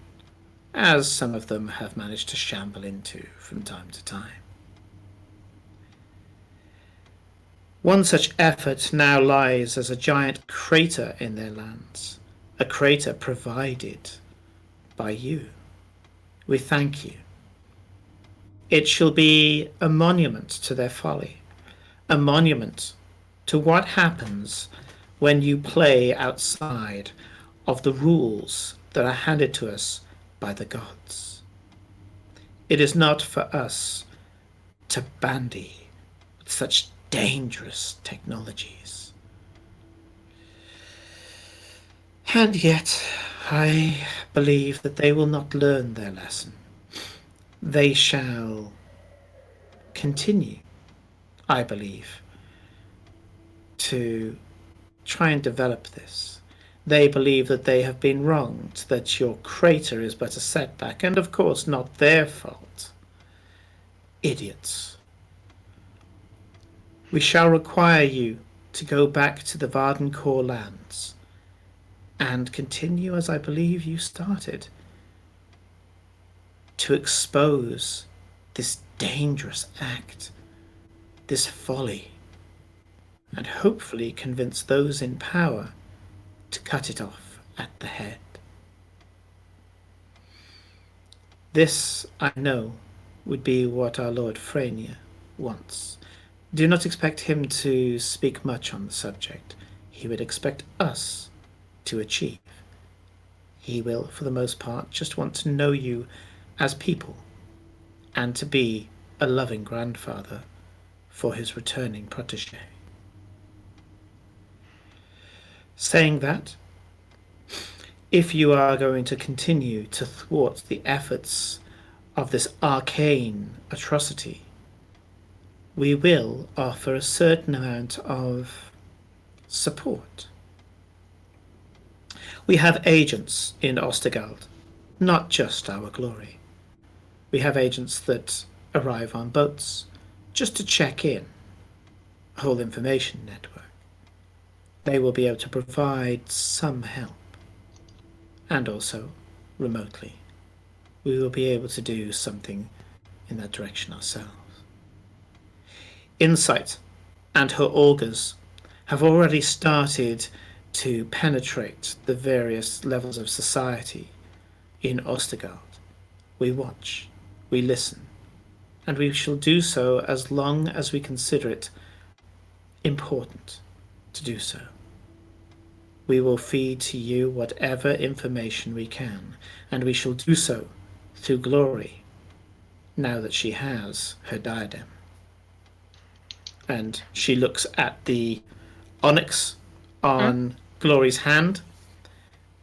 as some of them have managed to shamble into from time to time. One such effort now lies as a giant crater in their lands, a crater provided by you. We thank you. It shall be a monument to their folly, a monument to what happens when you play outside of the rules that are handed to us by the gods. It is not for us to bandy with such dangerous technologies. And yet, I believe that they will not learn their lesson. They shall continue, I believe, to try and develop this. They believe that they have been wronged, that your crater is but a setback, and of course not their fault. Idiots. We shall require you to go back to the Vardencourt lands and continue as I believe you started, to expose this dangerous act, this folly, and hopefully convince those in power to cut it off at the head. This, I know, would be what our Lord Freynier wants. Do not expect him to speak much on the subject. He would expect us to achieve. He will, for the most part, just want to know you as people and to be a loving grandfather for his returning protégé. Saying that, if you are going to continue to thwart the efforts of this arcane atrocity, we will offer a certain amount of support. We have agents in Ostergald, not just our glory. We have agents that arrive on boats just to check in, a whole information network. They will be able to provide some help, and also, remotely, we will be able to do something in that direction ourselves. Insight and her augurs have already started to penetrate the various levels of society in Ostergald. We watch, we listen, and we shall do so as long as we consider it important to do so. We will feed to you whatever information we can, and we shall do so through Glory, now that she has her diadem. And she looks at the onyx on Glory's hand,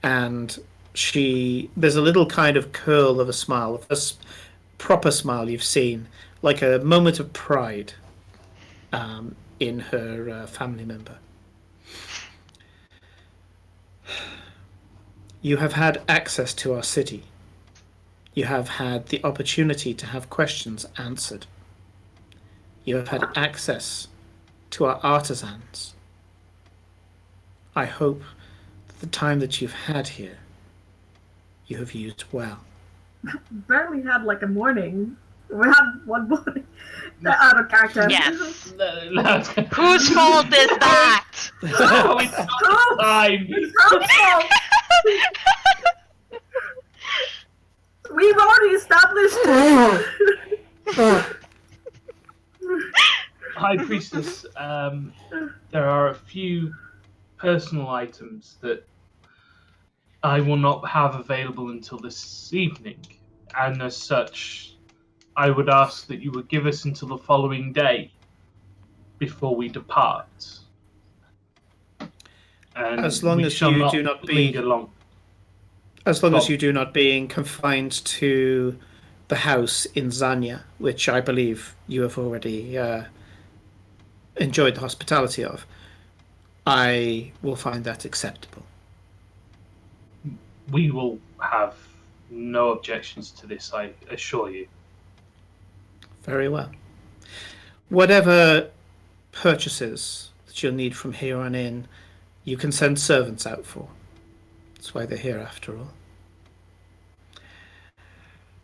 and there's a little kind of curl of a smile, a proper smile you've seen, like a moment of pride in her family member. You have had access to our city. You have had the opportunity to have questions answered. You have had access to our artisans. I hope that the time that you've had here, you have used well. Barely had like a morning. We had one morning. Out of character. Yes. Whose Whose fault is that? Oh, it's not time. We've already established High Priestess, there are a few personal items that I will not have available until this evening, and as such, I would ask that you would give us until the following day before we depart. And As long we as shall you do not be- linger long. As long as Bob. you do not being confined to the house in Zanya, which I believe you have already enjoyed the hospitality of, I will find that acceptable. We will have no objections to this, I assure you. Very well. Whatever purchases that you'll need from here on in, you can send servants out for. That's why they're here after all.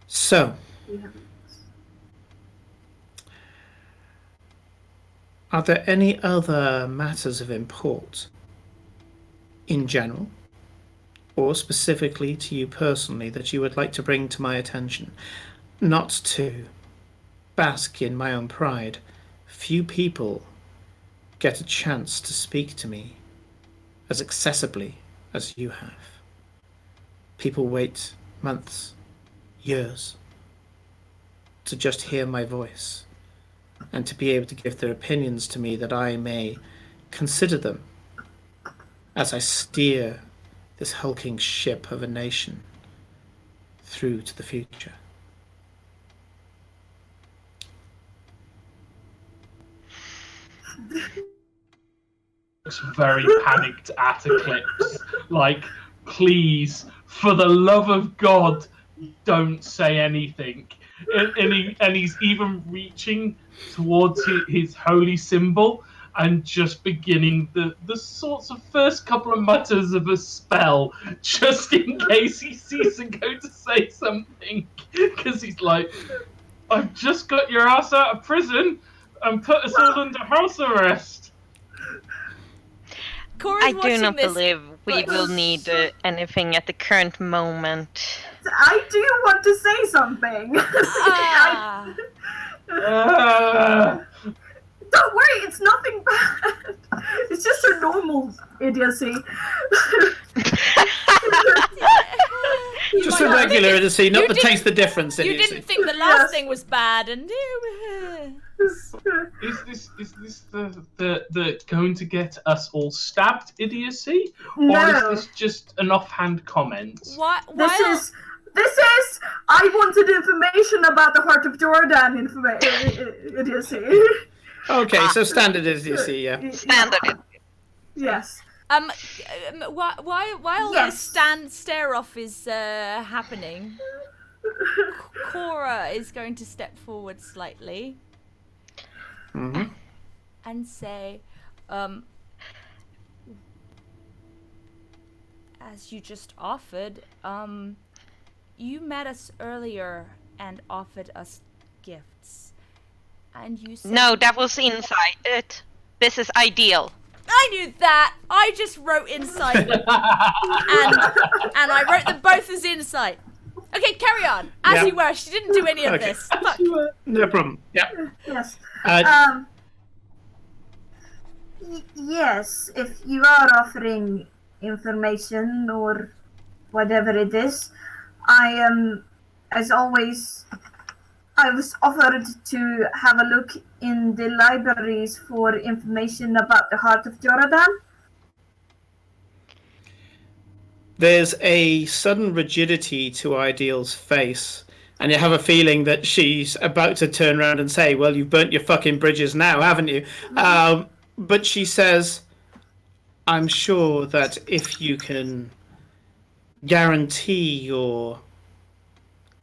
So, are there any other matters of import in general, or specifically to you personally, that you would like to bring to my attention? Not to bask in my own pride. Few people get a chance to speak to me as accessibly as you have. People wait months, years, to just hear my voice and to be able to give their opinions to me, that I may consider them as I steer this hulking ship of a nation through to the future. Looks very panicked at Eclipse. Like, please, for the love of God, don't say anything. And he's even reaching towards his holy symbol and just beginning the sorts of first couple of mutters of a spell, just in case he sees and go to say something. Because he's like, I've just got your ass out of prison and put us all under house arrest. Cora's I do watching not this, believe we but- will need anything at the current moment. I do want to say something. Ah. Don't worry, it's nothing bad. It's just a normal idiocy. Just a regular idiocy, not the taste the difference You idiocy. didn't think the last Yes. thing was bad, and Is this the going to get us all stabbed idiocy, or No. is this just an offhand comment? This is I wanted information about the Heart of Jordan idiocy. Okay, so standard idiocy, yeah. Standard. Yes. While Yes. this stare off is happening, Cora is going to step forward slightly Mm-hmm. and say, as you just offered, you met us earlier and offered us gifts, and you said No, that was inside it. This is ideal. I knew that. I just wrote insight, and I wrote them both as insight. Okay, carry on. As Yeah. you were. She didn't do any of Okay. this. Fuck. No problem. Yeah. Yes. Uh, Yes, if you are offering information or whatever it is, I am, as always, I was offered to have a look in the libraries for information about the Heart of Jordan. There's a sudden rigidity to Ideal's face, and you have a feeling that she's about to turn around and say, well, you've burnt your fucking bridges now, haven't you? But she says, I'm sure that if you can guarantee your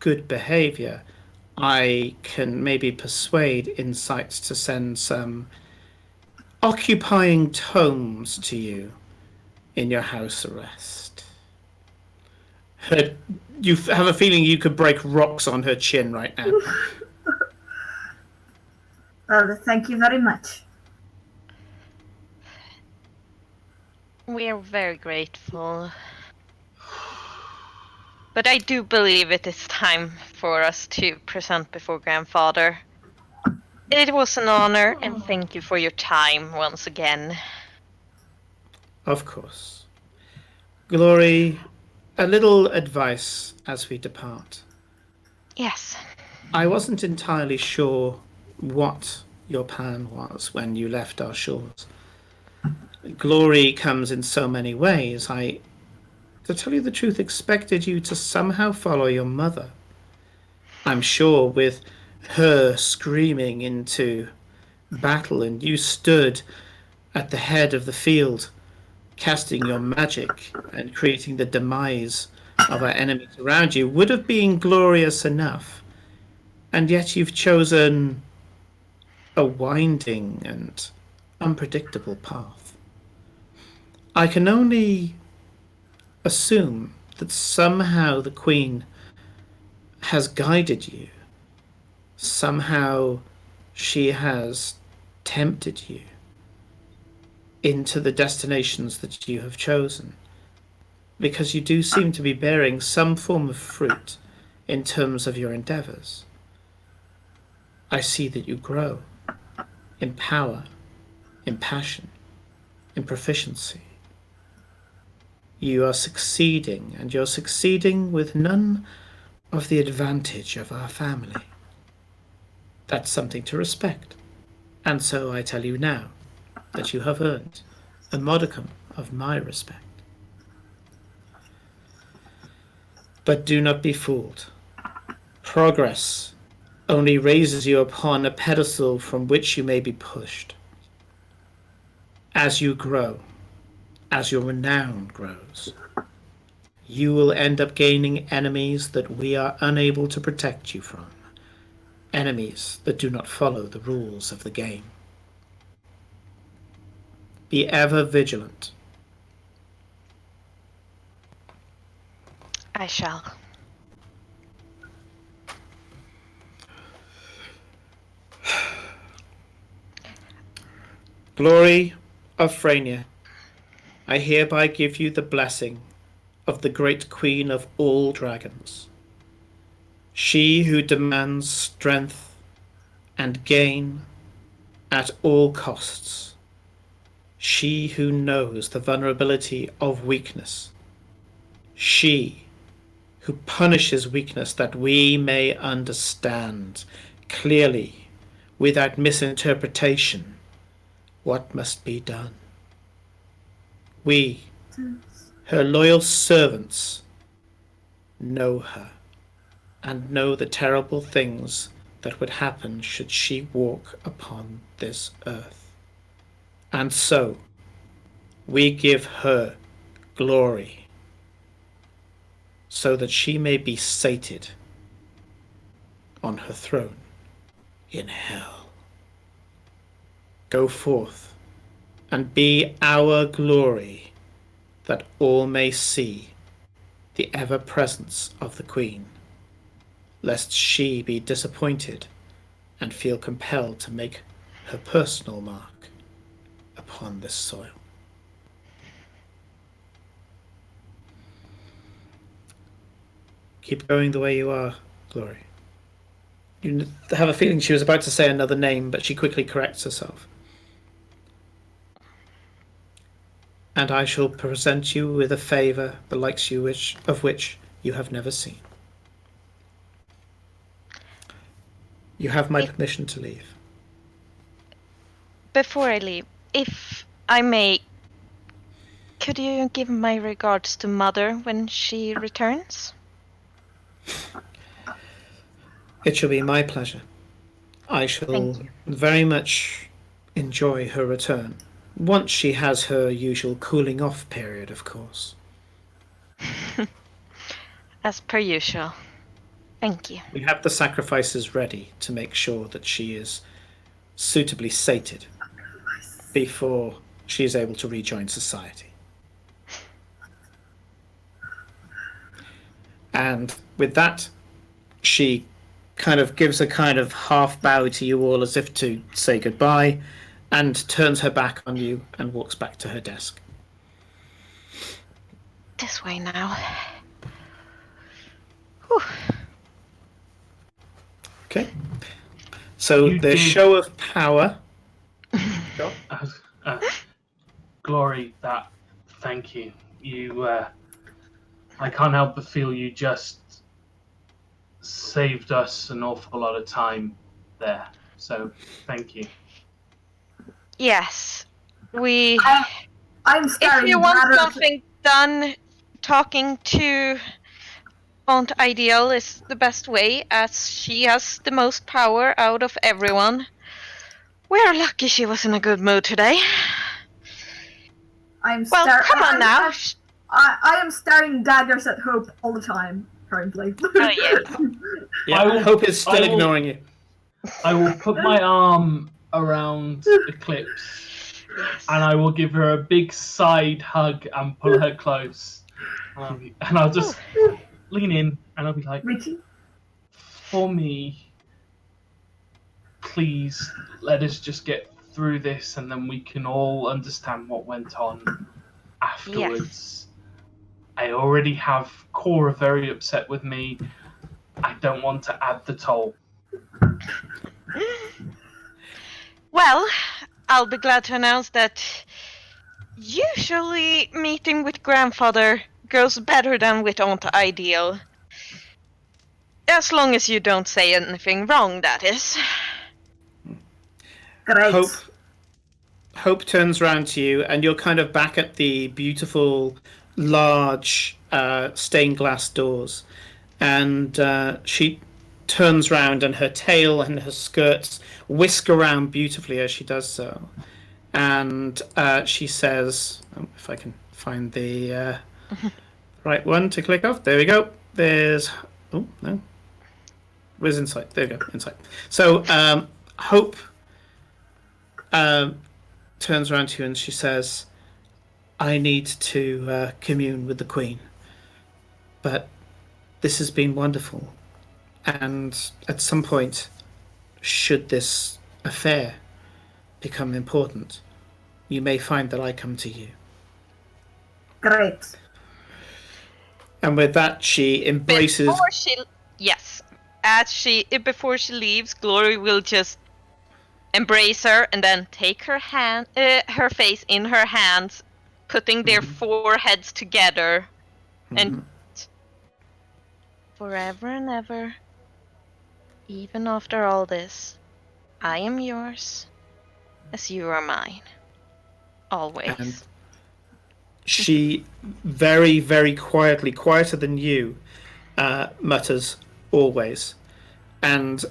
good behavior, I can maybe persuade Insights to send some occupying tomes to you in your house arrest. You have a feeling you could break rocks on her chin right now. Well, thank you very much. We are very grateful. But I do believe it is time for us to present before Grandfather. It was an honor, and thank you for your time once again. Of course. Glory, a little advice as we depart. Yes. I wasn't entirely sure what your plan was when you left our shores. Glory comes in so many ways. I, to tell you the truth, expected you to somehow follow your mother. I'm sure with her screaming into battle and you stood at the head of the field, casting your magic and creating the demise of our enemies around you, would have been glorious enough. And yet you've chosen a winding and unpredictable path. I can only assume that somehow the Queen has guided you. Somehow she has tempted you into the destinations that you have chosen. Because you do seem to be bearing some form of fruit in terms of your endeavors. I see that you grow in power, in passion, in proficiency. You are succeeding, and you're succeeding with none of the advantage of our family. That's something to respect. And so I tell you now that you have earned a modicum of my respect. But do not be fooled. Progress only raises you upon a pedestal from which you may be pushed. As you grow, as your renown grows, you will end up gaining enemies that we are unable to protect you from. Enemies that do not follow the rules of the game. Be ever vigilant. I shall. Glory of Frania, I hereby give you the blessing of the great Queen of all dragons. She who demands strength and gain at all costs. She who knows the vulnerability of weakness. She who punishes weakness that we may understand clearly, without misinterpretation, what must be done. We, her loyal servants, know her and know the terrible things that would happen should she walk upon this earth. And so, we give her glory so that she may be sated on her throne in hell. Go forth and be our glory, that all may see the ever-presence of the Queen, lest she be disappointed and feel compelled to make her personal mark upon this soil. Keep going the way you are, Glory. You have a feeling she was about to say another name, but she quickly corrects herself. And I shall present you with a favour the likes of which you have never seen. You have my permission to leave. Before I leave, if I may, could you give my regards to Mother when she returns? It shall be my pleasure. I shall very much enjoy her return. Once she has her usual cooling off period, of course. As per usual. Thank you. We have the sacrifices ready to make sure that she is suitably sated before she is able to rejoin society. And with that, she kind of gives a kind of half bow to you all as if to say goodbye, and turns her back on you and walks back to her desk. This way now. Whew. Okay. So You the did- show of power. Glory, thank you. I can't help but feel you just saved us an awful lot of time there. So, thank you. Yes. I'm If staring you want rather- something done, talking to Aunt Ideal is the best way, as she has the most power out of everyone. We're lucky she was in a good mood today. I'm Well, come on now. I am staring daggers at Hope all the time, currently. Oh, yeah. Yeah, I will- Hope is still I will- ignoring you. I will put my arm around Eclipse and I will give her a big side hug and pull her close. And I'll just lean in and I'll be like, Richie? for me, please let us just get through this and then we can all understand what went on afterwards. I already have Cora very upset with me. I don't want to add the toll. Well, I'll be glad to announce that usually meeting with grandfather goes better than with Aunt Ideal. As long as you don't say anything wrong, that is. Great. Hope turns around to you, and you're kind of back at the beautiful, large stained glass doors. And she turns round, and her tail and her skirts whisk around beautifully as she does so. And she says, if I can find the right one to click off. There we go. There's... Oh, no. Where's Insight? There we go. Insight. So Hope turns around to you and she says, I need to commune with the Queen. But this has been wonderful. And at some point, should this affair become important, you may find that I come to you. Great. And with that, she embraces... Before she leaves, Glory will just embrace her and then take her her face in her hands, putting their foreheads together, and forever and ever, even after all this, I am yours, as you are mine, always. And she very, very quietly, quieter than you, mutters, always. And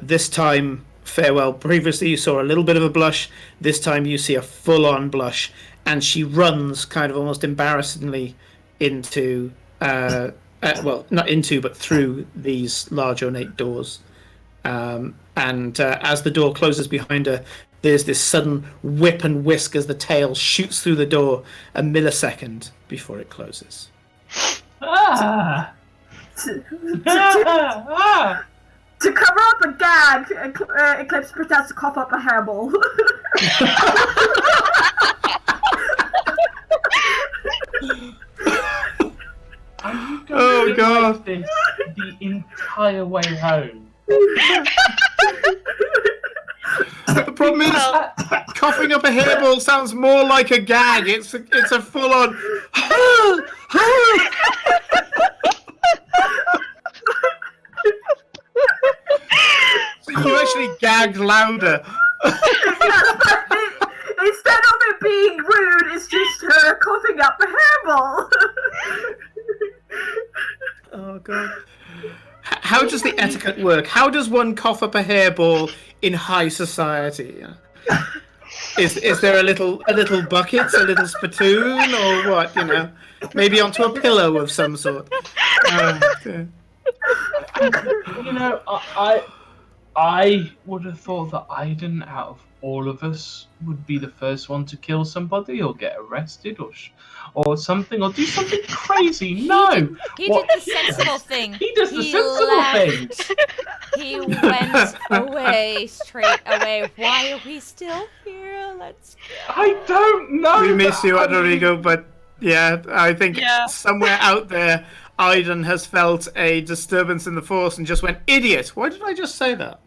this time, Farewell, previously you saw a little bit of a blush, this time you see a full-on blush, and she runs kind of almost embarrassedly into, well, not into, but through these large ornate doors. And as the door closes behind her, there's this sudden whip and whisk as the tail shoots through the door a millisecond before it closes. Ah! To cover up a gag, Eclipse pretends to cough up a hairball. Are you going Oh, to God. like this the entire way home? The problem is, coughing up a hairball sounds more like a gag. It's a full-on... You actually gagged louder. Instead of it being rude, it's just her coughing up a hairball. Oh, God. How does the etiquette work? How does one cough up a hairball in high society? Is there a little bucket, a little spittoon, or what? You know, maybe onto a pillow of some sort. Okay. You know, I would have thought that Aiden, out of all of us, would be the first one to kill somebody or get arrested or something, or do something crazy. No! He did the sensible thing. He does the sensible thing! He went away, straight away. Why are we still here? Let's go. I don't know! We miss you, Rodrigo, but yeah, I think somewhere out there, Aiden has felt a disturbance in the force and just went, idiot! Why did I just say that?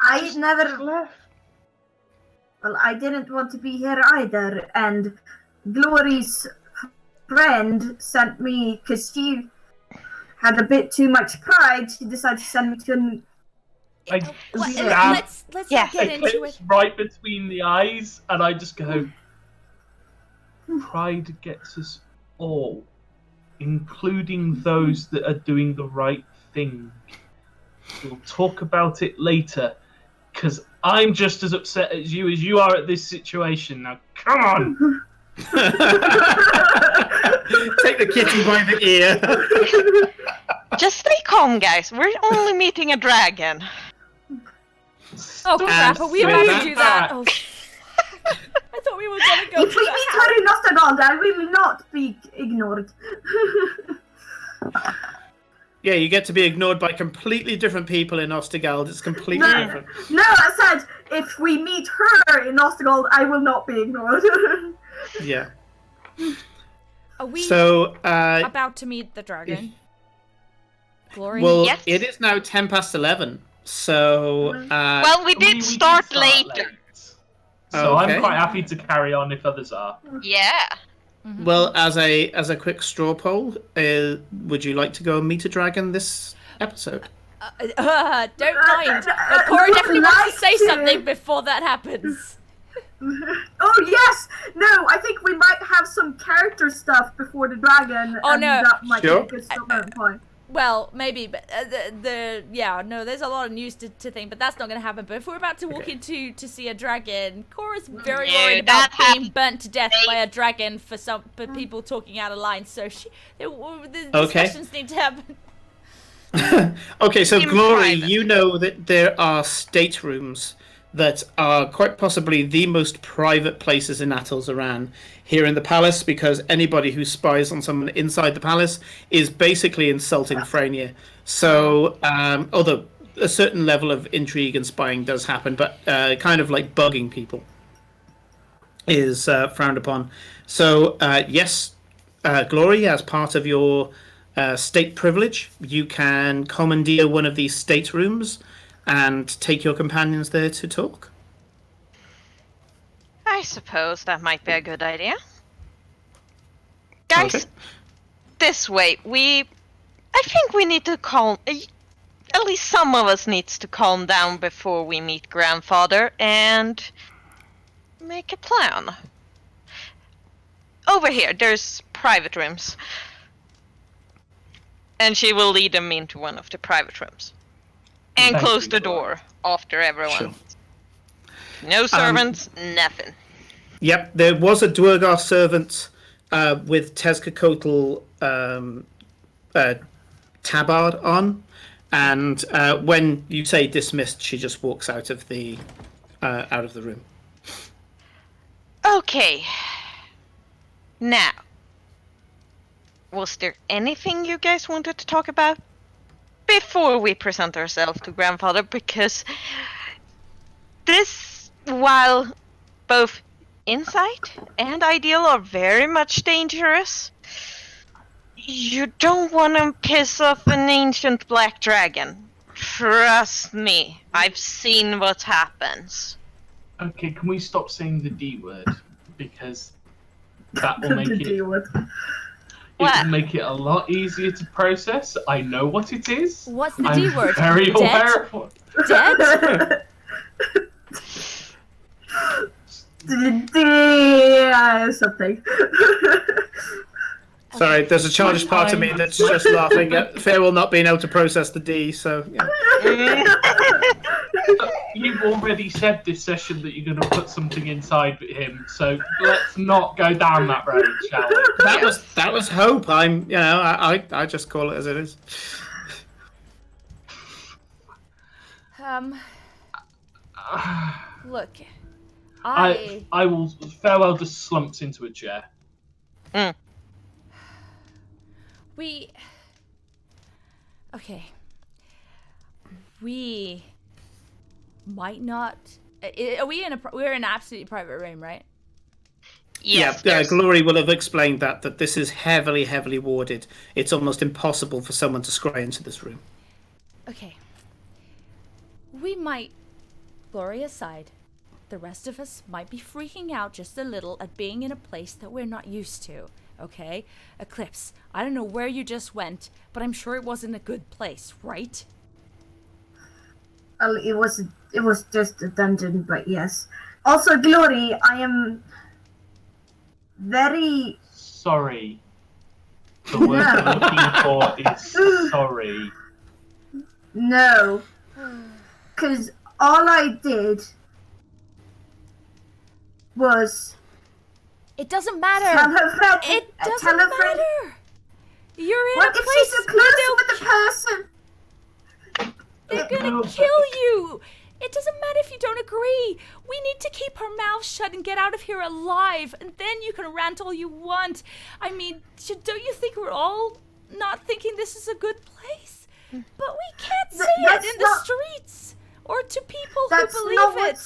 I never left. Well, I didn't want to be here either, and Glory's friend sent me because she had a bit too much pride. She decided to send me to an. Let's not get into it. Right between the eyes, and I just go. Pride gets us all, including those that are doing the right thing. We'll talk about it later, because I'm just as upset as you are at this situation. Now, come on! Take the kitty by the ear. Just stay calm, guys. We're only meeting a dragon. Oh crap, are we about to do that? Oh, I thought we were gonna go If we meet her in Ostergold, I will not be ignored. Yeah, you get to be ignored by completely different people in Ostergold. It's completely different. No, I said if we meet her in Ostergold, I will not be ignored. Yeah. Are we So, about to meet the dragon? Glory? well, Yes. it is now 11:10. So, Well, we did start later. late. So Okay. I'm quite happy to carry on if others are. Yeah. well, as a quick straw poll, would you like to go and meet a dragon this episode? Don't mind. But Cora definitely wants to say something before that happens. Oh yes! No, I think we might have some character stuff before the dragon. Oh, and no. that might Sure. be a good starting point. Well, maybe, but there's a lot of news to think, but that's not going to happen. But if we're about to walk into to see a dragon, Cora's very No, worried about that being happens. burnt to death by a dragon for people talking out of line. So the discussions need to happen. Okay, so In Glory, private. you know that there are staterooms that are quite possibly the most private places in Aran here in the palace, because anybody who spies on someone inside the palace is basically insulting Frania. So, although a certain level of intrigue and spying does happen, but kind of like bugging people is frowned upon. So, yes, Glory, as part of your state privilege, you can commandeer one of these staterooms and take your companions there to talk. I suppose that might be a good idea. Guys, Okay. this way, I think we need to calm... At least some of us needs to calm down before we meet Grandfather and make a plan. Over here, there's private rooms. And she will lead them into one of the private rooms. And Thank close you, the Laura. door after everyone. Sure. No servants, nothing. Yep, there was a Dwergar servant with Tezcacoatl tabard on, and when you say dismissed, she just walks out of the room. Okay. Now, was there anything you guys wanted to talk about before we present ourselves to Grandfather? Because this, while both insight and ideal are very much dangerous, you don't want to piss off an ancient black dragon. Trust me, I've seen what happens. Okay, can we stop saying the D word? Because that will make To it... deal with. It What? will make it a lot easier to process. I know what it is. What's the I'm D word? very Dead? aware of what... Dead? Something. Sorry, there's a childish part of me that's just laughing at Farewell not being able to process the D, so yeah. you've already said this session that you're going to put something inside him, so let's not go down that road, shall we? That was hope. I just call it as it is. Look, I will. Farewell just slumps into a chair. Okay. We might not. We're in absolutely private room, right? Yes. Glory will have explained that this is heavily, heavily warded. It's almost impossible for someone to scry into this room. Okay. We might, Glory aside, the rest of us might be freaking out just a little at being in a place that we're not used to, okay? Eclipse, I don't know where you just went, but I'm sure it wasn't a good place, right? Well, it was just a dungeon, but yes. Also, Glory, I am very sorry. The word I'm looking for is sorry. No. Because all I did was... It doesn't matter. Tell her friend. It doesn't tell her friend. matter. You're in What a if place she's so where close with the person? they're gonna kill you. It doesn't matter if you don't agree. We need to keep her mouth shut and get out of here alive, and then you can rant all you want. I mean, don't you think we're all not thinking this is a good place? But we can't say it in the streets or to people who believe it.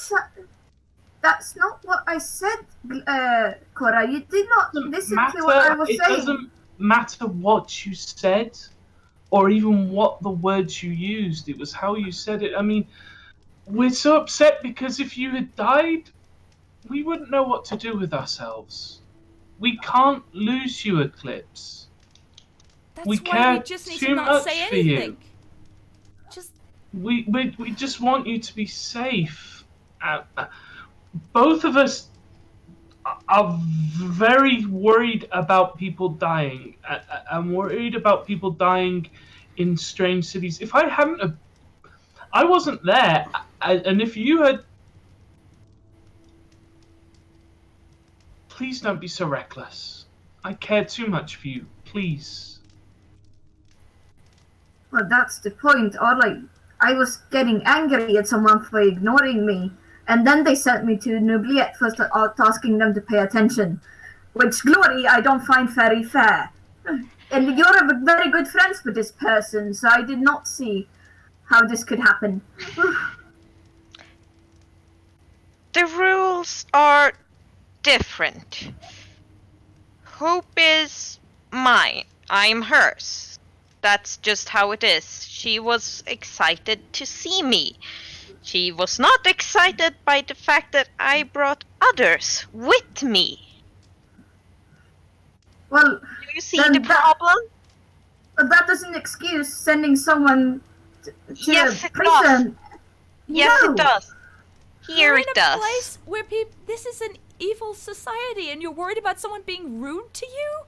That's not what I said, Cora. You did not listen to what I was saying. It doesn't matter what you said or even what the words you used. It was how you said it. I mean, we're so upset because if you had died, we wouldn't know what to do with ourselves. We can't lose you, Eclipse. That's we why care we just need too to not much say for anything. you. Just We just want you to be safe. Both of us are very worried about people dying. I'm worried about people dying in strange cities. If I hadn't, I wasn't there, and if you had, please don't be so reckless. I care too much for you. Please. Well, that's the point. Or I was getting angry at someone for ignoring me. And then they sent me to an oubliette for asking them to pay attention. Which, Glory, I don't find very fair. And you're very good friends with this person, so I did not see how this could happen. The rules are different. Hope is mine. I'm hers. That's just how it is. She was excited to see me. She was not excited by the fact that I brought others with me. Well, do you see the problem? But that doesn't excuse sending someone to yes, a it prison. Does. Yes, No. it does. Here You're it in does. a place where this is an evil society, and you're worried about someone being rude to you?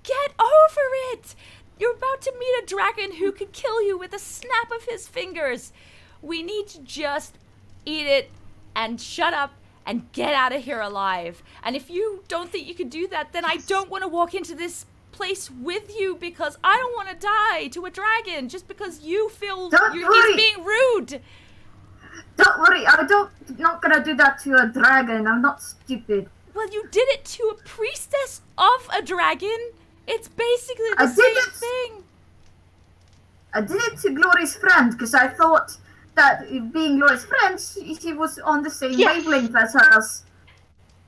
Get over it! You're about to meet a dragon who could kill you with a snap of his fingers. We need to just eat it and shut up and get out of here alive. And if you don't think you can do that, then I don't want to walk into this place with you because I don't want to die to a dragon just because you feel he's being rude. Don't worry, not gonna do that to a dragon. I'm not stupid. Well, you did it to a priestess of a dragon. It's basically the same thing. I did it to Glory's friend because I thought that being Glory's friend, she was on the same wavelength as us.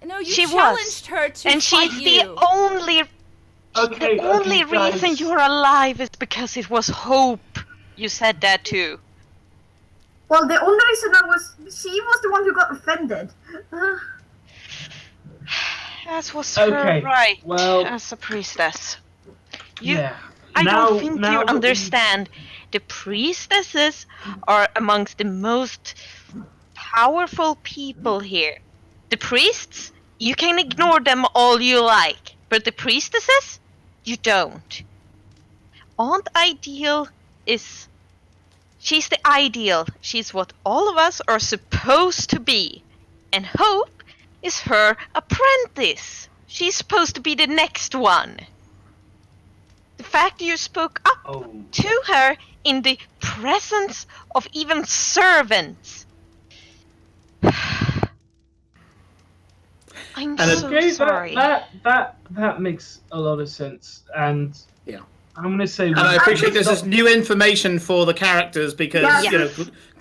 No, you challenged her to and fight she's you. the only reason you're alive is because it was Hope. You said that too. Well, the only reason she was the one who got offended. That was her right as a priestess. I don't think you understand. The priestesses are amongst the most powerful people here. The priests, you can ignore them all you like, but the priestesses, you don't. Aunt Ideal is She's the ideal. She's what all of us are supposed to be. And Hope is her apprentice. She's supposed to be the next one. The fact you spoke up to her in the presence of even servants. I'm so sorry. That makes a lot of sense, and Yeah. I'm gonna say. And I appreciate this is new information for the characters because you know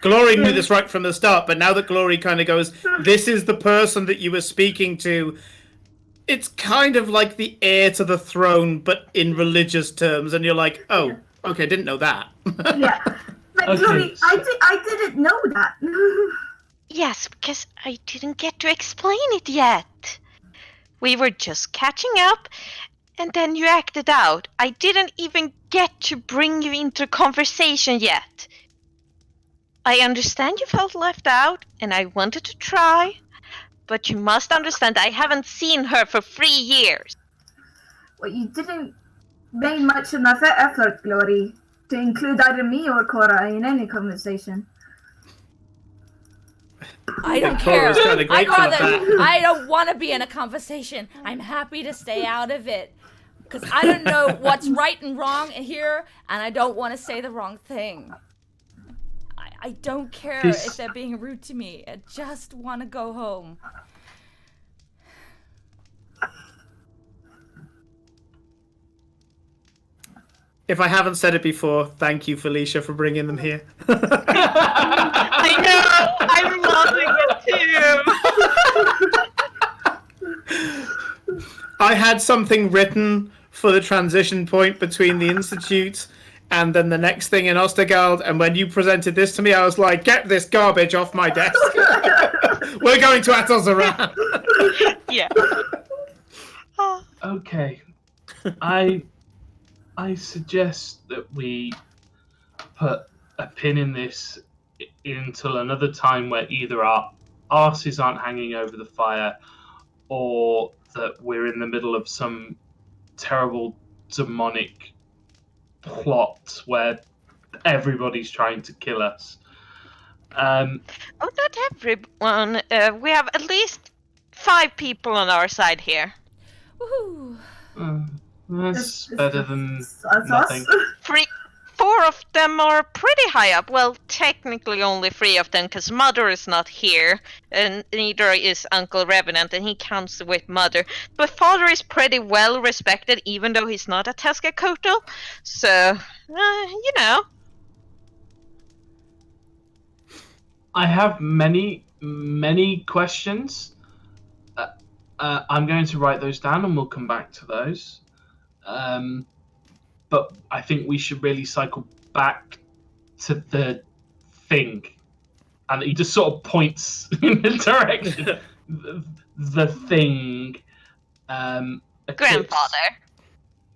Glory knew this right from the start, but now that Glory kind of goes, this is the person that you were speaking to. It's kind of like the heir to the throne, but in religious terms, and you're like, oh, okay, didn't know that. Yeah, but Okay. Glory, I didn't know that. Yes, because I didn't get to explain it yet. We were just catching up, and then you acted out. I didn't even get to bring you into conversation yet. I understand you felt left out, and I wanted to try, but you must understand I haven't seen her for 3 years. Well, you didn't make much enough effort, Glory, to include either me or Cora in any conversation. I don't Cora's care. kinda grateful of that. I don't want to be in a conversation. I'm happy to stay out of it. Because I don't know what's right and wrong here, and I don't want to say the wrong thing. I don't care if they're being rude to me. I just want to go home. If I haven't said it before, thank you, Felicia, for bringing them here. I know! I'm loving it too! I had something written for the transition point between the Institute and then the next thing in Ostergald, and when you presented this to me, I was like, get this garbage off my desk. We're going to Atolzaran. Yeah. Okay, I suggest that we put a pin in this until another time where either our arses aren't hanging over the fire, or that we're in the middle of some terrible demonic plot where everybody's trying to kill us. Oh, not everyone. We have at least 5 people on our side here. Woohoo! That's better than That's nothing. us. 4 of them are pretty high up. Well, technically only 3 of them, because Mother is not here, and neither is Uncle Revenant, and he counts with Mother. But Father is pretty well respected, even though he's not a Tezcacoatl. So, you know. I have many questions. I'm going to write those down, and we'll come back to those. But I think we should really cycle back to the thing. And he just sort of points in the direction. the thing. Eclipse. Grandfather.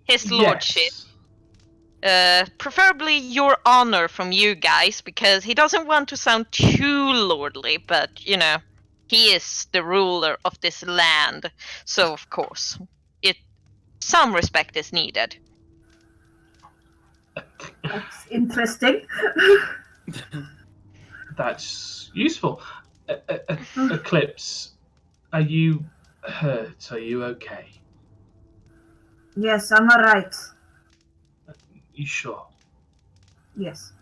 His lordship. Yes. Preferably your honor from you guys, because he doesn't want to sound too lordly, but, you know, he is the ruler of this land. So, of course, some respect is needed. That's interesting. That's useful. Eclipse, are you hurt? Are you okay? Yes, I'm alright. You sure? Yes.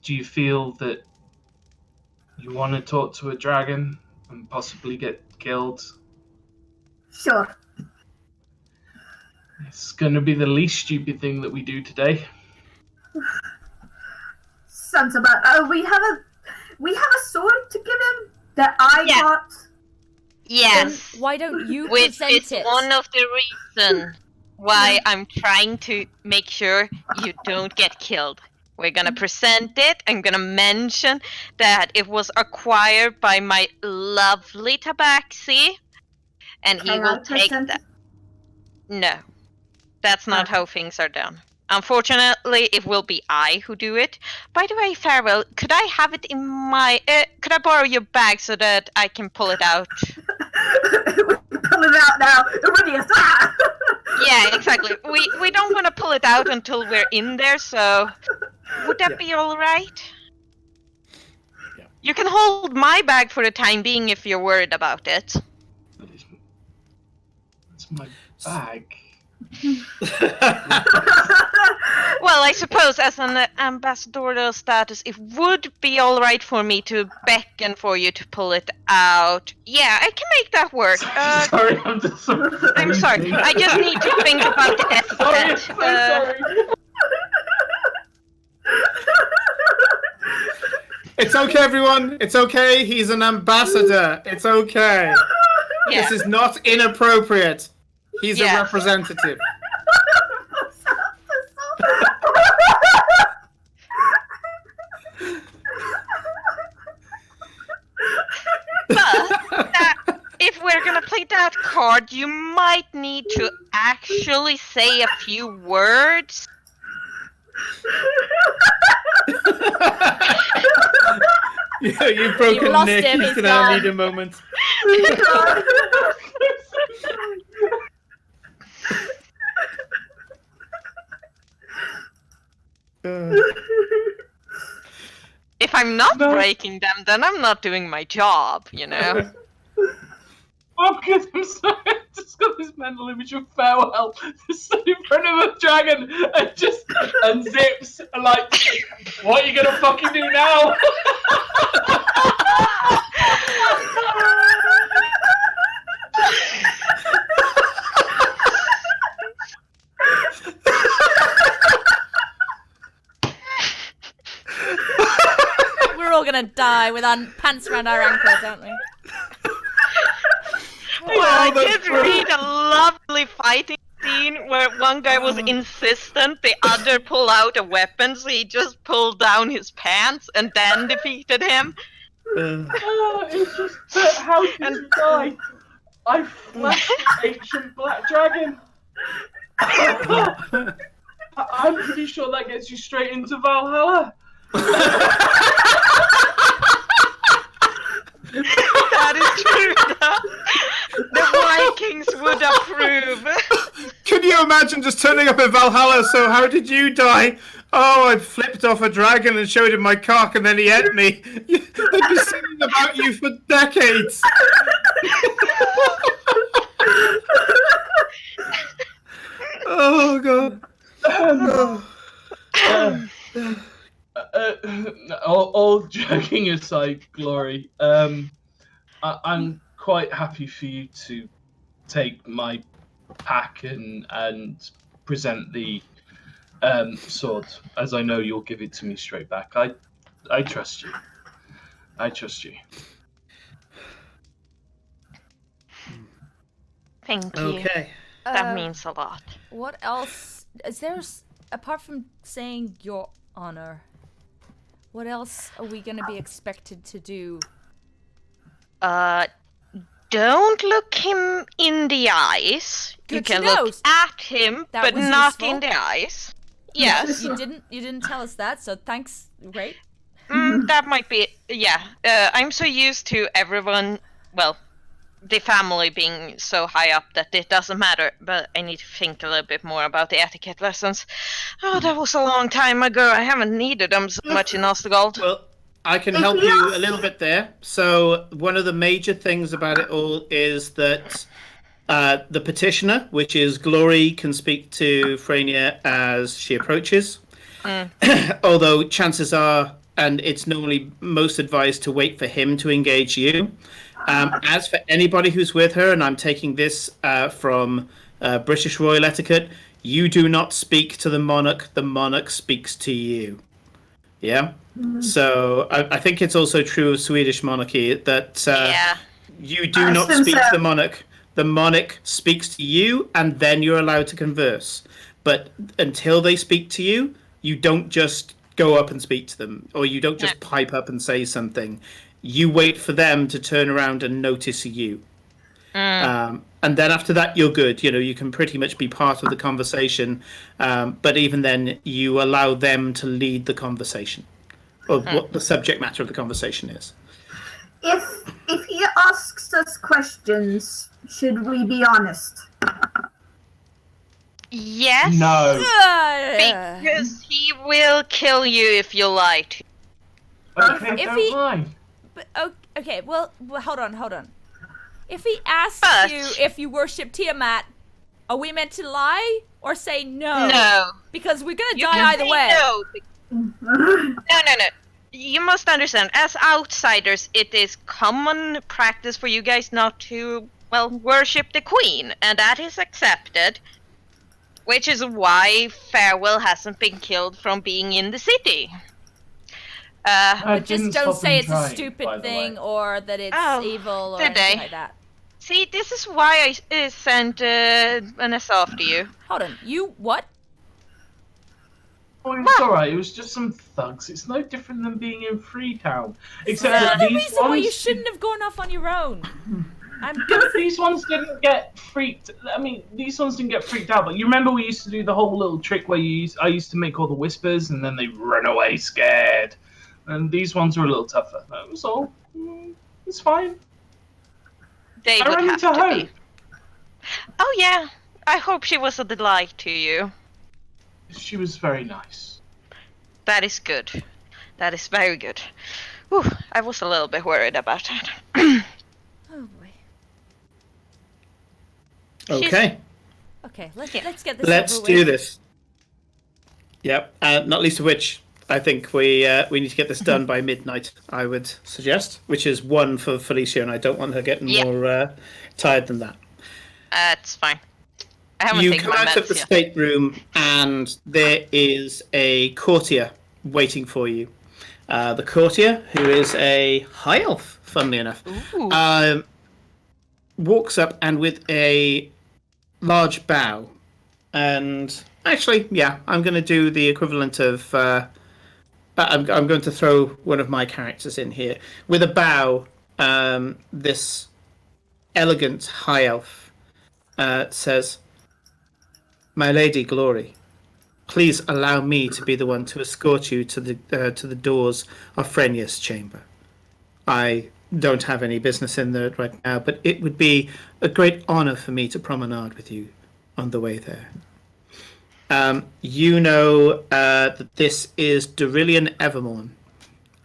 Do you feel that you want to talk to a dragon and possibly get killed? Sure. It's going to be the least stupid thing that we do today. Sounds about. We have a sword to give him that I got. Yes. Then why don't you Which present is it? one of the reasons why I'm trying to make sure you don't get killed. We're gonna present it. I'm gonna mention that it was acquired by my lovely Tabaxi, and he will take that. No, that's not how things are done. Unfortunately, it will be I who do it. By the way, Farewell, could I have it in my... could I borrow your bag so that I can pull it out? Pull it out now. Immediate. Yeah, exactly. We don't want to pull it out until we're in there, so would that be all right? Yeah. You can hold my bag for the time being if you're worried about it. It's my bag. Well, I suppose as an ambassadorial status, it would be all right for me to beckon for you to pull it out. Yeah, I can make that work. Sorry, I'm just so I'm sorry. crazy. I just need to think about the Sorry, I'm etiquette. so sorry. It's okay, everyone. It's okay. He's an ambassador. It's okay. Yeah. This is not inappropriate. He's a Yeah. representative. But if we're gonna play that card, you might need to actually say a few words. Yeah, you've broken You've lost Nick. him, He's he's gonna gone. need a moment. If I'm not No. breaking them, then I'm not doing my job, you know? Oh, because I'm sorry, I just got this mental image of Farewell just stood in front of a dragon and just unzips and like, what are you gonna fucking do now? We're all gonna die with our pants around our ankles, aren't we? Well, I that's did brilliant. read a lovely fighting scene where one guy was insistent the other pull out a weapon, so he just pulled down his pants and then defeated him. Oh, it's just, but how did you die? I flashed the ancient black dragon. I'm pretty sure that gets you straight into Valhalla. That is true. The Vikings would approve. Can you imagine just turning up in Valhalla? So how did you die? Oh, I flipped off a dragon and showed him my cock, and then he ate me. They'd be singing about you for decades. Oh god. All joking aside, Glory, I'm quite happy for you to take my pack and present the sword, as I know you'll give it to me straight back. I trust you. I trust you. Thank you. Okay. That means a lot. What else is there? Apart from saying your honor, what else are we gonna be expected to do? Don't look him in the eyes. You Good to can know. look at him, That but was not useful. in the eyes. Yes. You didn't tell us that, so thanks. Great. That might be, yeah. I'm so used to everyone, well, the family being so high up that it doesn't matter, but I need to think a little bit more about the etiquette lessons. Oh, that was a long time ago. I haven't needed them so much in Ostergold. Well, I can help you a little bit there. So one of the major things about it all is that the petitioner, which is Glory, can speak to Frania as she approaches. Although chances are, and it's normally most advised to wait for him to engage you. As for anybody who's with her, and I'm taking this from British royal etiquette, you do not speak to the monarch speaks to you. Yeah? So I think it's also true of Swedish monarchy that Yeah. you do not speak to the monarch speaks to you, and then you're allowed to converse. But until they speak to you, you don't just go up and speak to them, or you don't just pipe up and say something. You wait for them to turn around and notice you. And then after that, you're good. You know, you can pretty much be part of the conversation. But even then, you allow them to lead the conversation, or what the subject matter of the conversation is. If he asks us questions, should we be honest? Yes. No. Because he will kill you if you lie to. Okay, If don't he- lie. But, okay, well, hold on. If he asks But- you if you worship Tiamat, are we meant to lie or say no? No. Because we're gonna You die can either say way. no. No. You must understand, as outsiders, it is common practice for you guys not to, well, worship the queen, and that is accepted. Which is why Farewell hasn't been killed from being in the city. But just don't say it's a stupid thing or that it's evil or did anything they? like that. See, this is why I sent Vanessa after you. Hold on, you what? Oh, it was alright. It was just some thugs. It's no different than being in Freetown. Except that The these reason why you ones... shouldn't have gone off on your own. These ones didn't get freaked. I mean, these ones didn't get freaked out. But you remember we used to do the whole little trick where I used to make all the whispers and then they run away scared. And these ones were a little tougher. That was all. It's fine. They I would ran have into to her. be. Oh yeah, I hope she was a delight to you. She was very nice. That is good. That is very good. Whew, I was a little bit worried about that. Oh boy. Okay, Okay, let's get this. let's over do with. this. Yep, not least of which, I think we need to get this done by midnight, I would suggest, which is 1 for Felicia, and I don't want her getting more tired than that. It's fine. I haven't You taken come my out of meds the yet. stateroom, and there is a courtier waiting for you. The courtier, who is a high elf, funnily enough, walks up and with a large bow, and actually, yeah, I'm going to do the equivalent of. I'm going to throw one of my characters in here with a bow. This elegant high elf says, "My lady Glory, please allow me to be the one to escort you to the doors of Frenia's chamber. I don't have any business in there right now, but it would be a great honor for me to promenade with you on the way there." You know that this is Dorillian Evermorn,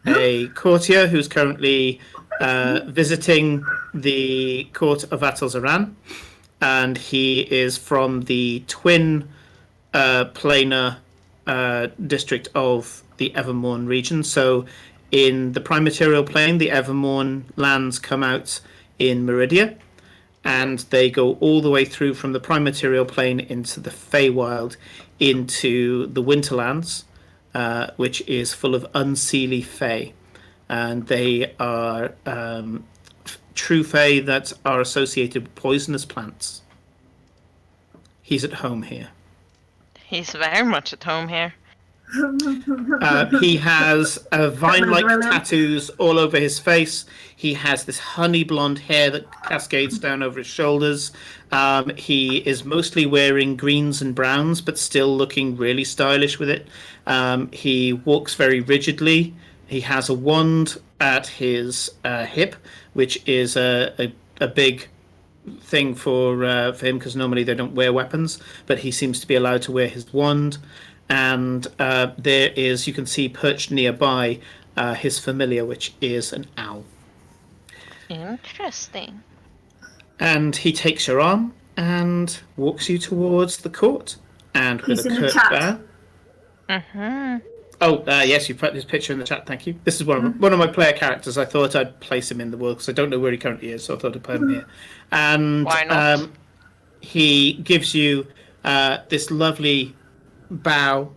a courtier who's currently visiting the court of Atalzaran, and he is from the twin planar district of the Evermorn region. So in the prime material plane, the Evermorn lands come out in Meridia, and they go all the way through from the prime material plane into the Feywild, into the Winterlands, which is full of unseelie Fey. And they are true Fey that are associated with poisonous plants. He's at home here. He's very much at home here. He has vine-like Brilliant. tattoos all over his face. He has this honey blonde hair that cascades down over his shoulders. He is mostly wearing greens and browns, but still looking really stylish with it. He walks very rigidly. He has a wand at his hip, which is a big thing for him, because normally they don't wear weapons, but he seems to be allowed to wear his wand. And there is, you can see perched nearby, his familiar, which is an owl. Interesting. And he takes your arm and walks you towards the court. And with He's a in the curt chat. Mm-hmm. Oh, yes, you put his picture in the chat, thank you. This is one of my player characters. I thought I'd place him in the world, because I don't know where he currently is, so I thought I'd put him here. And Why not? he gives you this lovely bow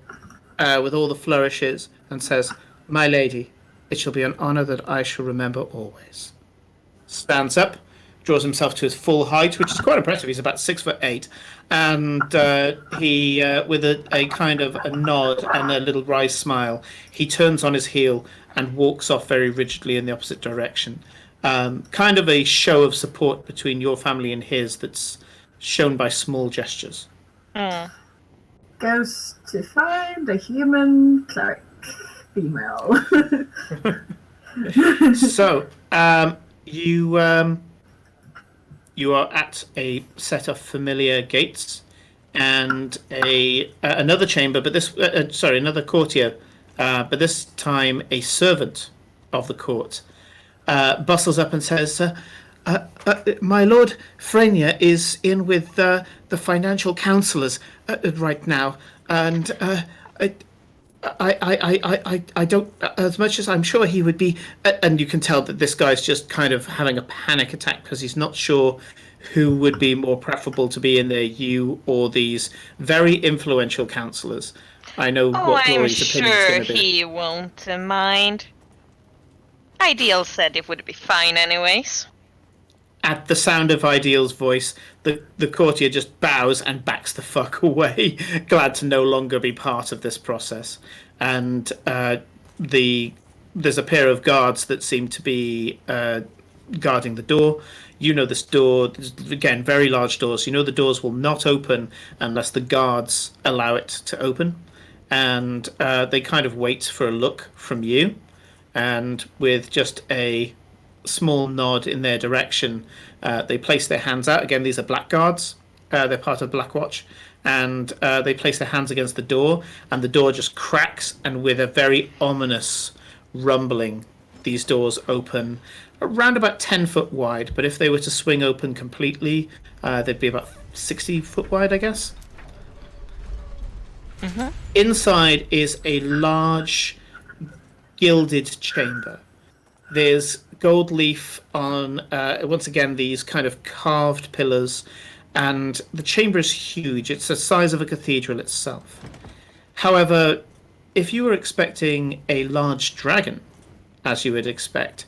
with all the flourishes and says, "My lady, it shall be an honor that I shall remember always." Stands up, draws himself to his full height, which is quite impressive. He's about 6'8", and he, with a kind of a nod and a little wry smile, he turns on his heel and walks off very rigidly in the opposite direction. Kind of a show of support between your family and his that's shown by small gestures. Goes to find a human cleric, female. So, you are at a set of familiar gates, and another chamber, but this another courtier, but this time a servant of the court bustles up and says, "My lord Freynia is in with the financial councillors right now, and I don't, as much as I'm sure he would be," and you can tell that this guy's just kind of having a panic attack because he's not sure who would be more preferable to be in there, you or these very influential councillors. I know what I'm Glory's opinion is sure going to be. he won't mind. Ideal said it would be fine anyways. At the sound of Ideal's voice, the courtier just bows and backs the fuck away, glad to no longer be part of this process. And there's a pair of guards that seem to be guarding the door. You know this door, again, very large doors. You know the doors will not open unless the guards allow it to open. And they kind of wait for a look from you. And with just a small nod in their direction, they place their hands out. Again, these are black guards. They're part of Black Watch. And they place their hands against the door. And the door just cracks. And with a very ominous rumbling, these doors open around about 10 foot wide. But if they were to swing open completely, they'd be about 60 foot wide, I guess. Mm-hmm. Inside is a large gilded chamber. There's gold leaf on, once again, these kind of carved pillars, and the chamber is huge. It's the size of a cathedral itself. However, if you were expecting a large dragon, as you would expect,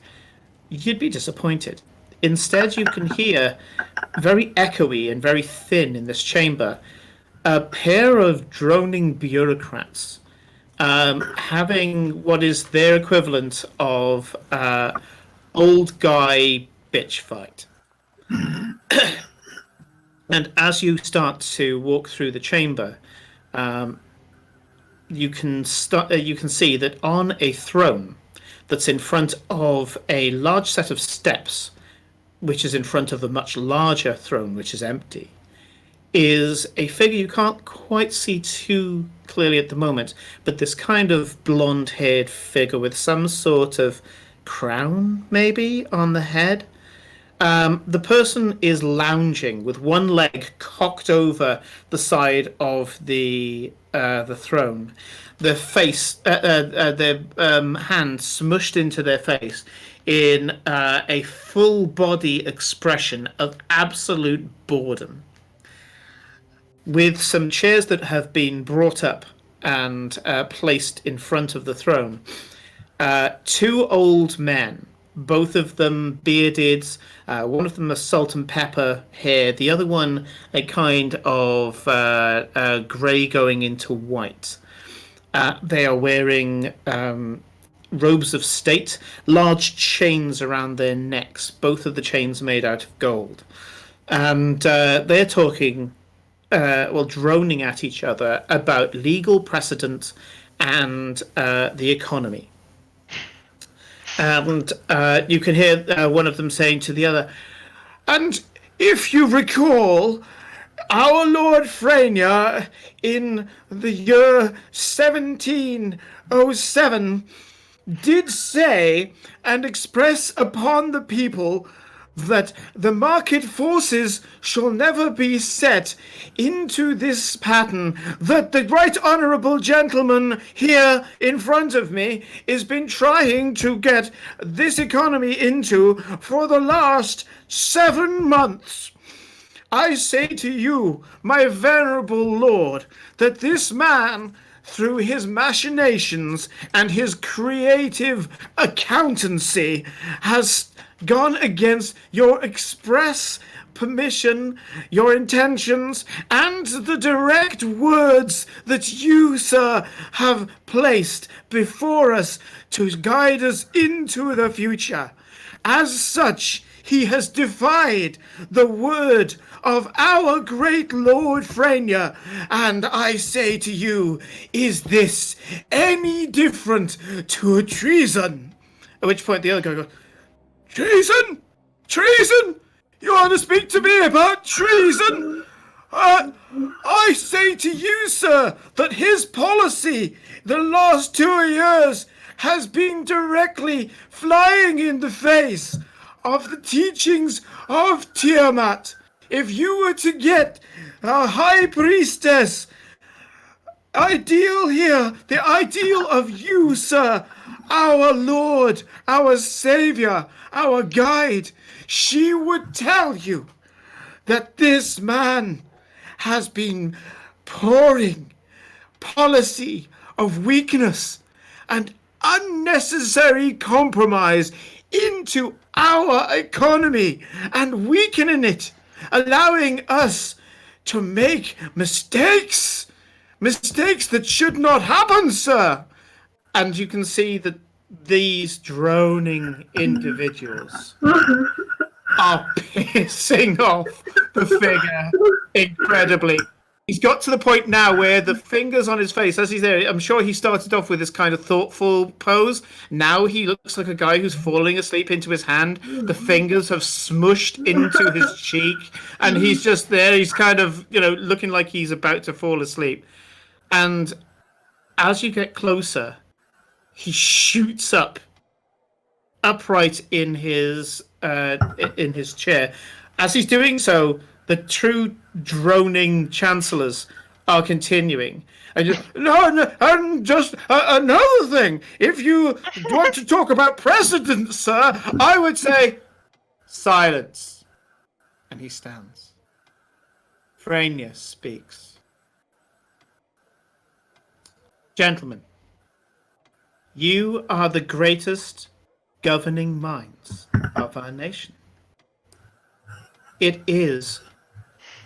you'd be disappointed. Instead, you can hear, very echoey and very thin in this chamber, a pair of droning bureaucrats having what is their equivalent of old guy bitch fight. And as you start to walk through the chamber, you can see that on a throne that's in front of a large set of steps, which is in front of a much larger throne, which is empty, is a figure you can't quite see too clearly at the moment, but this kind of blonde-haired figure with some sort of crown, maybe, on the head. The person is lounging with one leg cocked over the side of the throne, their face, their hand smushed into their face in a full-body expression of absolute boredom. With some chairs that have been brought up and placed in front of the throne, two old men, both of them bearded, one of them a salt and pepper hair, the other one a kind of grey going into white. They are wearing robes of state, large chains around their necks, both of the chains made out of gold. And they're talking, droning at each other about legal precedent and the economy. And you can hear one of them saying to the other, "And if you recall, our Lord Freynia in the year 1707 did say and express upon the people that the market forces shall never be set into this pattern that the right honourable gentleman here in front of me has been trying to get this economy into for the last 7 months. I say to you, my venerable lord, that this man, through his machinations and his creative accountancy, has gone against your express permission, your intentions, and the direct words that you, sir, have placed before us to guide us into the future. As such, he has defied the word of our great Lord Freynia, and I say to you, is this any different to a treason?" At which point the other guy goes, "Treason? Treason? You want to speak to me about treason? I say to you, sir, that his policy the last 2 years has been directly flying in the face of the teachings of Tiamat. If you were to get a high priestess ideal here, the ideal of you, sir, our Lord, our Savior, our guide, she would tell you that this man has been pouring policy of weakness and unnecessary compromise into our economy and weakening it, allowing us to make mistakes that should not happen, sir. And you can see that these droning individuals are pissing off the figure incredibly. He's got to the point now where the fingers on his face, as he's there, I'm sure he started off with this kind of thoughtful pose. Now he looks like a guy who's falling asleep into his hand. The fingers have smushed into his cheek, and he's just there. He's kind of, looking like he's about to fall asleep. And as you get closer, he shoots upright in his chair. As he's doing so, the true droning chancellors are continuing. And just another thing. If you want to talk about precedent, sir, I would say silence. And he stands. Frania speaks. Gentlemen, you are the greatest governing minds of our nation. It is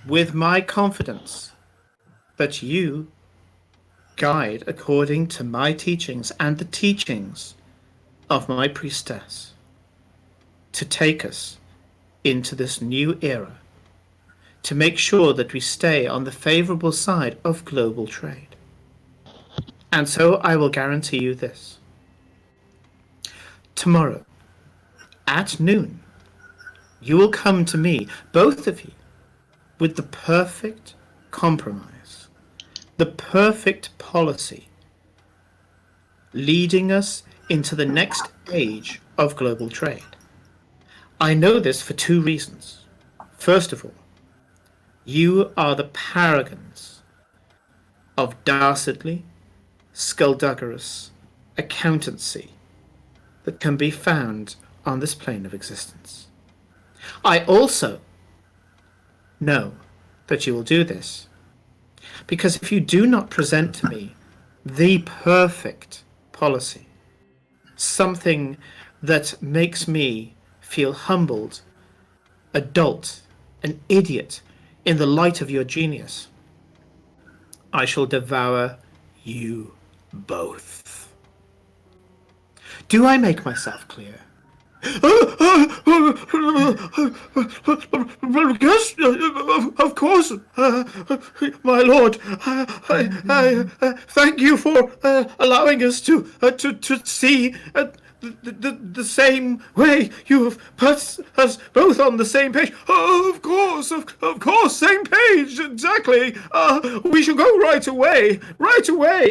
with my confidence that you guide according to my teachings and the teachings of my priestess to take us into this new era, to make sure that we stay on the favorable side of global trade. And so I will guarantee you this. Tomorrow, at noon, you will come to me, both of you, with the perfect compromise, the perfect policy, leading us into the next age of global trade. I know this for 2 reasons. First of all, you are the paragons of dastardly, skullduggerous accountancy that can be found on this plane of existence. I also know that you will do this because if you do not present to me the perfect policy, something that makes me feel humbled, adult, an idiot in the light of your genius, I shall devour you both. Do I make myself clear? Yes, of course, my lord. I thank you for allowing us to see the same way. You have put us both on the same page. Of course, same page, exactly. We shall go right away.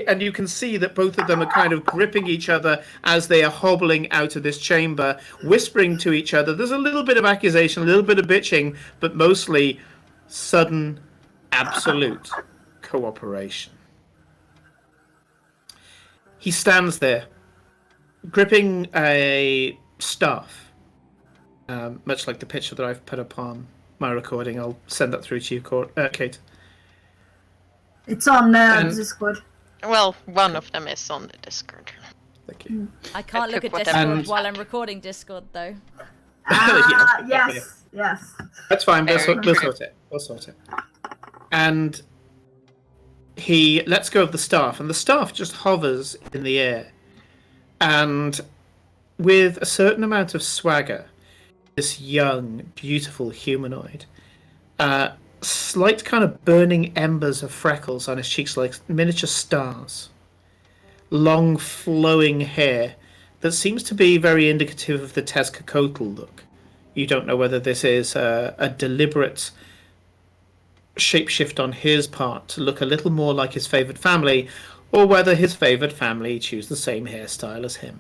And you can see that both of them are kind of gripping each other as they are hobbling out of this chamber, whispering to each other. There's a little bit of accusation, a little bit of bitching, but mostly sudden, absolute cooperation. He stands there, gripping a staff, much like the picture that I've put up on my recording. I'll send that through to you, Kate. It's on Discord. Well, one of them is on the Discord. Thank you. I can't look at whatever. Discord while I'm recording Discord, though. Yes. That's fine. We'll Very sort it. And he lets go of the staff, and the staff just hovers in the air. And with a certain amount of swagger, this young, beautiful humanoid, slight kind of burning embers of freckles on his cheeks like miniature stars, long flowing hair that seems to be very indicative of the Tezcacoatl look. You don't know whether this is a deliberate shapeshift on his part to look a little more like his favourite family, or whether his favourite family choose the same hairstyle as him.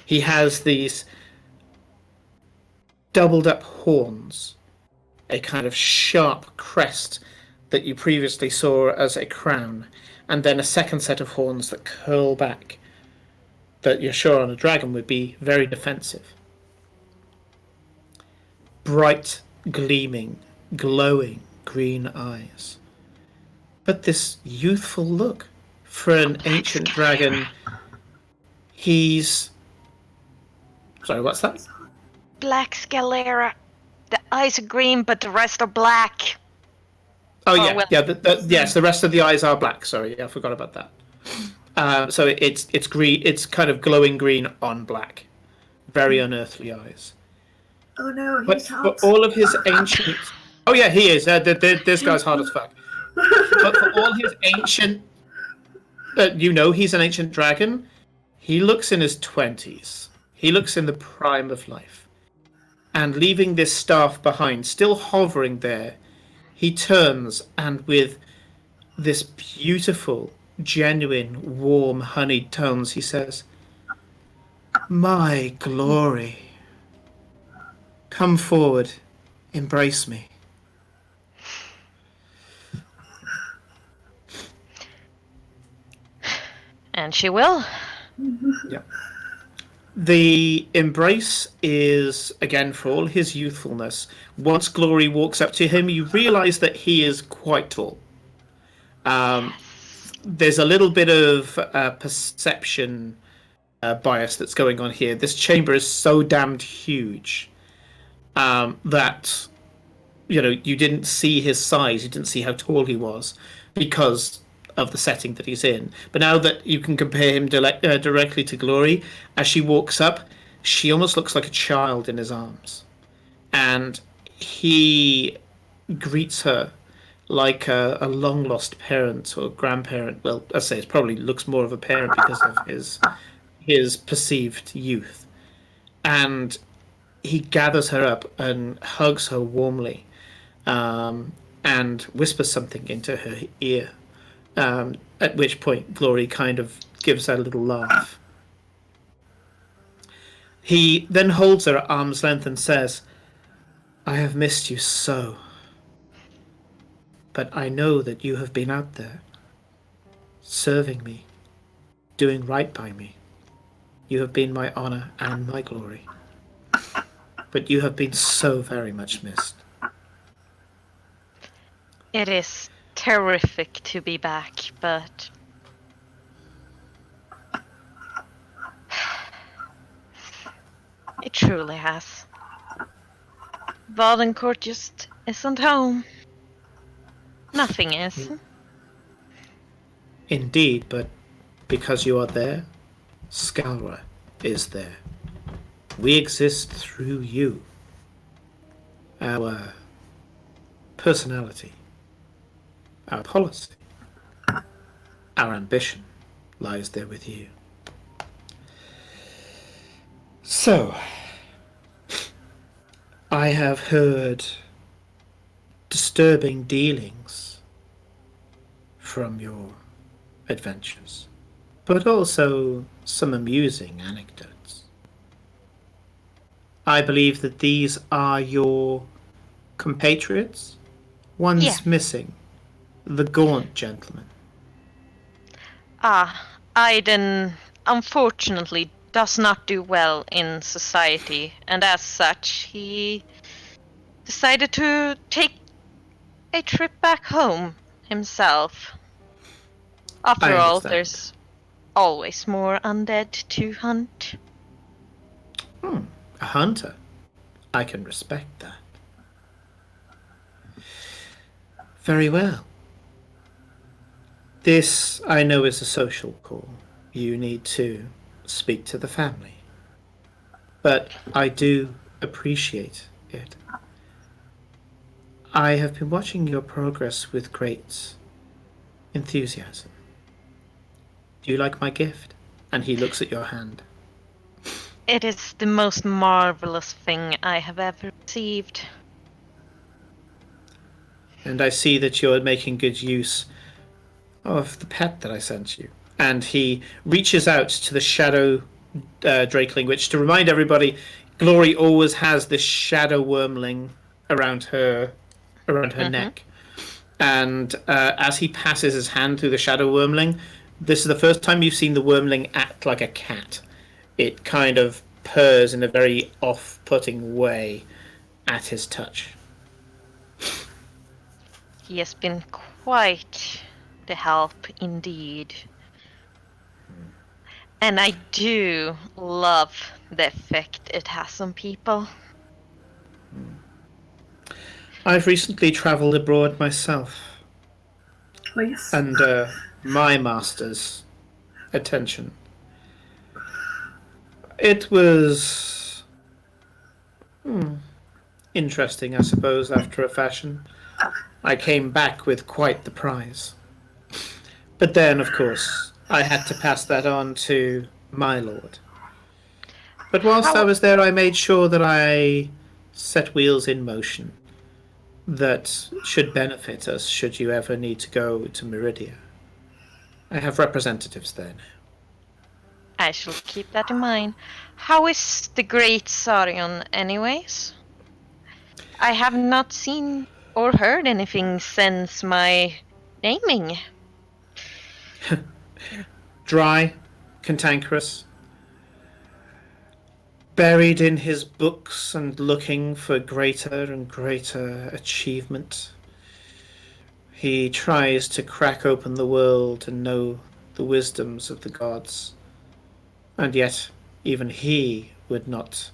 He has these doubled up horns, a kind of sharp crest that you previously saw as a crown, and then a second set of horns that curl back, that you're sure on a dragon would be very defensive. Bright, gleaming, glowing green eyes. But this youthful look for an ancient dragon. He's... Sorry, what's that? Black scalera. The eyes are green, but the rest are black. Oh, Oh, yeah, well. yeah. Yes, the rest of the eyes are black. Sorry, I forgot about that. So it's green. It's kind of glowing green on black. Very unearthly eyes. Oh no, But he's for hot. all of his ancient... Oh yeah, he is. This guy's hard as fuck. But for all his ancient... he's an ancient dragon. He looks in his 20s. He looks in the prime of life. And leaving this staff behind, still hovering there, he turns and with this beautiful, genuine, warm, honeyed tones, he says, "My glory, come forward, embrace me." And she will. Yeah. The embrace is, again, for all his youthfulness, once Glory walks up to him, you realise that he is quite tall. There's a little bit of perception bias that's going on here. This chamber is so damned huge that, you didn't see his size, you didn't see how tall he was, because of the setting that he's in. But now that you can compare him directly to Glory, as she walks up, she almost looks like a child in his arms. And he greets her like a long-lost parent or grandparent. Well, I'd say it probably looks more of a parent because of his perceived youth. And he gathers her up and hugs her warmly and whispers something into her ear. At which point Glory kind of gives a little laugh. He then holds her at arm's length and says, "I have missed you so. But I know that you have been out there, serving me, doing right by me. You have been my honor and my glory. But you have been so very much missed." It is terrific to be back, but it truly has. Vadencourt just isn't home. Nothing is. Indeed, but because you are there, Scalra is there. We exist through you. Our personality, our policy, our ambition lies there with you. So, I have heard disturbing dealings from your adventures, but also some amusing anecdotes. I believe that these are your compatriots. One's Yeah. missing. The gaunt gentleman. Aiden unfortunately does not do well in society, and as such, he decided to take a trip back home himself. After I all, understand. there's always more undead to hunt. A hunter. I can respect that. Very well. This, I know, is a social call. You need to speak to the family. But I do appreciate it. I have been watching your progress with great enthusiasm. Do you like my gift? And he looks at your hand. It is the most marvelous thing I have ever received. and I see that you're making good use of the pet that I sent you. And he reaches out to the shadow drakeling, which, to remind everybody, Glory always has this shadow wormling around her neck. And as he passes his hand through the shadow wormling, this is the first time you've seen the wormling act like a cat. It kind of purrs in a very off-putting way at his touch. He has been quite the help indeed. And I do love the effect it has on people. I've recently travelled abroad myself, Please. under my master's attention. It was interesting, I suppose, after a fashion. I came back with quite the prize. But then, of course, I had to pass that on to my lord. But whilst I was there, I made sure that I set wheels in motion that should benefit us should you ever need to go to Meridia. I have representatives there now. I shall keep that in mind. How is the great Sarion anyways? I have not seen or heard anything since my naming. Dry, cantankerous, buried in his books and looking for greater and greater achievement. He tries to crack open the world and know the wisdoms of the gods, and yet even he would not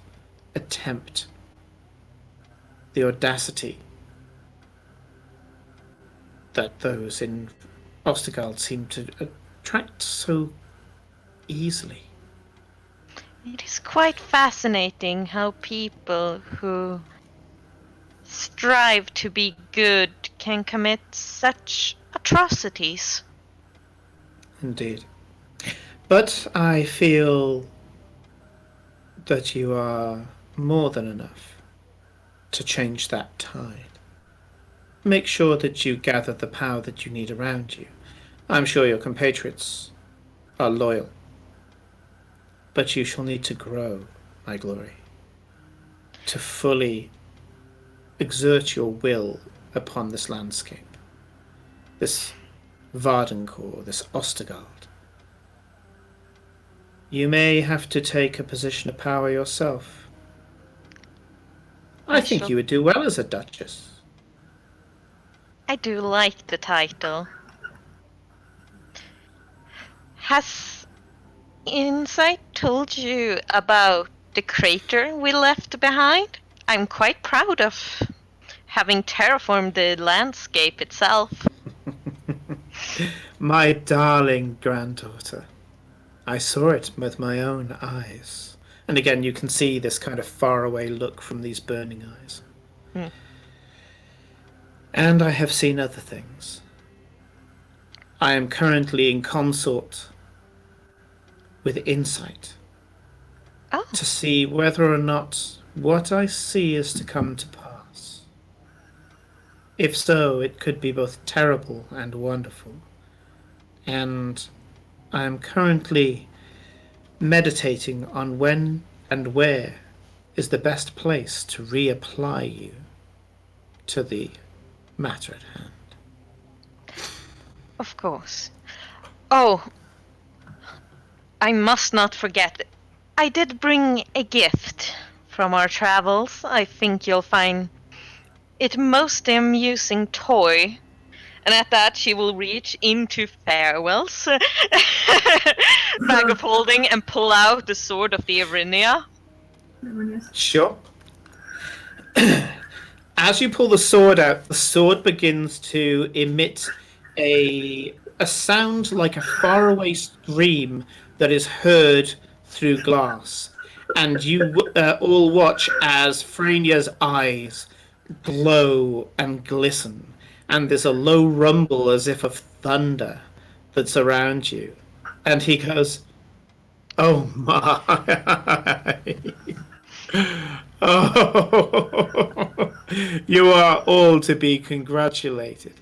attempt the audacity that those in Ostergald seem to attract so easily. It is quite fascinating how people who strive to be good can commit such atrocities. Indeed. But I feel that you are more than enough to change that tide. Make sure that you gather the power that you need around you. I'm sure your compatriots are loyal. But you shall need to grow, my glory, to fully exert your will upon this landscape, this Vardencourt, this Ostergald. You may have to take a position of power yourself. I think you would do well as a duchess. I do like the title. Has Insight told you about the crater we left behind? I'm quite proud of having terraformed the landscape itself. My darling granddaughter. I saw it with my own eyes. And again, you can see this kind of faraway look from these burning eyes. And I have seen other things. I am currently in consort with Insight to see whether or not what I see is to come to pass. If so, it could be both terrible and wonderful. And I am currently meditating on when and where is the best place to reapply you to the matter at hand. Of course. Oh, I must not forget. I did bring a gift from our travels. I think you'll find it most amusing toy. And at that, she will reach into Farewell's bag of holding and pull out the sword of the Arinia. Sure. As you pull the sword out, the sword begins to emit a sound like a faraway scream that is heard through glass. And you all watch as Freynia's eyes glow and glisten. And there's a low rumble as if of thunder that's around you. And he goes, "Oh my! Oh, you are all to be congratulated.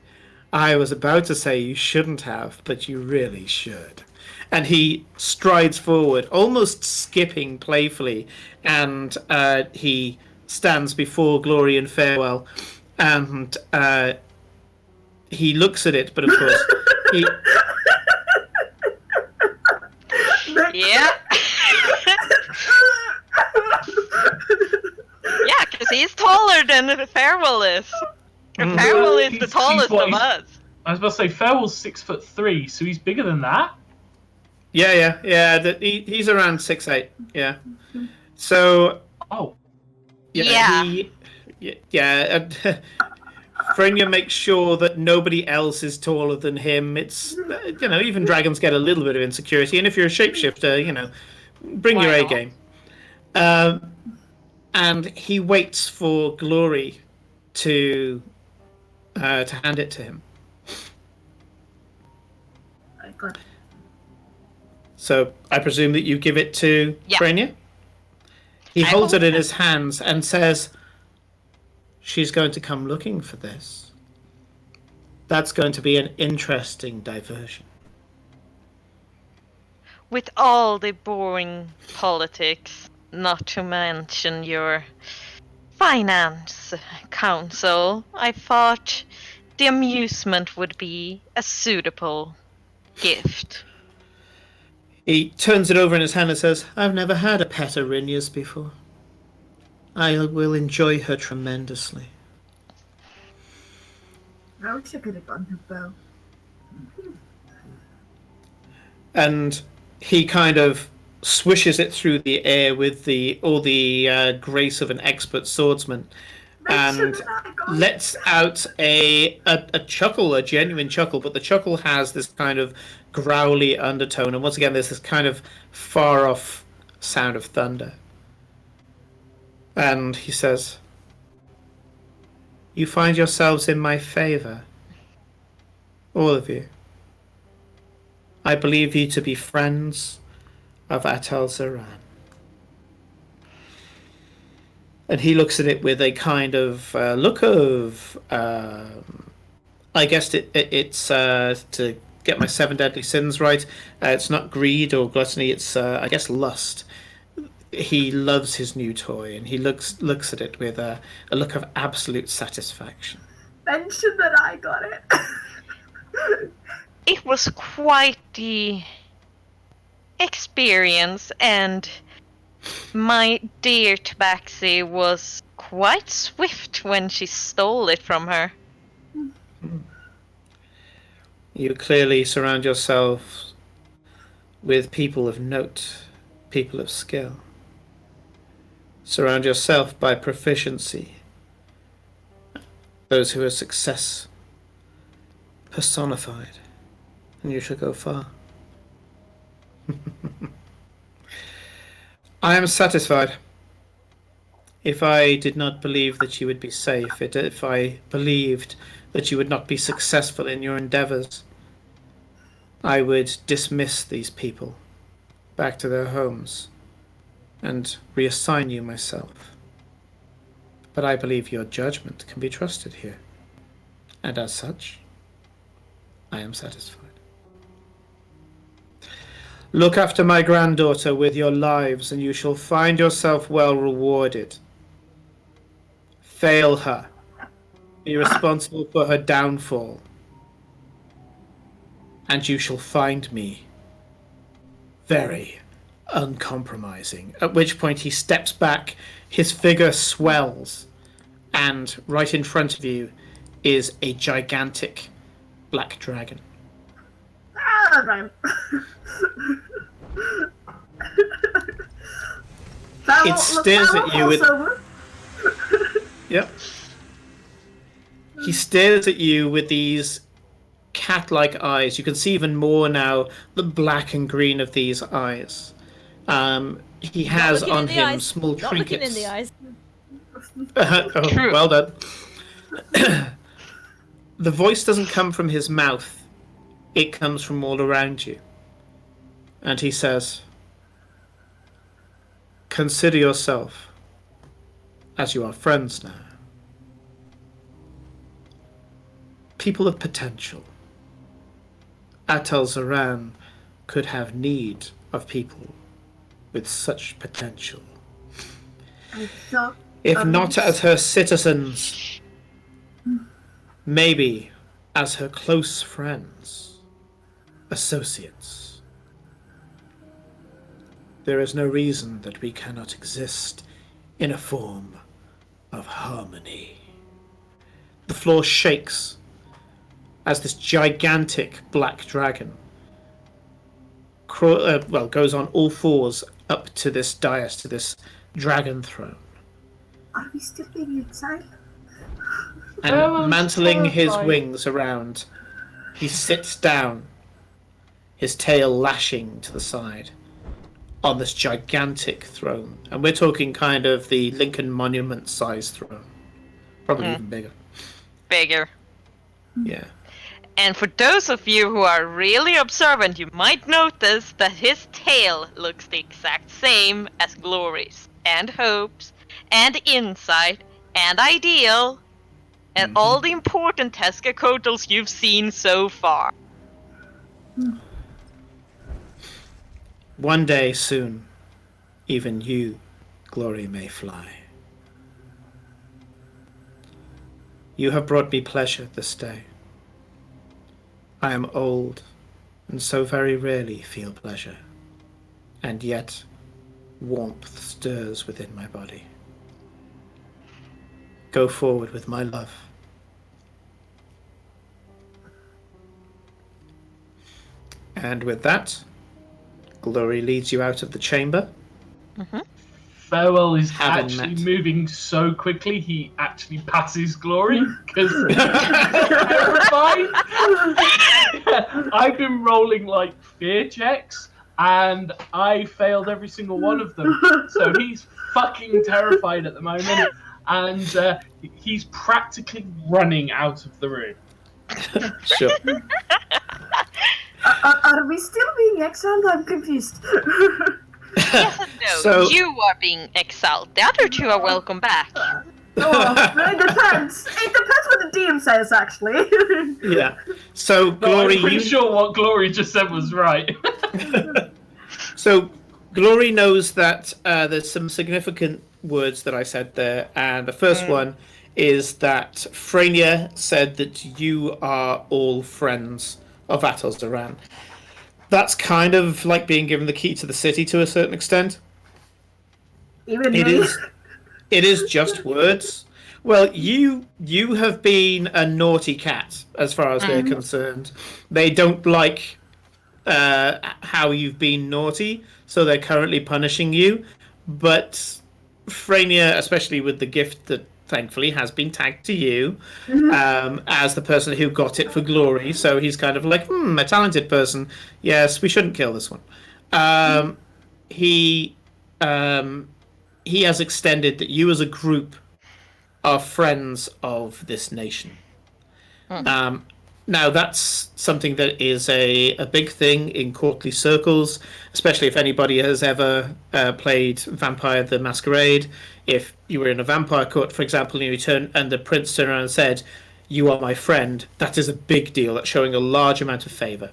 I was about to say you shouldn't have, but you really should. And he strides forward, almost skipping playfully, and he stands before Glory and Farewell, and he looks at it, but of course, he... Yeah. Yeah, because he's taller than Farewell is. Farewell is the tallest of us. I was about to say Farewell's 6'3", so he's bigger than that. Yeah. He's around 6'8". Yeah. So. Oh. Yeah. Frenya makes sure that nobody else is taller than him. It's even dragons get a little bit of insecurity, and if you're a shapeshifter, bring your A game. And he waits for Glory to hand it to him. Good. So I presume that you give it to Frenya? He holds it in his hands and says, "She's going to come looking for this. That's going to be an interesting diversion." With all the boring politics, not to mention your finance council, I thought the amusement would be a suitable gift. He turns it over in his hand and says, "I've never had a pet Arinius before. I will enjoy her tremendously." I wish I could have gotten her bow. And he kind of swishes it through the air with all the grace of an expert swordsman, and lets out a chuckle, a genuine chuckle, but the chuckle has this kind of growly undertone, and once again there's this kind of far off sound of thunder. And he says, "You find yourselves in my favor, all of you. I believe you to be friends of Atal Zaran." And he looks at it with a kind of look of, I guess it's to get my 7 deadly sins right. It's not greed or gluttony. It's I guess lust. He loves his new toy, and he looks at it with a look of absolute satisfaction. Mention that I got it. It was quite the experience, and my dear Tabaxi was quite swift when she stole it from her. You clearly surround yourself with people of note, people of skill. Surround yourself by proficiency, those who are success personified, and you shall go far. I am satisfied. If I did not believe that you would be safe, if I believed that you would not be successful in your endeavors, I would dismiss these people back to their homes and reassign you myself. But I believe your judgment can be trusted here, and as such, I am satisfied. Look after my granddaughter with your lives, and you shall find yourself well rewarded. Fail her. Be responsible for her downfall, and you shall find me very uncompromising. At which point he steps back, his figure swells, and right in front of you is a gigantic black dragon. It stares at you with... Yep. He stares at you with these cat-like eyes. You can see even more now the black and green of these eyes. He has on him small trinkets. Not looking in the eyes. Oh, well done. The voice doesn't come from his mouth. It comes from all around you. And he says, "Consider yourself as you are friends now, people of potential. Atel Zaran could have need of people with such potential. I thought If not as her citizens, maybe as her close friends, associates. There is no reason that we cannot exist in a form of harmony. The floor shakes as this gigantic black dragon goes on all fours up to this dais, to this dragon throne. Are we still being exiled? And mantling his terrifying. wings around, he sits down, his tail lashing to the side, on this gigantic throne. And we're talking kind of the Lincoln Monument size throne. Probably even bigger. Bigger. Yeah. And for those of you who are really observant, you might notice that his tail looks the exact same as Glory's, and Hope's, and Insight, and Ideal, and all the important Tezcacoatls you've seen so far. One day soon, even you, Glory, may fly. You have brought me pleasure this day. I am old, and so very rarely feel pleasure, and yet warmth stirs within my body. Go forward with my love. And with that, Glory leads you out of the chamber. Farewell is Haven't actually met. moving so quickly, he actually passes Glory because terrified. I've been rolling like fear checks and I failed every single one of them. So he's fucking terrified at the moment and he's practically running out of the room. Sure. Are we still being exiled? I'm confused. Yes and no, So- you are being exiled. The other two are welcome back. Oh, it depends. It depends what the DM says, actually. Yeah. So, No, Glory, I'm pretty you... sure what Glory just said was right. So, Glory knows that there's some significant words that I said there, and the first one is that Frania said that you are all friends of Atel Zaran. That's kind of like being given the key to the city to a certain extent. Even It me. is. It is just words. Well, you have been a naughty cat as far as they're concerned. They don't like how you've been naughty, so they're currently punishing you. But Frania, especially with the gift that thankfully has been tagged to you as the person who got it for Glory, so he's kind of like, a talented person. Yes, we shouldn't kill this one. He has extended that you as a group are friends of this nation. Now, that's something that is a big thing in courtly circles, especially if anybody has ever played Vampire the Masquerade. If you were in a vampire court, for example, and the prince turned around and said, "You are my friend," that is a big deal. That's showing a large amount of favour.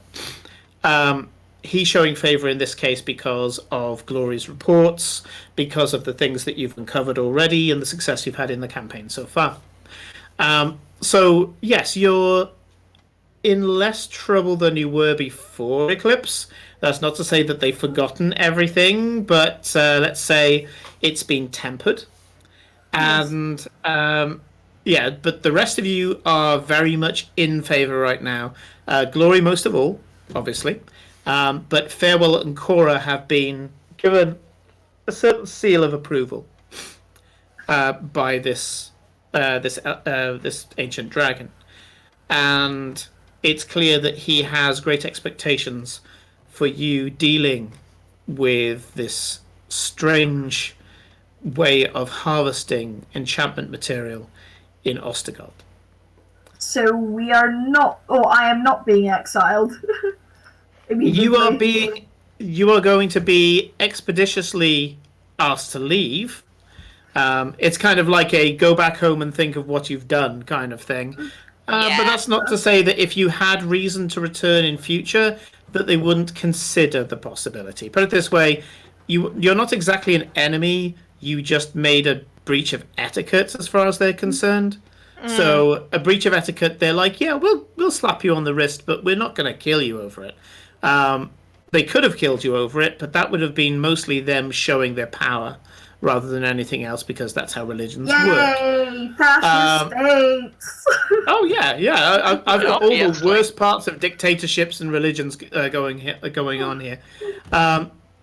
He's showing favour in this case because of Glory's reports, because of the things that you've uncovered already, and the success you've had in the campaign so far. So, yes, you're in less trouble than you were before Eclipse. That's not to say that they've forgotten everything, but let's say it's been tempered. And, but the rest of you are very much in favour right now. Glory most of all, obviously. But Farewell and Cora have been given a certain seal of approval by this ancient dragon. And it's clear that he has great expectations for you dealing with this strange way of harvesting enchantment material in Ostergold. So we are not, or I am not being exiled. You are going to be expeditiously asked to leave, It's kind of like a go back home and think of what you've done kind of thing. But that's not to say that if you had reason to return in future, that they wouldn't consider the possibility. Put it this way, you're not exactly an enemy, you just made a breach of etiquette as far as they're concerned. So a breach of etiquette, they're like, yeah, we'll slap you on the wrist, but we're not going to kill you over it. They could have killed you over it, but that would have been mostly them showing their power rather than anything else, because that's how religions work. Yay! Fascist states! Oh yeah. I've got all the worst parts of dictatorships and religions going on here,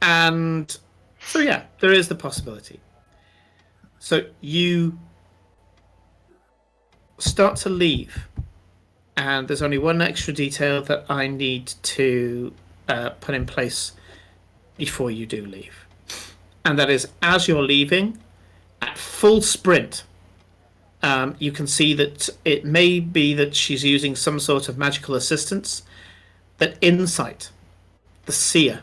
and so yeah, there is the possibility. So you start to leave, and there's only one extra detail that I need to put in place before you do leave, and that is, as you're leaving at full sprint, you can see that it may be that she's using some sort of magical assistance, that Insight, the seer,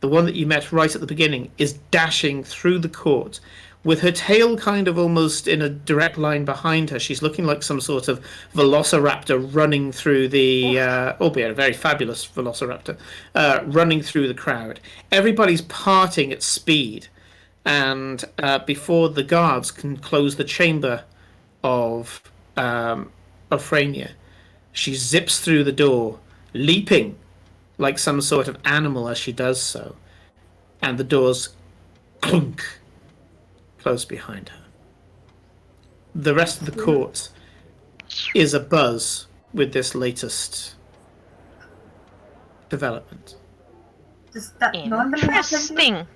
the one that you met right at the beginning, is dashing through the court with her tail kind of almost in a direct line behind her. She's looking like some sort of velociraptor running through the, albeit a very fabulous velociraptor, running through the crowd. Everybody's parting at speed, and before the guards can close the chamber of Ophrania, she zips through the door, leaping like some sort of animal as she does so, and the doors clunk, close behind her. The rest of the court is abuzz with this latest development. Does that normally happen? Interesting.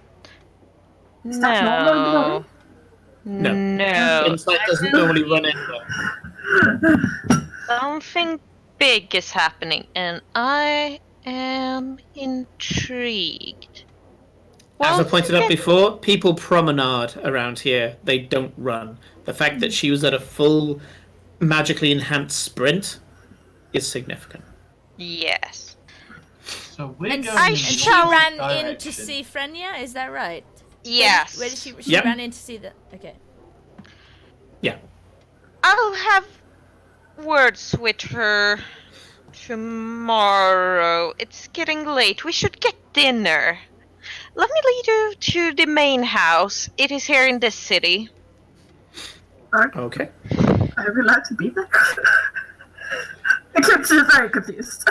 Is that normally No. No. Insight doesn't normally run anywhere. Something big is happening, and I am intrigued. As I pointed out before, people promenade around here. They don't run. The fact that she was at a full magically enhanced sprint is significant. Yes. So we're And, going and in she one ran in direction. to see Frenya, is that right? Yes. Where did she Yep. ran in to see the... Okay. Yeah. I'll have words with her tomorrow. It's getting late. We should get dinner. Let me lead you to the main house. It is here in this city. Okay. Are we allowed to be there? Eclipse is very confused.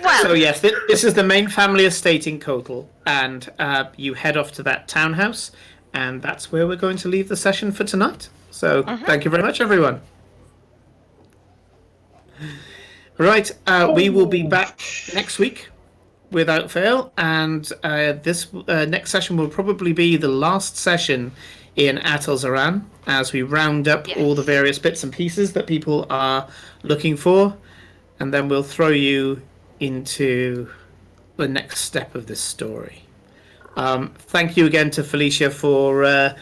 Well, So yes, this is the main family estate in Coatl, and you head off to that townhouse, and that's where we're going to leave the session for tonight. So thank you very much, everyone. Right, we will be back next week, without fail, and this next session will probably be the last session in Atel as we round up all the various bits and pieces that people are looking for, and then we'll throw you into the next step of this story. Thank you again to Felicia for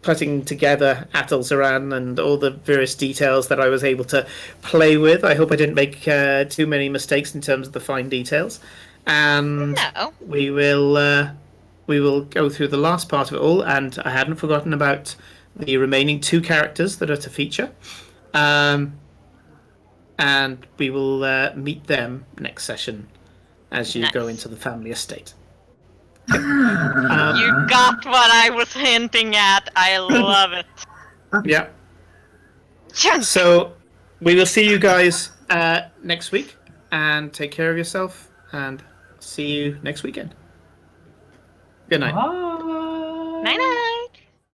putting together Atel and all the various details that I was able to play with. I hope I didn't make too many mistakes in terms of the fine details. And no. we will go through the last part of it all, and I hadn't forgotten about the remaining 2 characters that are to feature. And we will meet them next session as you go into the family estate. You got what I was hinting at. I love it. Yeah. Yes. So we will see you guys next week, and take care of yourself, and see you next weekend. Good night. Bye. Night night.